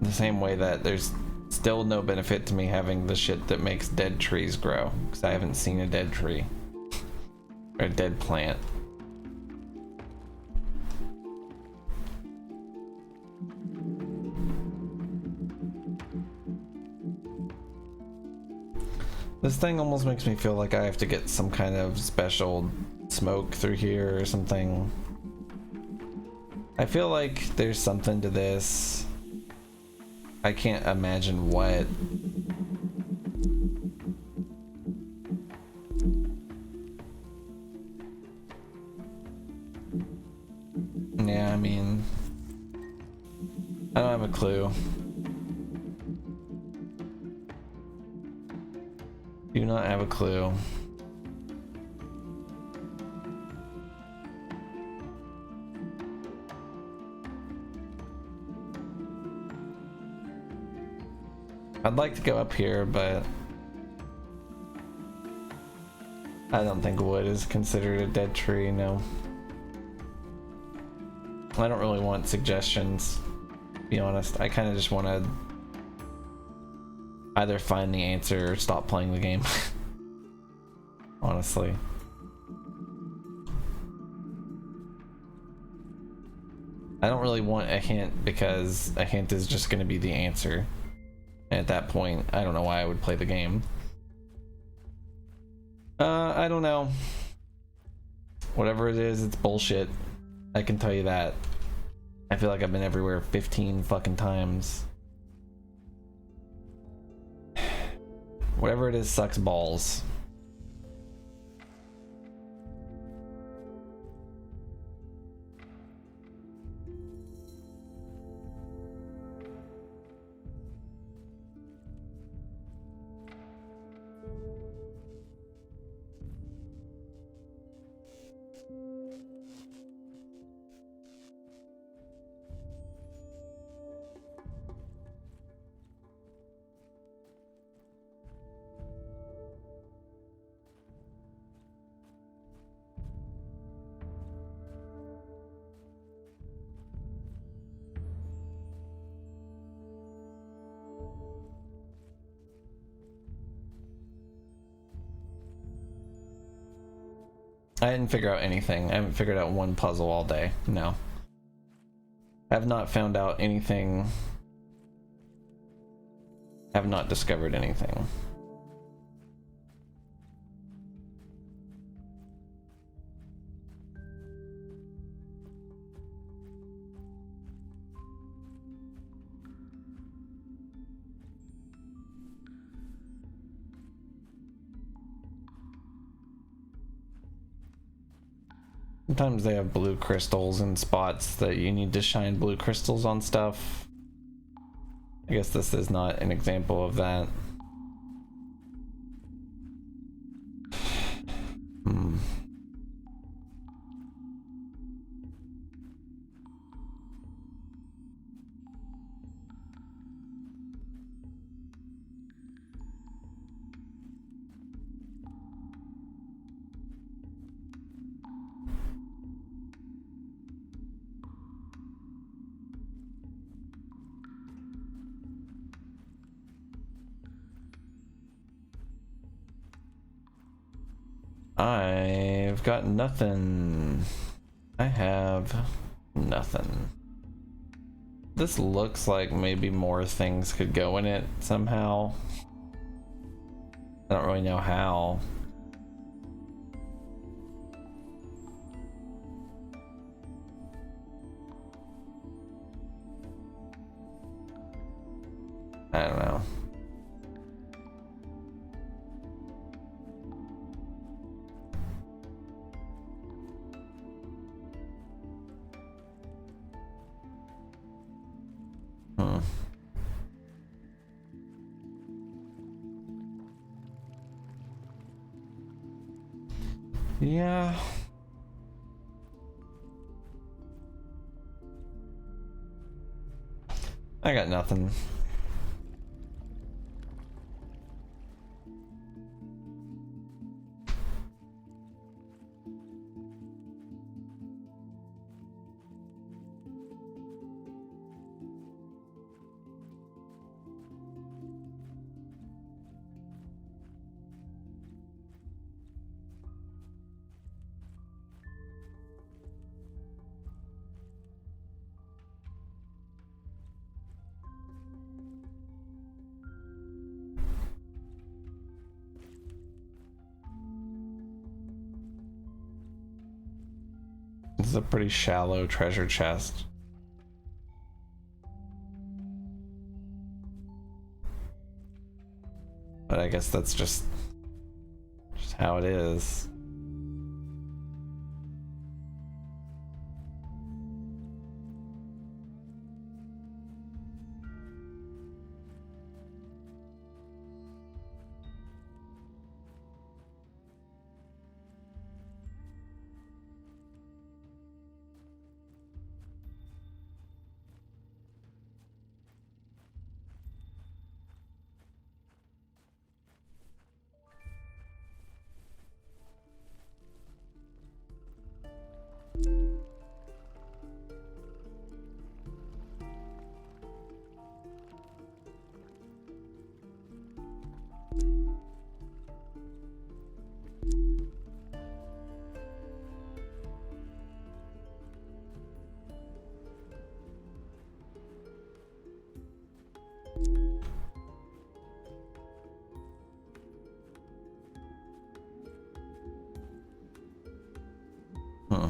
The same way that there's still no benefit to me having the shit that makes dead trees grow. Because I haven't seen a dead tree. Or a dead plant. This thing almost makes me feel like I have to get some kind of special smoke through here or something. I feel like there's something to this. I can't imagine what. Yeah, I mean, I don't have a clue. Do not have a clue. I'd like to go up here, but I don't think wood is considered a dead tree, no. I don't really want suggestions, to be honest. I kind of just want to either find the answer or stop playing the game. Honestly. I don't really want a hint because a hint is just going to be the answer. And at that point, I don't know why I would play the game. I don't know. Whatever it is, it's bullshit. I can tell you that. I feel like I've been everywhere 15 fucking times. Whatever it is sucks balls. I didn't figure out anything. I haven't figured out one puzzle all day. No. I have not found out anything. Have not discovered anything. Sometimes they have blue crystals in spots that you need to shine blue crystals on stuff. I guess this is not an example of that. I've got nothing. I have nothing. This looks like maybe more things could go in it somehow. I don't really know how. I don't know. Yeah. I got nothing. This is a pretty shallow treasure chest. But I guess that's just how it is. Huh.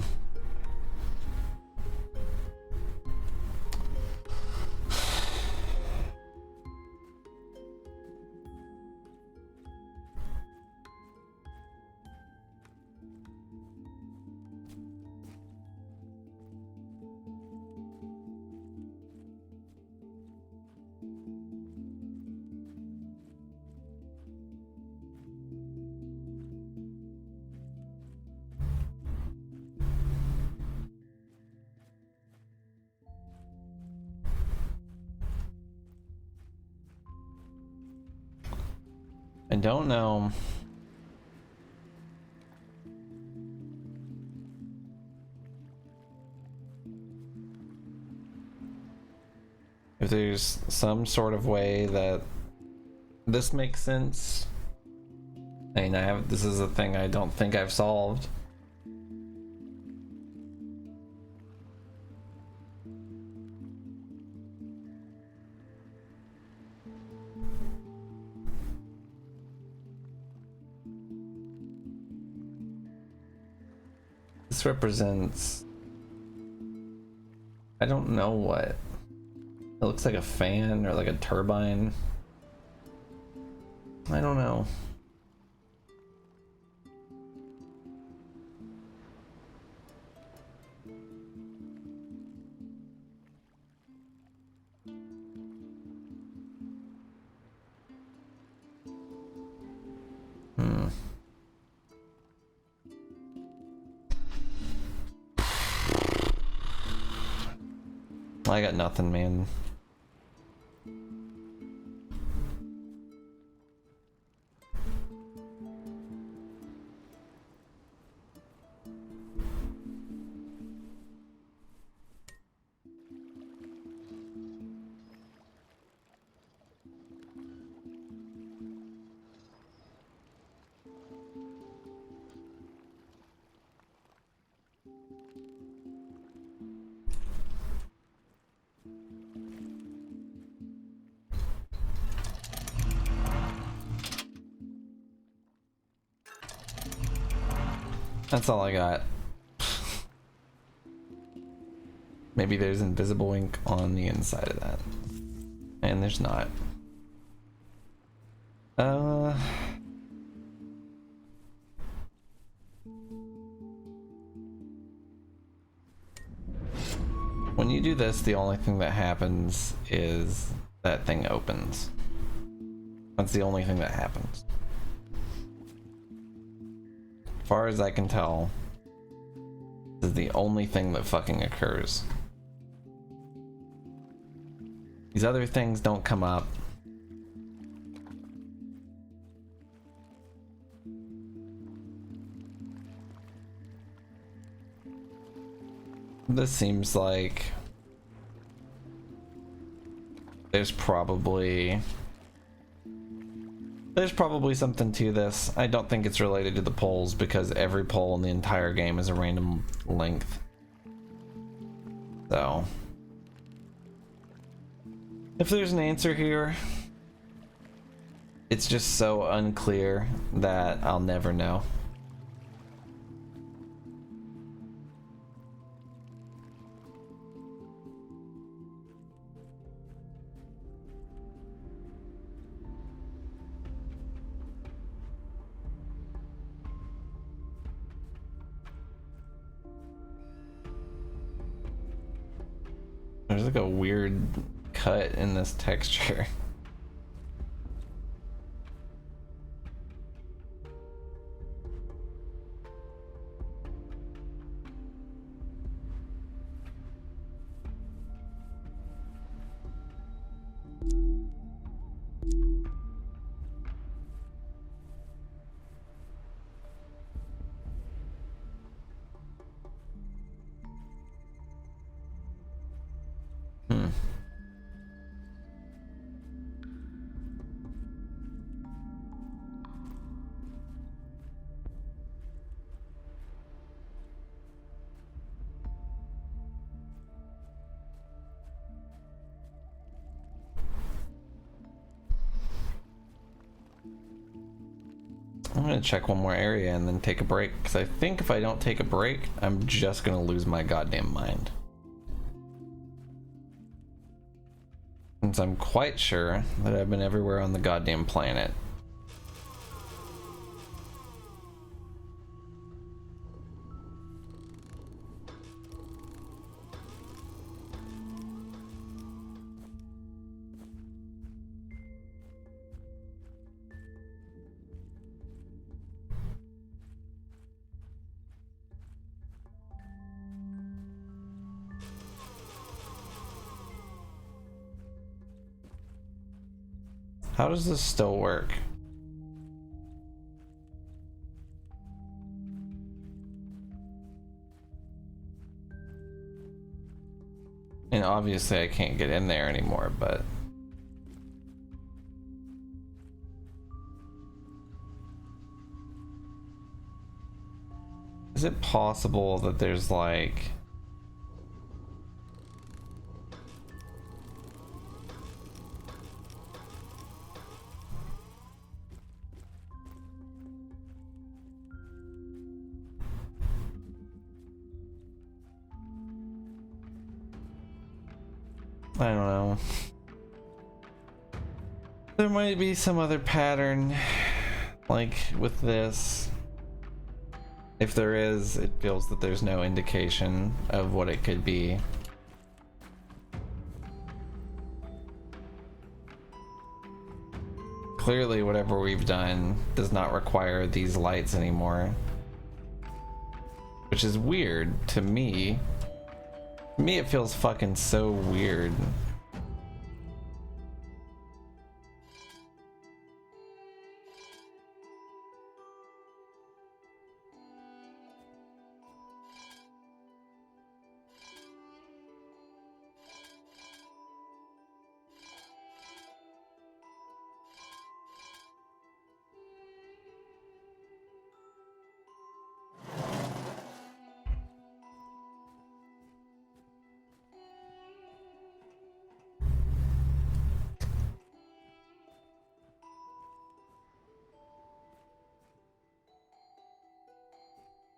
I don't know. If there's some sort of way that this makes sense. I mean, this is a thing I don't think I've solved. This represents, I don't know what. It looks like a fan or like a turbine. I don't know. I got nothing, man. That's all I got. Maybe there's invisible ink on the inside of that. And there's not. When you do this, the only thing that happens is that thing opens. That's the only thing that happens. As far as I can tell, this is the only thing that fucking occurs. These other things don't come up. This seems like there's probably something to this. I don't think it's related to the polls because every poll in the entire game is a random length. So if there's an answer here, it's just so unclear that I'll never know. There's like a weird cut in this texture. I'm gonna check one more area and then take a break, because I think if I don't take a break, I'm just gonna lose my goddamn mind. Since I'm quite sure that I've been everywhere on the goddamn planet. How does this still work? And obviously I can't get in there anymore, but is it possible that there's like I don't know. There might be some other pattern, like with this. If there is, it feels that there's no indication of what it could be. Clearly, whatever we've done does not require these lights anymore. Which is weird to me. To me, it feels fucking so weird.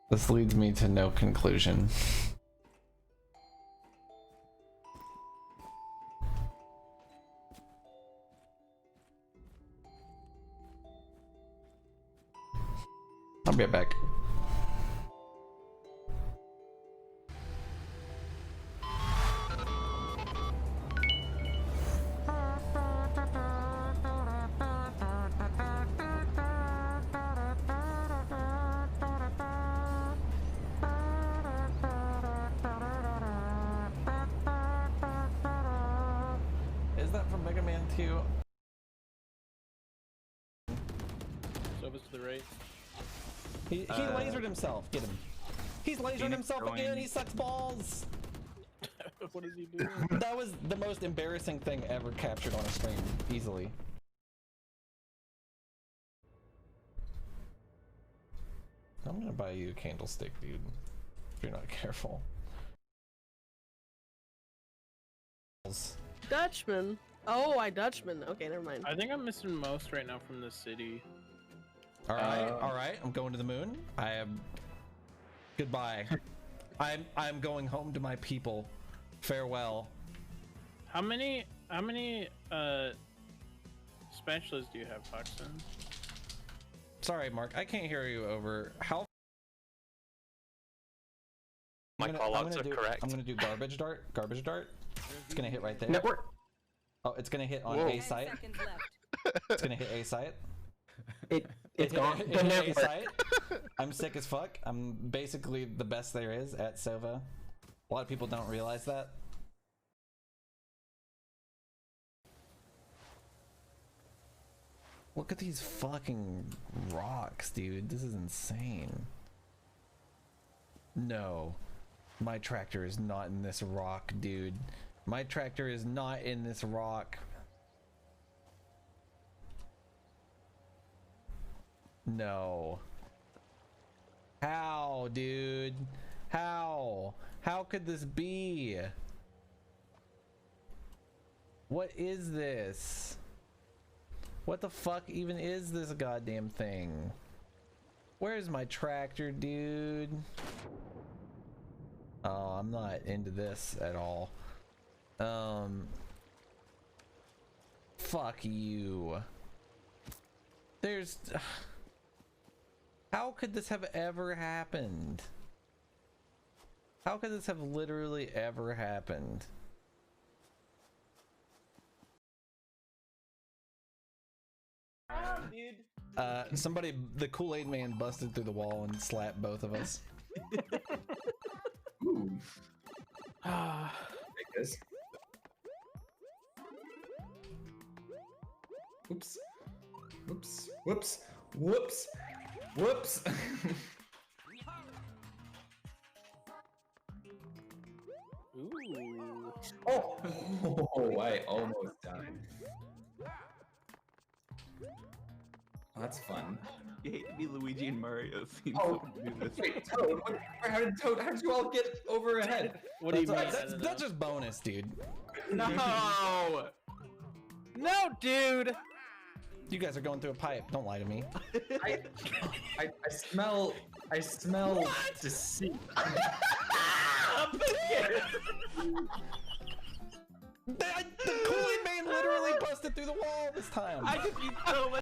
This leads me to no conclusion. I'll be right back. Is that from Mega Man 2? So it's to the right. He lasered himself. Get him. He's lasered himself again. He sucks balls. What is he doing? That was the most embarrassing thing ever captured on a stream, easily. I'm gonna buy you a candlestick, dude. If you're not careful. Dutchman. Oh, I Dutchman. Okay, never mind. I think I'm missing most right now from this city. All right. I'm going to the moon. I am. Goodbye. I'm going home to my people. Farewell. How many spatulas do you have, Foxen? Sorry, Mark. I can't hear you over. How? My callouts are correct. I'm gonna do garbage dart. Garbage dart. It's gonna hit right there. Network. Oh, it's gonna hit on A site. It's gonna hit A site. It's gone. It hit A site. I'm sick as fuck. I'm basically the best there is at Sova. A lot of people don't realize that. Look at these fucking rocks, dude. This is insane. No. My tractor is not in this rock, dude. My tractor is not in this rock. No. How, dude? How? How could this be? What is this? What the fuck even is this goddamn thing? Where's my tractor, dude? Oh, I'm not into this at all. Fuck you. There's... How could this have ever happened? How could this have literally ever happened? Somebody, the Kool-Aid man busted through the wall and slapped both of us. Ooh. Like this. Whoops. Whoops. Whoops. Whoops. Whoops. Ooh. Oh, I almost died. Oh, that's fun. You hate to be Luigi and Mario. Oh, wait, Toad. How did you all get over ahead? What do you mean? That's just bonus, dude. No! No, dude! You guys are going through a pipe. Don't lie to me. I smell deceit. The Kool-Aid man literally busted through the wall this time. I could be so much.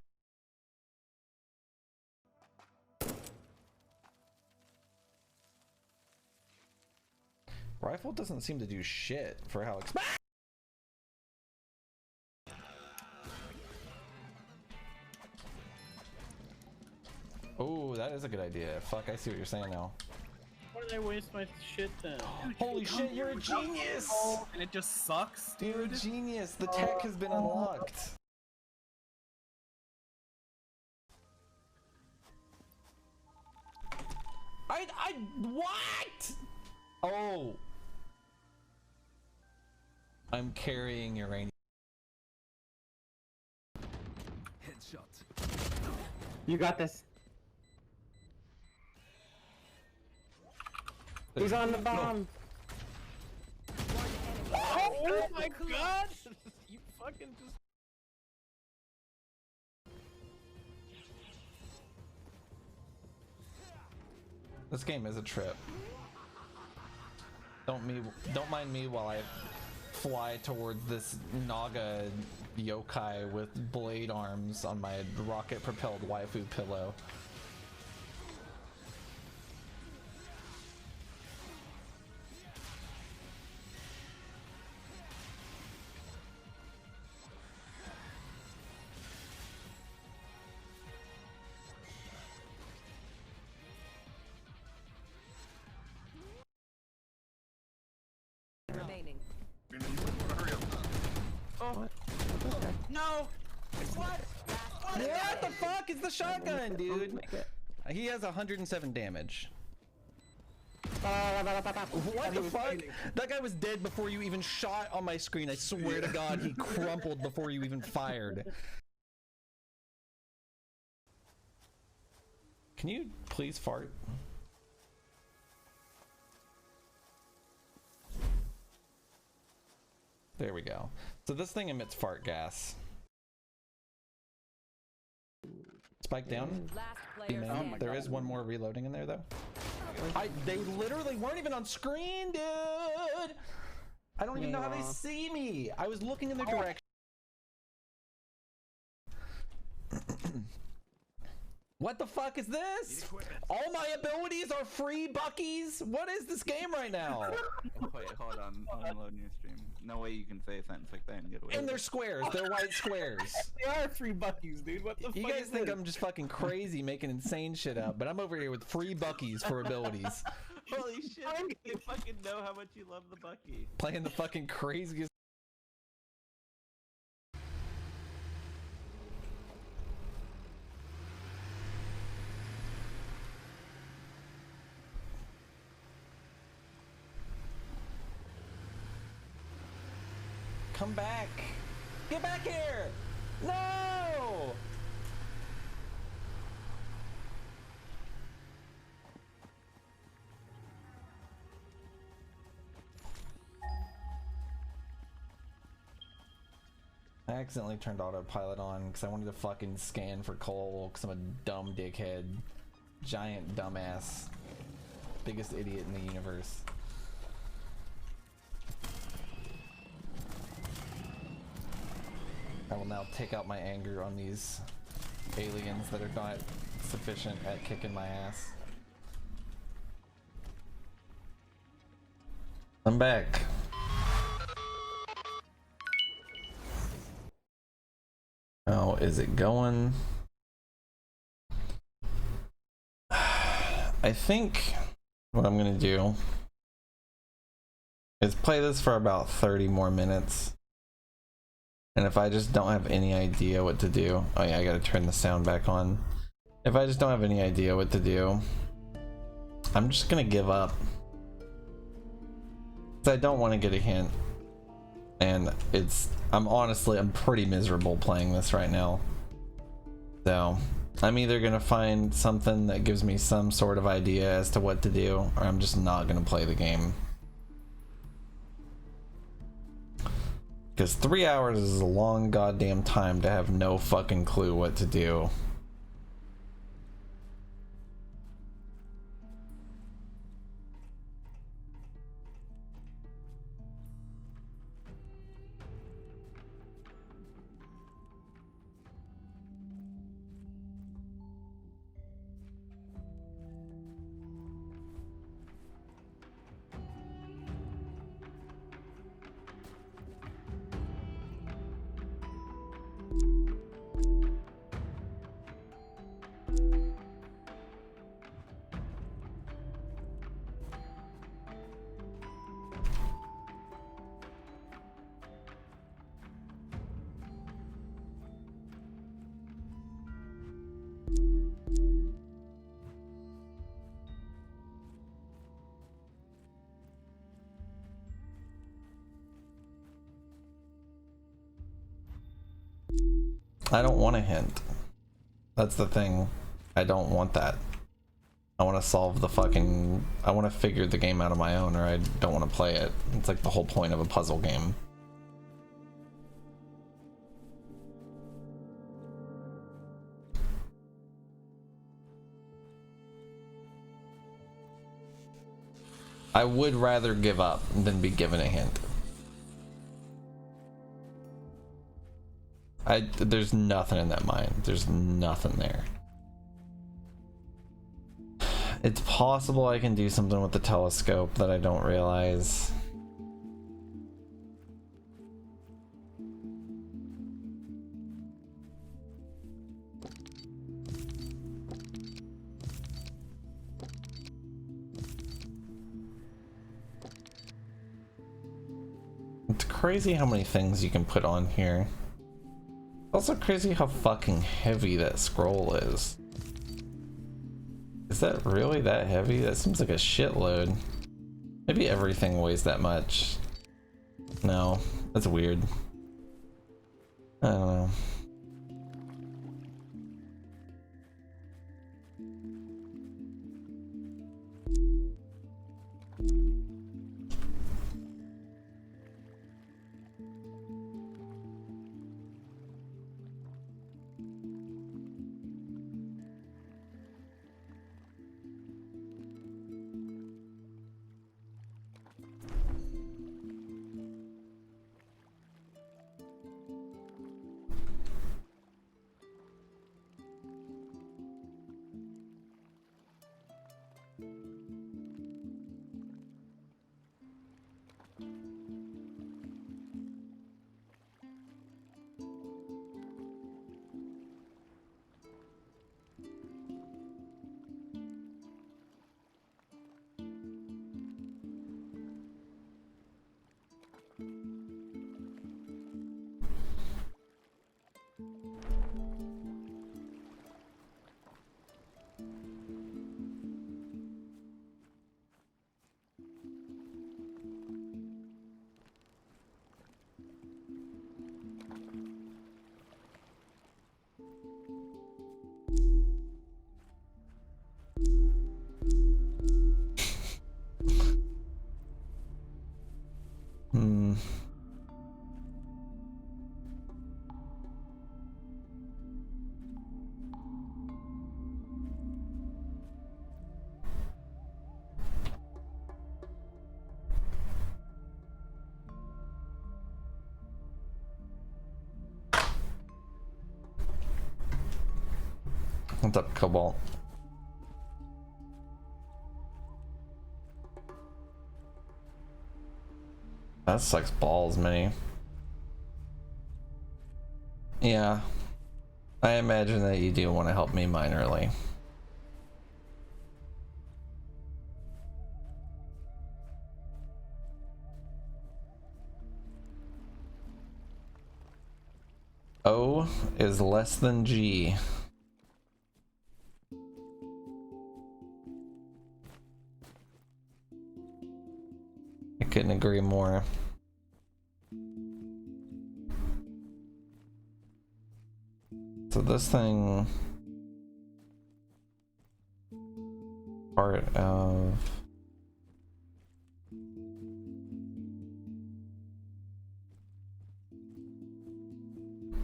Rifle doesn't seem to do shit for how expensive. Oh, that is a good idea. Fuck, I see what you're saying now. Why did I waste my shit then? Holy shit, you're a genius! And it just sucks, dude. You're a genius. The tech has been unlocked. What? Oh. I'm carrying uranium. Headshot. You got this. He's on the bomb. Oh my god! You fucking just... This game is a trip. Don't mind me while I fly towards this Naga yokai with blade arms on my rocket-propelled waifu pillow. Remaining. Oh. No! What? What the fuck is the shotgun, dude? He has 107 damage. What the fuck? That guy was dead before you even shot on my screen. I swear to God, he crumpled before you even fired. Can you please fart? There we go. So this thing emits fart gas. Spike down. Last player Man, standing. there is one more reloading in there though. They literally weren't even on screen, dude. I don't even know how they see me. I was looking in their direction. What the fuck is this? All my abilities are free buckies? What is this game right now? Wait, hold on. Unload your stream. No way you can say a sentence like that and get away And with they're it. squares. They're white squares. They are free buckies, dude. What the You fuck guys is think this? I'm just fucking crazy making insane shit up, but I'm over here with free buckies for abilities. Holy shit, you fucking know how much you love the Bucky. Playing the fucking craziest. Come back! Get back here! No! I accidentally turned autopilot on because I wanted to fucking scan for coal because I'm a dumb dickhead. Giant dumbass. Biggest idiot in the universe. I will now take out my anger on these aliens that are not sufficient at kicking my ass. I'm back. How is it going? I think what I'm gonna do is play this for about 30 more minutes. And if I just don't have any idea what to do, oh yeah, I gotta turn the sound back on. If I just don't have any idea what to do, I'm just gonna give up. 'Cause I don't want to get a hint. And I'm pretty miserable playing this right now. So, I'm either gonna find something that gives me some sort of idea as to what to do, or I'm just not gonna play the game. Because 3 hours is a long goddamn time to have no fucking clue what to do. I don't want a hint. That's the thing. I don't want that. I want to solve the fucking... I want to figure the game out on my own, or I don't want to play it. It's like the whole point of a puzzle game. I would rather give up than be given a hint. There's nothing in that mine. There's nothing there. It's possible I can do something with the telescope that I don't realize. It's crazy how many things you can put on here. Also crazy how fucking heavy that scroll is. Is that really that heavy? That seems like a shitload. Maybe everything weighs that much. No, that's weird. I don't know. What's up, Cobalt? That sucks balls, Minnie. Yeah. I imagine that you do want to help me mine early. O is less than G. I couldn't agree more. So this thing, part of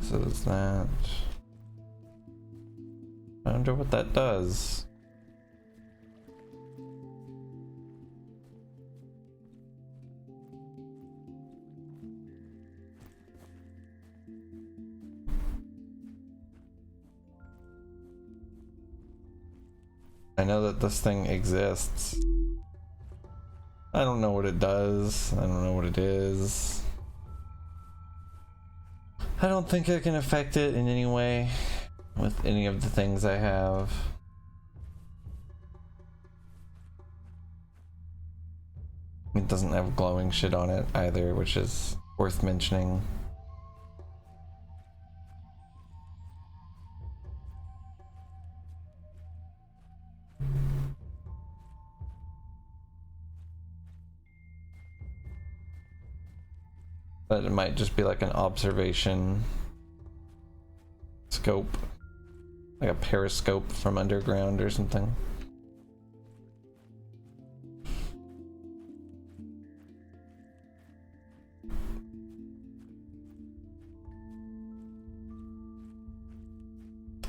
so is that. I wonder what that does. I know that this thing exists. I don't know what it does. I don't know what it is. I don't think I can affect it in any way with any of the things I have. It doesn't have glowing shit on it either, which is worth mentioning. But it might just be like an observation scope, like a periscope from underground or something.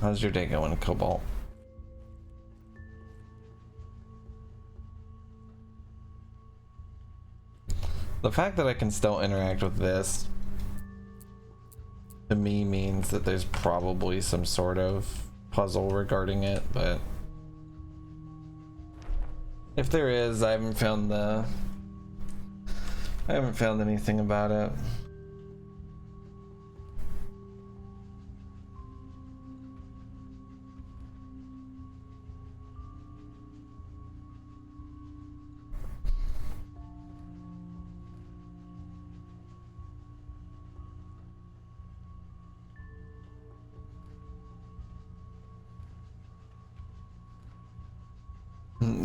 How's your day going, Cobalt? The fact that I can still interact with this to me means that there's probably some sort of puzzle regarding it, but if there is, I haven't found anything about it.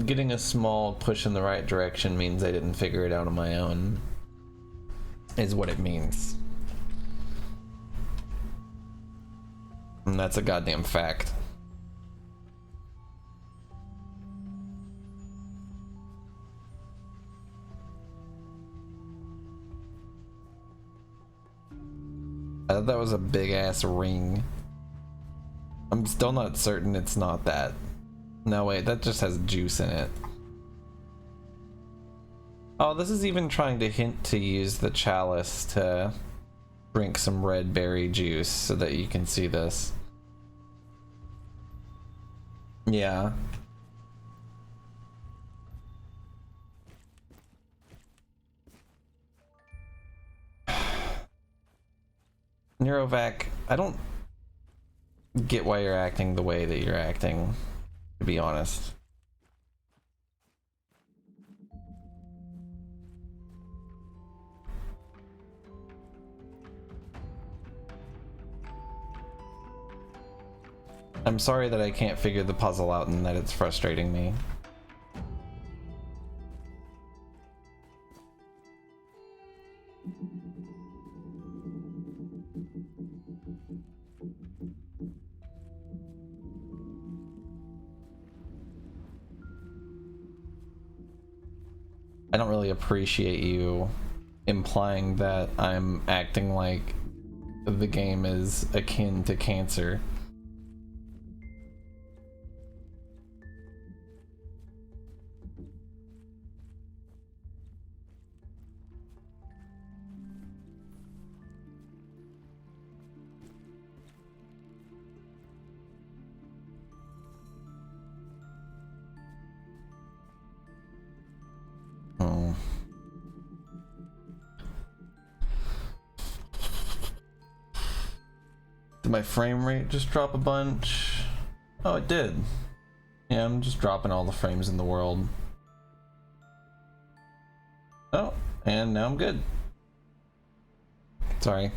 Getting a small push in the right direction means I didn't figure it out on my own, is what it means. And that's a goddamn fact. I thought that was a big ass ring. I'm still not certain it's not that. No, wait, that just has juice in it. Oh, this is even trying to hint to use the chalice to drink some red berry juice so that you can see this. Yeah. Neurovac, I don't get why you're acting the way that you're acting, to be honest. I'm sorry that I can't figure the puzzle out and that it's frustrating me. I don't really appreciate you implying that I'm acting like the game is akin to cancer. Oh. Did my frame rate just drop a bunch? Oh, it did. Yeah, I'm just dropping all the frames in the world. Oh, and now I'm good. Sorry.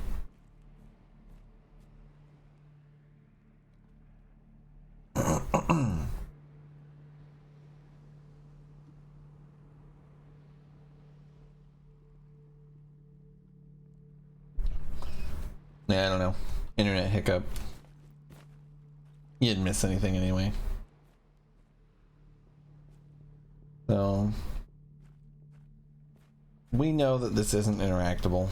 Yeah, I don't know. Internet hiccup. You didn't miss anything anyway. So we know that this isn't interactable.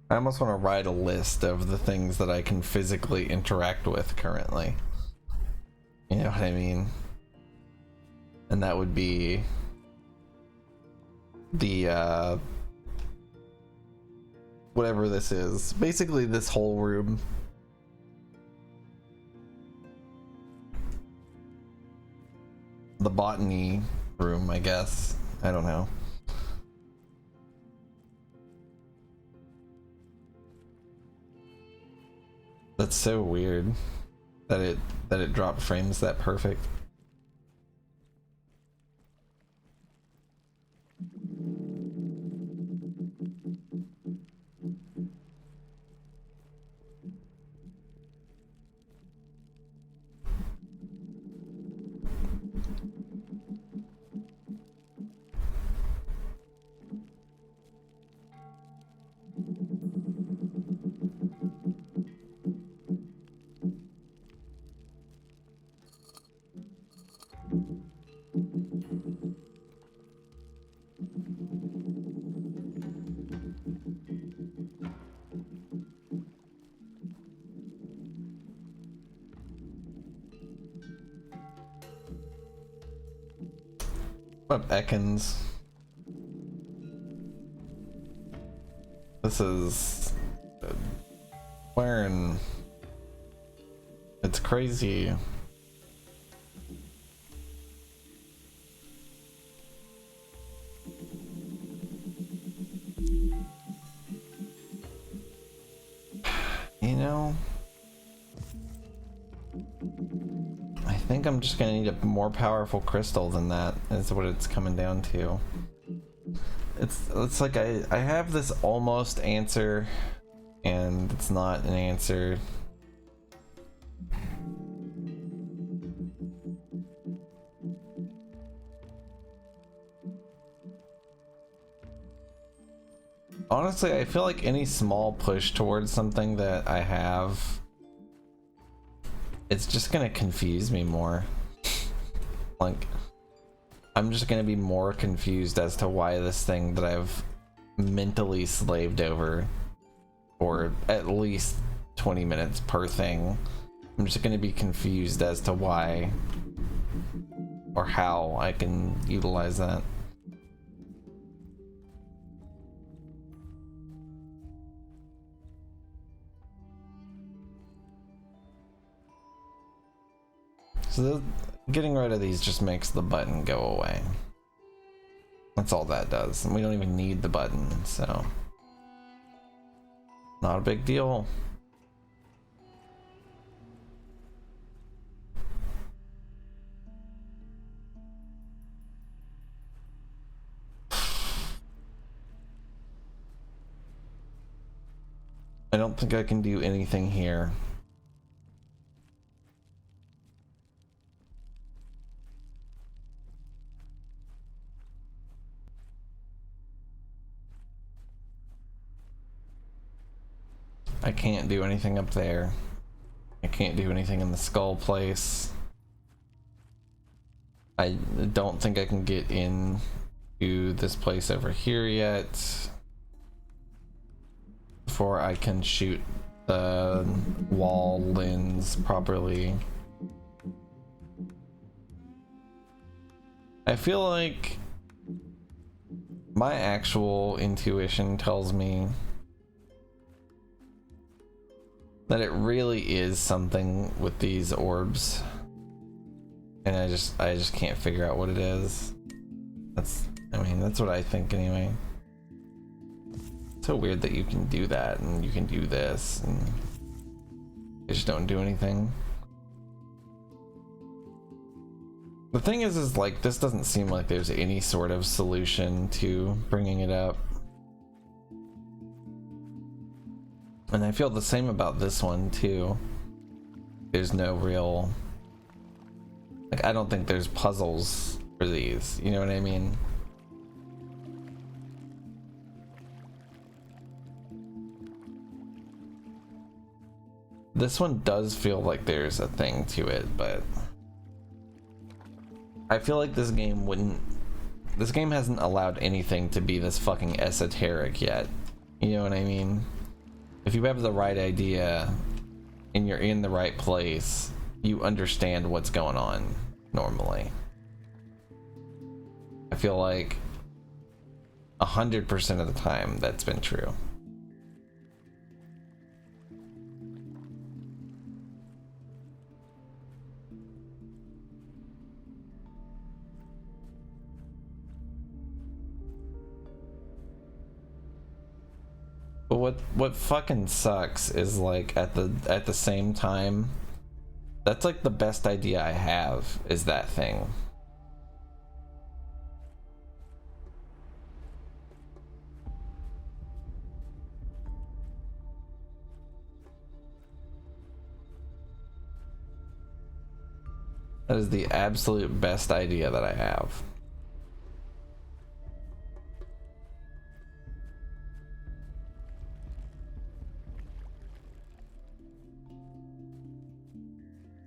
I almost want to write a list of the things that I can physically interact with currently. You know what I mean? And that would be the whatever this is. Basically this whole room. The botany room, I guess. I don't know. That's so weird that it dropped frames that perfect. What up, Ekans? This is Quern. It's crazy. You know, I think I'm just gonna need a more powerful crystal than that, is what it's coming down to. It's like I have this almost answer, and it's not an answer. Honestly, I feel like any small push towards something that I have, it's just gonna confuse me more. Like, I'm just gonna be more confused as to why this thing that I've mentally slaved over for at least 20 minutes per thing, I'm just gonna be confused as to why or how I can utilize that. So getting rid of these just makes the button go away. That's all that does. And we don't even need the button, so not a big deal. I don't think I can do anything here. I can't do anything up there. I can't do anything in the skull place. I don't think I can get in to this place over here yet before I can shoot the wall lens properly. I feel like my actual intuition tells me that it really is something with these orbs, and I just can't figure out what it is. I mean, that's what I think anyway. It's so weird that you can do that and you can do this and they just don't do anything. The thing is like, this doesn't seem like there's any sort of solution to bringing it up. And I feel the same about this one too. There's no real, like, I don't think there's puzzles for these, you know what I mean? This one does feel like there's a thing to it, but I feel like this game hasn't allowed anything to be this fucking esoteric yet, you know what I mean? If you have the right idea and you're in the right place, you understand what's going on normally. I feel like 100% of the time that's been true. But what fucking sucks is, like, at the same time, that's like the best idea I have, is that thing. That is the absolute best idea that I have.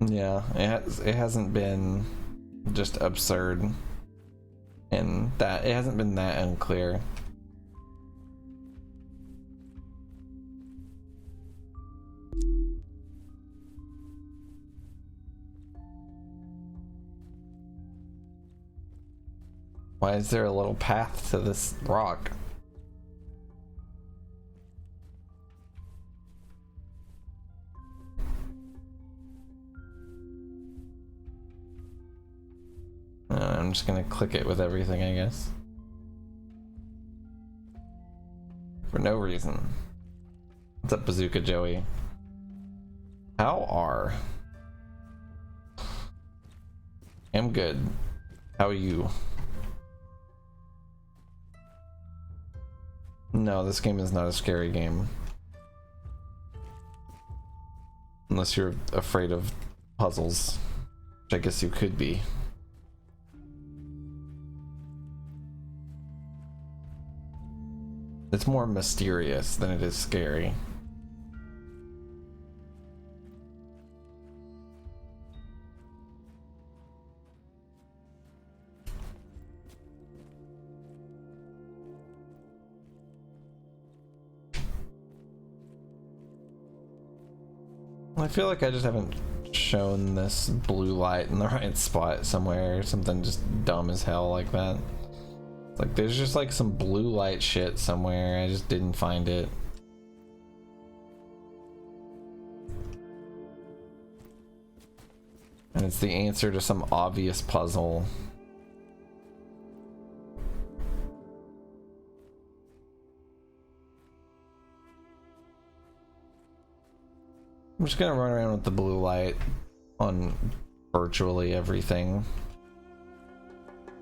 Yeah, it hasn't been just absurd, and that it hasn't been that unclear. Why is there a little path to this rock? I'm just gonna click it with everything, I guess. For no reason. What's up, Bazooka Joey? How are? I'm good. How are you? No, this game is not a scary game. Unless you're afraid of puzzles, which I guess you could be. It's more mysterious than it is scary. I feel like I just haven't shown this blue light in the right spot somewhere, or something just dumb as hell like that. Like there's just like some blue light shit somewhere, I just didn't find it. And it's the answer to some obvious puzzle. I'm just gonna run around with the blue light on virtually everything.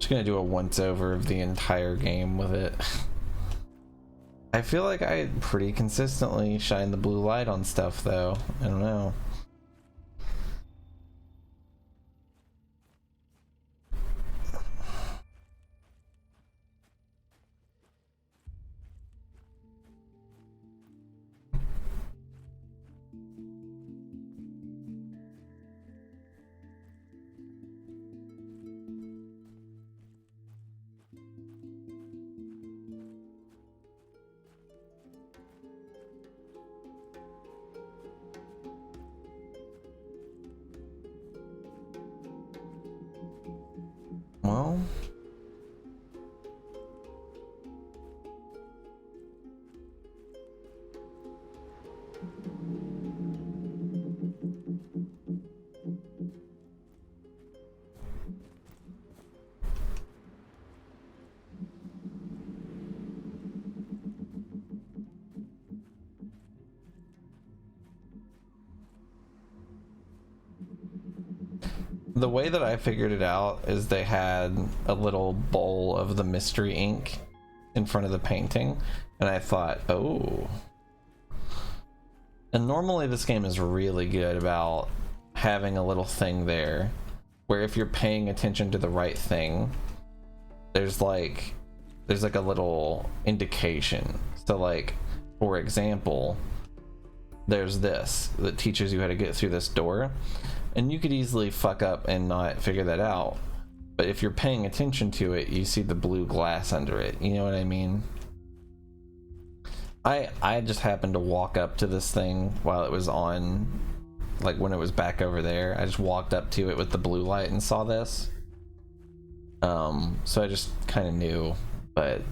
Just gonna do a once over of the entire game with it. I feel like I pretty consistently shine the blue light on stuff though. I don't know. Well, the way that I figured it out is they had a little bowl of the mystery ink in front of the painting, and I thought, oh. And normally this game is really good about having a little thing there where if you're paying attention to the right thing, there's like a little indication. So like, for example, there's this that teaches you how to get through this door. And you could easily fuck up and not figure that out. But if you're paying attention to it, you see the blue glass under it. You know what I mean? I just happened to walk up to this thing while it was on, like when it was back over there. I just walked up to it with the blue light and saw this. So I just kind of knew, but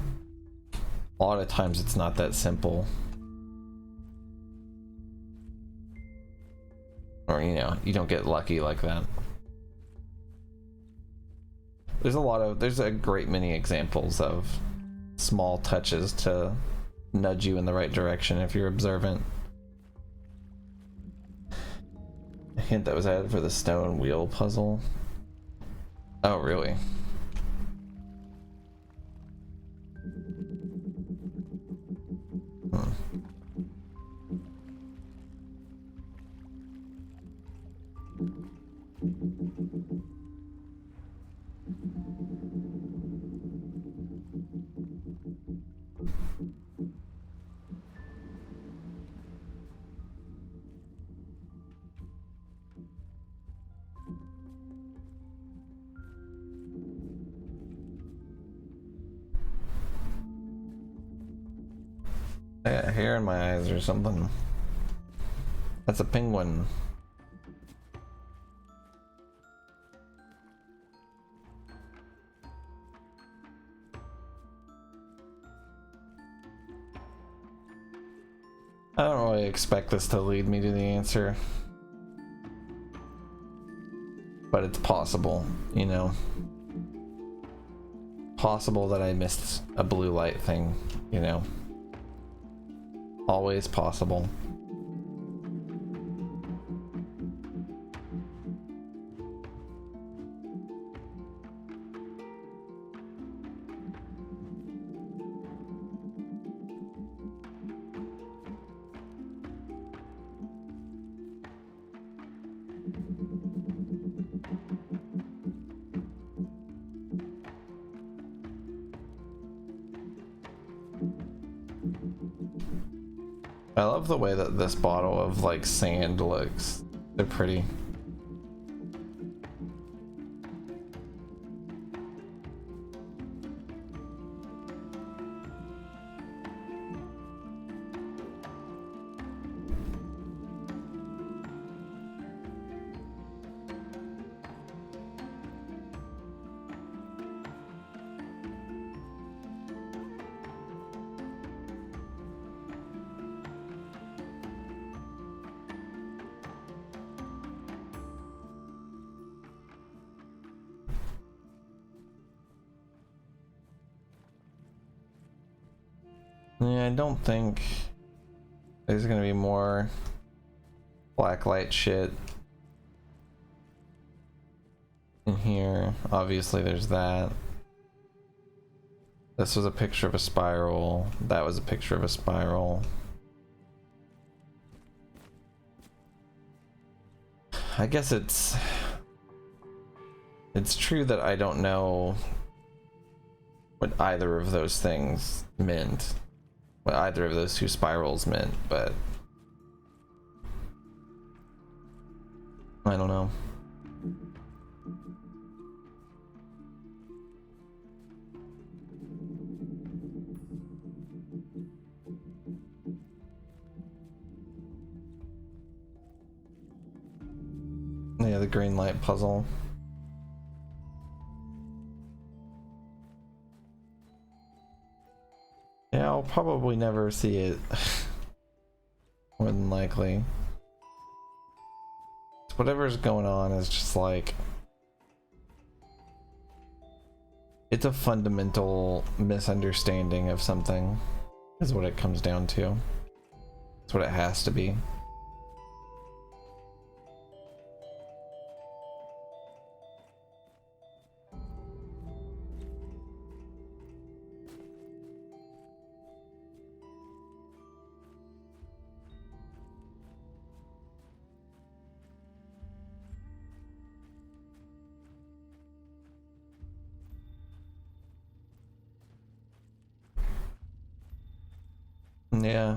a lot of times it's not that simple. Or, you know, you don't get lucky like that. There's a great many examples of small touches to nudge you in the right direction if you're observant. A hint that was added for the stone wheel puzzle. Oh, really? Hmm. I got hair in my eyes or something. That's a penguin. I don't really expect this to lead me to the answer. But it's possible, you know. Possible that I missed a blue light thing, you know. Always possible. I love the way that this bottle of like sand looks. They're pretty. Yeah, I don't think there's gonna be more blacklight shit in here. Obviously there's that. This was a picture of a spiral. That was a picture of a spiral. I guess it's true that I don't know what either of those things meant. What either of those two spirals meant, but I don't know. Yeah, the green light puzzle. Yeah, I'll probably never see it. More than likely. Whatever's going on is just like... It's a fundamental misunderstanding of something, is what it comes down to. It's what it has to be. Yeah.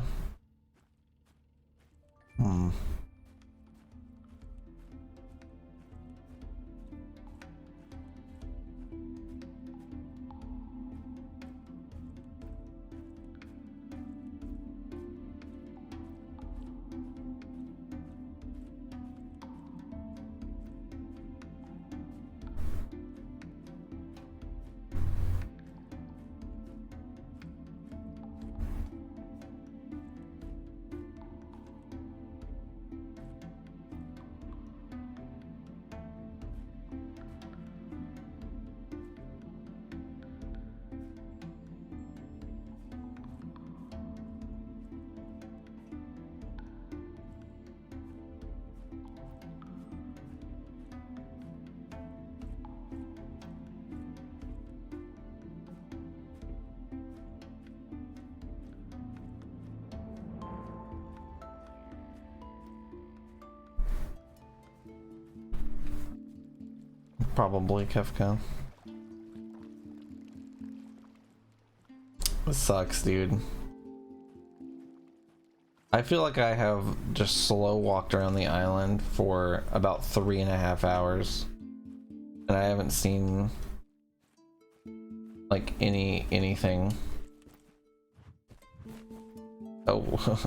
Probably Kefka. This sucks, dude. I feel like I have just slow walked around the island for about 3.5 hours, and I haven't seen like anything. Oh.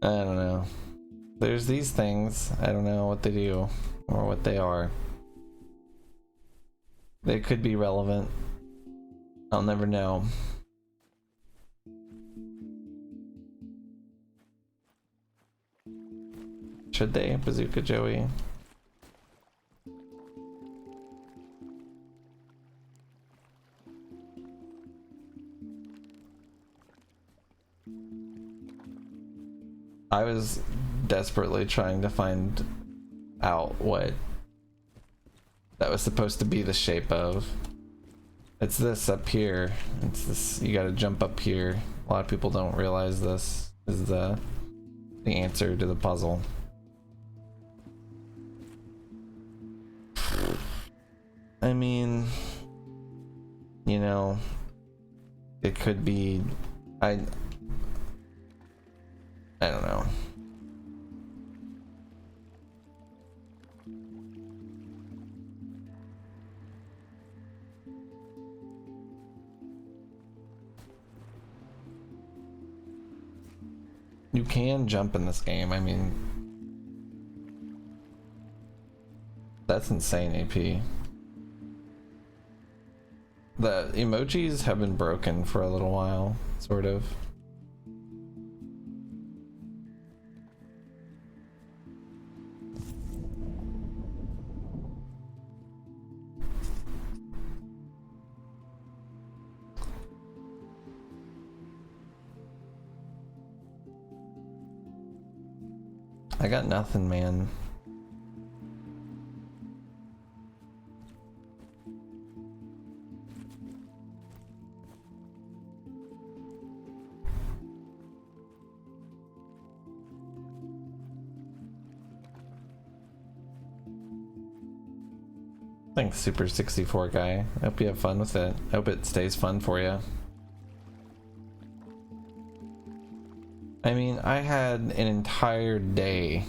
I don't know. There's these things. I don't know what they do or what they are. They could be relevant. I'll never know. Should they? Bazooka Joey? I was desperately trying to find out what that was supposed to be the shape of. It's this up here. It's this, you gotta jump up here. A lot of people don't realize this is the answer to the puzzle. I mean, you know, it could be, I don't know. You can jump in this game. I mean, that's insane, AP. The emojis have been broken for a little while, sort of. I got nothing, man. Thanks, Super 64 guy. I hope you have fun with it. I hope it stays fun for you. I mean, I had an entire day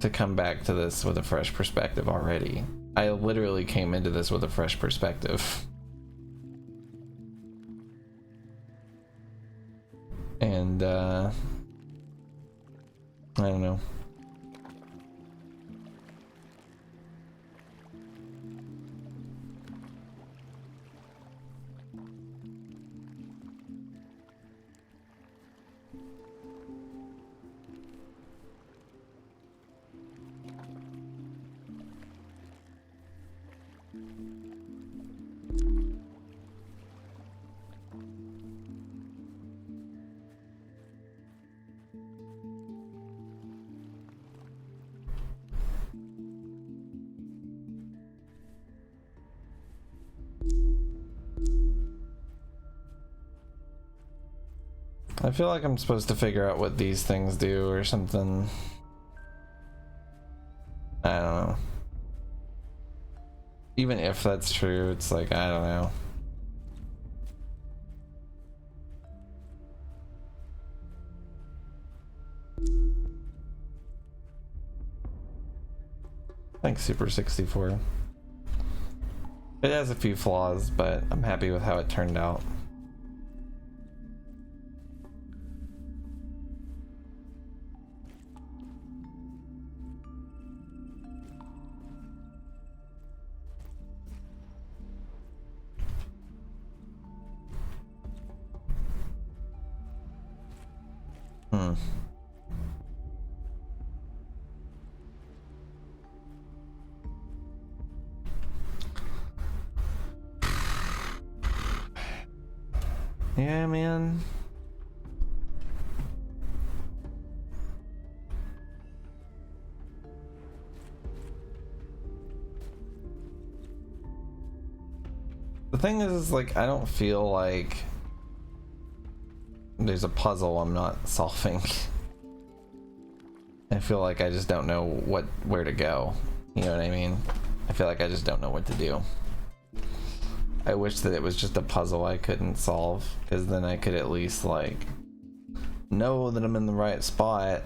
to come back to this with a fresh perspective already. I literally came into this with a fresh perspective. And, I don't know. I feel like I'm supposed to figure out what these things do or something. I don't know. Even if that's true, it's like, I don't know. Thanks, Super 64. It has a few flaws, but I'm happy with how it turned out. Yeah, man. The thing is, like, I don't feel like there's a puzzle I'm not solving. I feel like I just don't know where to go. You know what I mean? I feel like I just don't know what to do. I wish that it was just a puzzle I couldn't solve, because then I could at least, like, know that I'm in the right spot.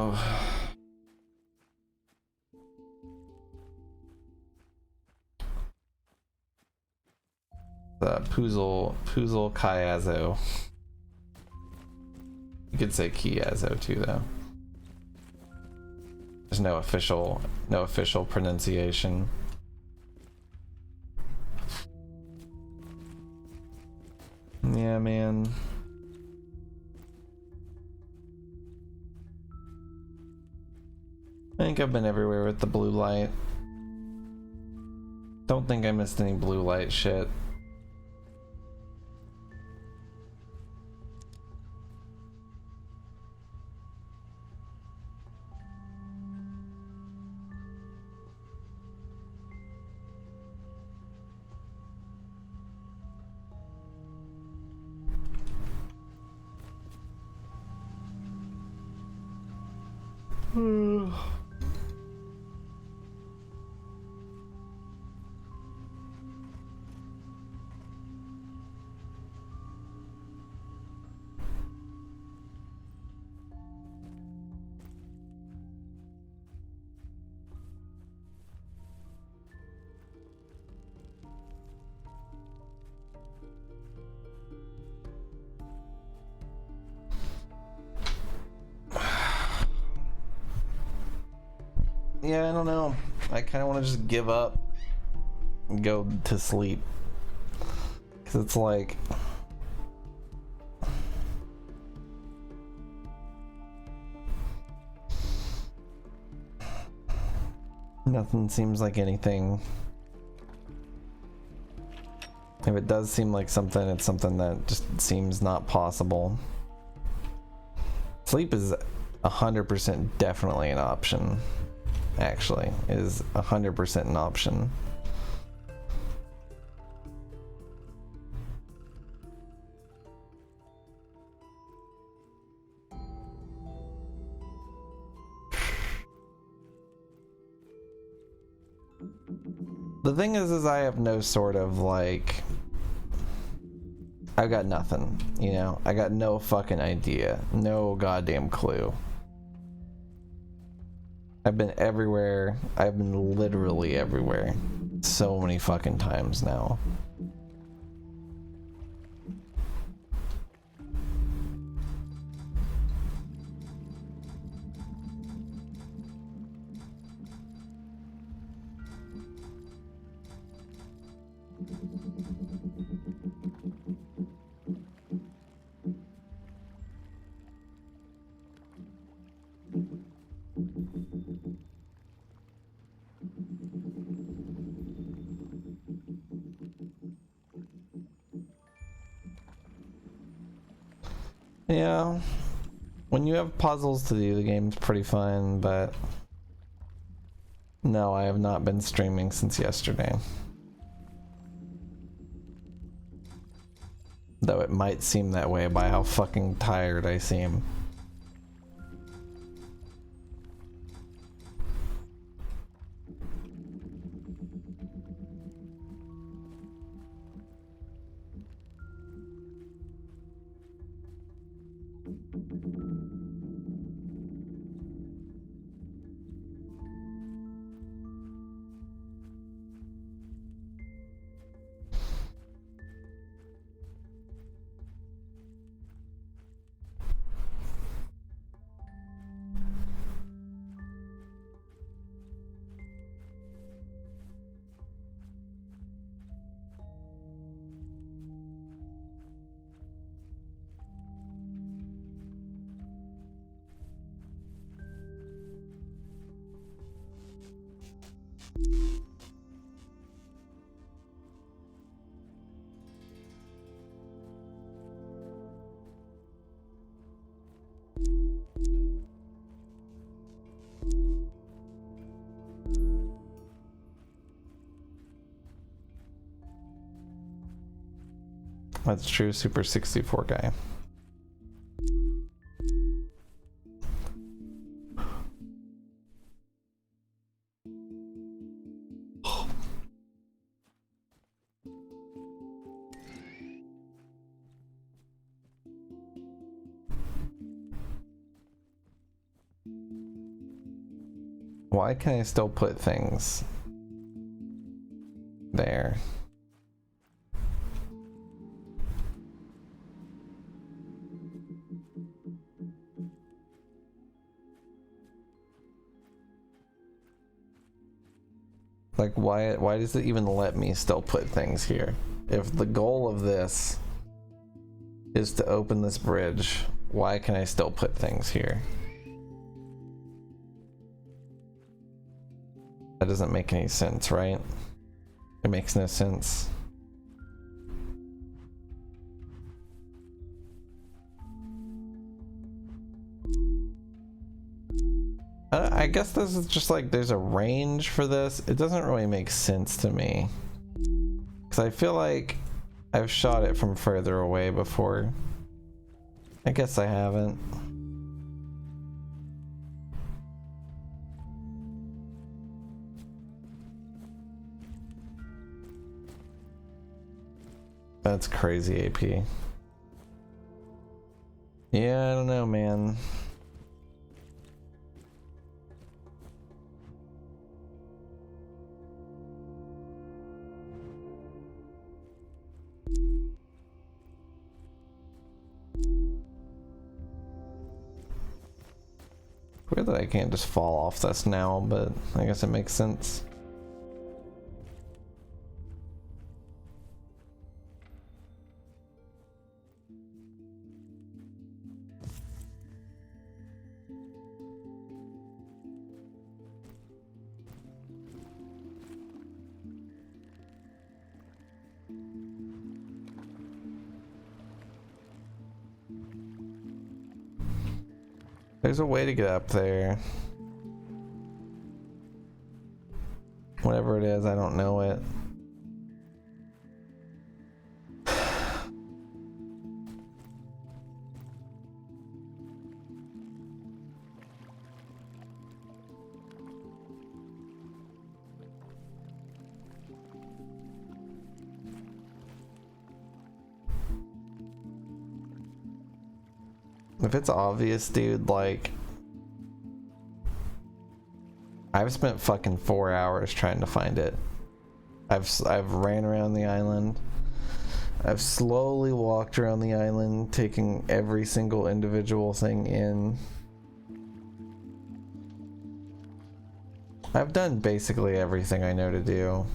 Oh. The Puzzle Kyazo. You could say Kiazo too, though. There's no official pronunciation. Yeah, man. I think I've been everywhere with the blue light. Don't think I missed any blue light shit. Yeah, I don't know. I kind of want to just give up and go to sleep. Because it's like... nothing seems like anything. If it does seem like something, it's something that just seems not possible. Sleep is 100% definitely an option. Actually, it is 100% an option. The thing is I have no sort of like... I've got nothing, you know? I got no fucking idea. No goddamn clue. I've been everywhere. I've been literally everywhere. So many fucking times now. Yeah, when you have puzzles to do, the game's pretty fun, but no, I have not been streaming since yesterday. Though it might seem that way by how fucking tired I seem. That's true, Super 64 guy. Why can I still put things there? Like, why does it even let me still put things here? If the goal of this is to open this bridge, why can I still put things here? That doesn't make any sense, right? It makes no sense. I guess this is just like there's a range for this. It doesn't really make sense to me. Because I feel like I've shot it from further away before. I guess I haven't. That's crazy, AP. Yeah, I don't know, man. Weird that I can't just fall off this now, but I guess it makes sense. There's a way to get up there. Whatever it is, I don't know it. If it's obvious, dude, like I've spent fucking 4 hours trying to find it. I've ran around the island. I've slowly walked around the island, taking every single individual thing in. I've done basically everything I know to do.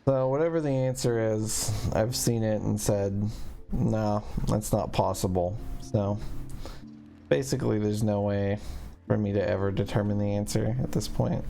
So whatever the answer is, I've seen it and said, no, that's not possible. So basically there's no way for me to ever determine the answer at this point.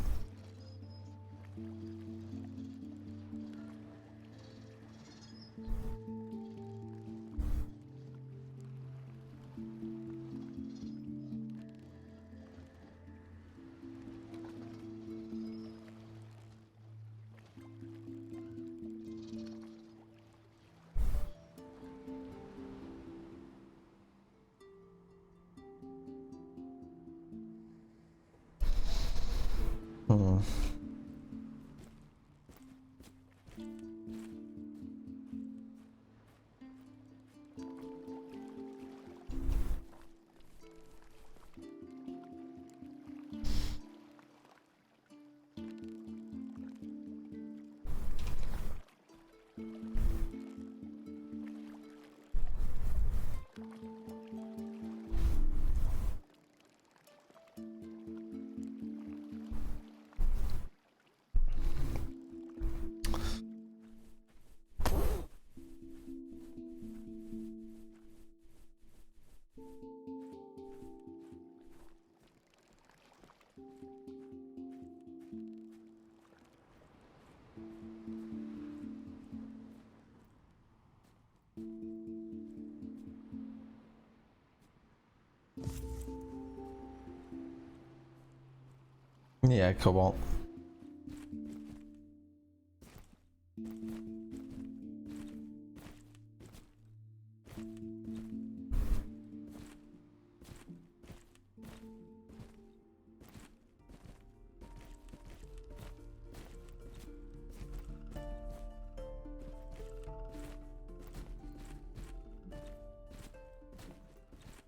Yeah, Cobalt.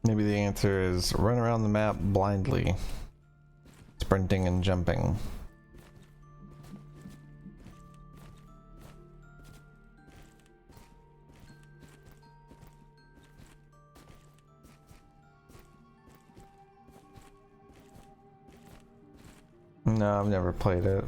Maybe the answer is run around the map blindly, sprinting and jumping. No, I've never played it.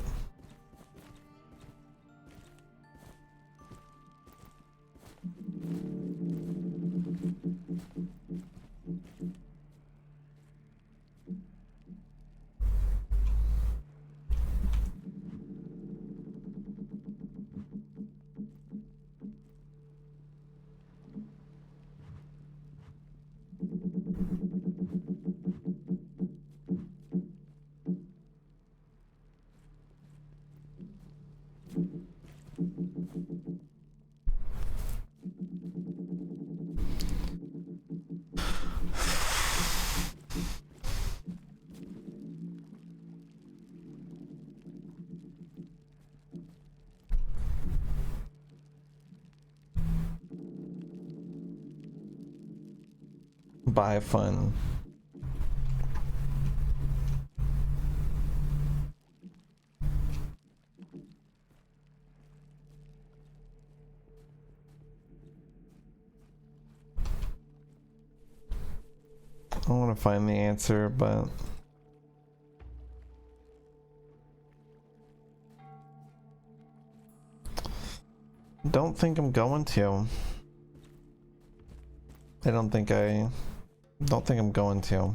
Buy fun. I want to find the answer, but don't think I'm going to. I don't think I'm going to.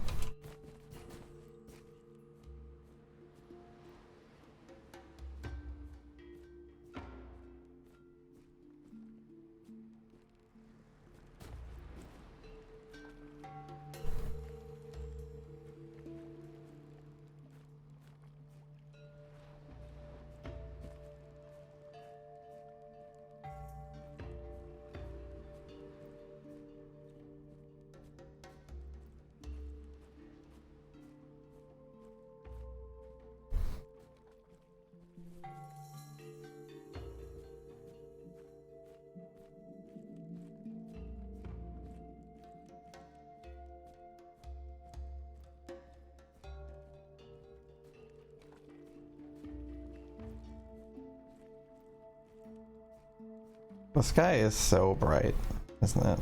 The sky is so bright, isn't it?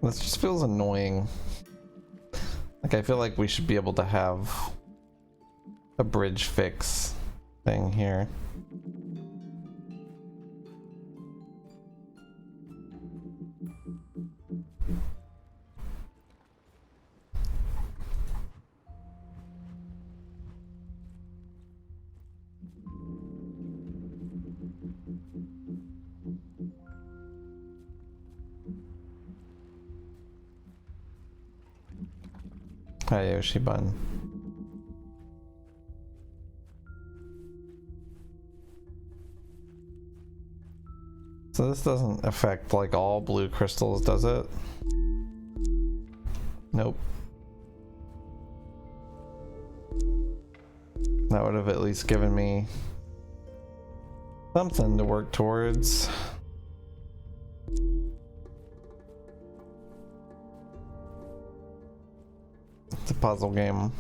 This just feels annoying. Like, I feel like we should be able to have a bridge fix thing here. Hi, Yoshi Bun. So this doesn't affect like all blue crystals, does it? Nope. That would have at least given me something to work towards. It's a puzzle game.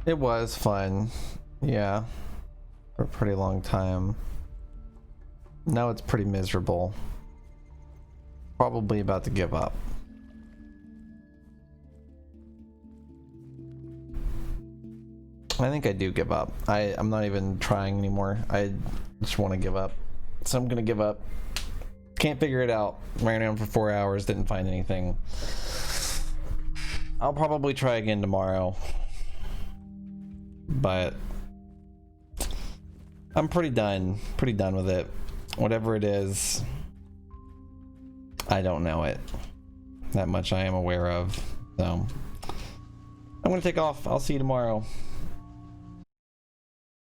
It was fun. Yeah. For a pretty long time. Now it's pretty miserable. Probably about to give up. I think I do give up. I'm not even trying anymore. I just want to give up. So I'm gonna give up. Can't figure it out. Ran around for 4 hours, didn't find anything. I'll probably try again tomorrow. But I'm pretty done with it. Whatever it is, I don't know it. That much I am aware of. So I'm gonna take off. I'll see you tomorrow.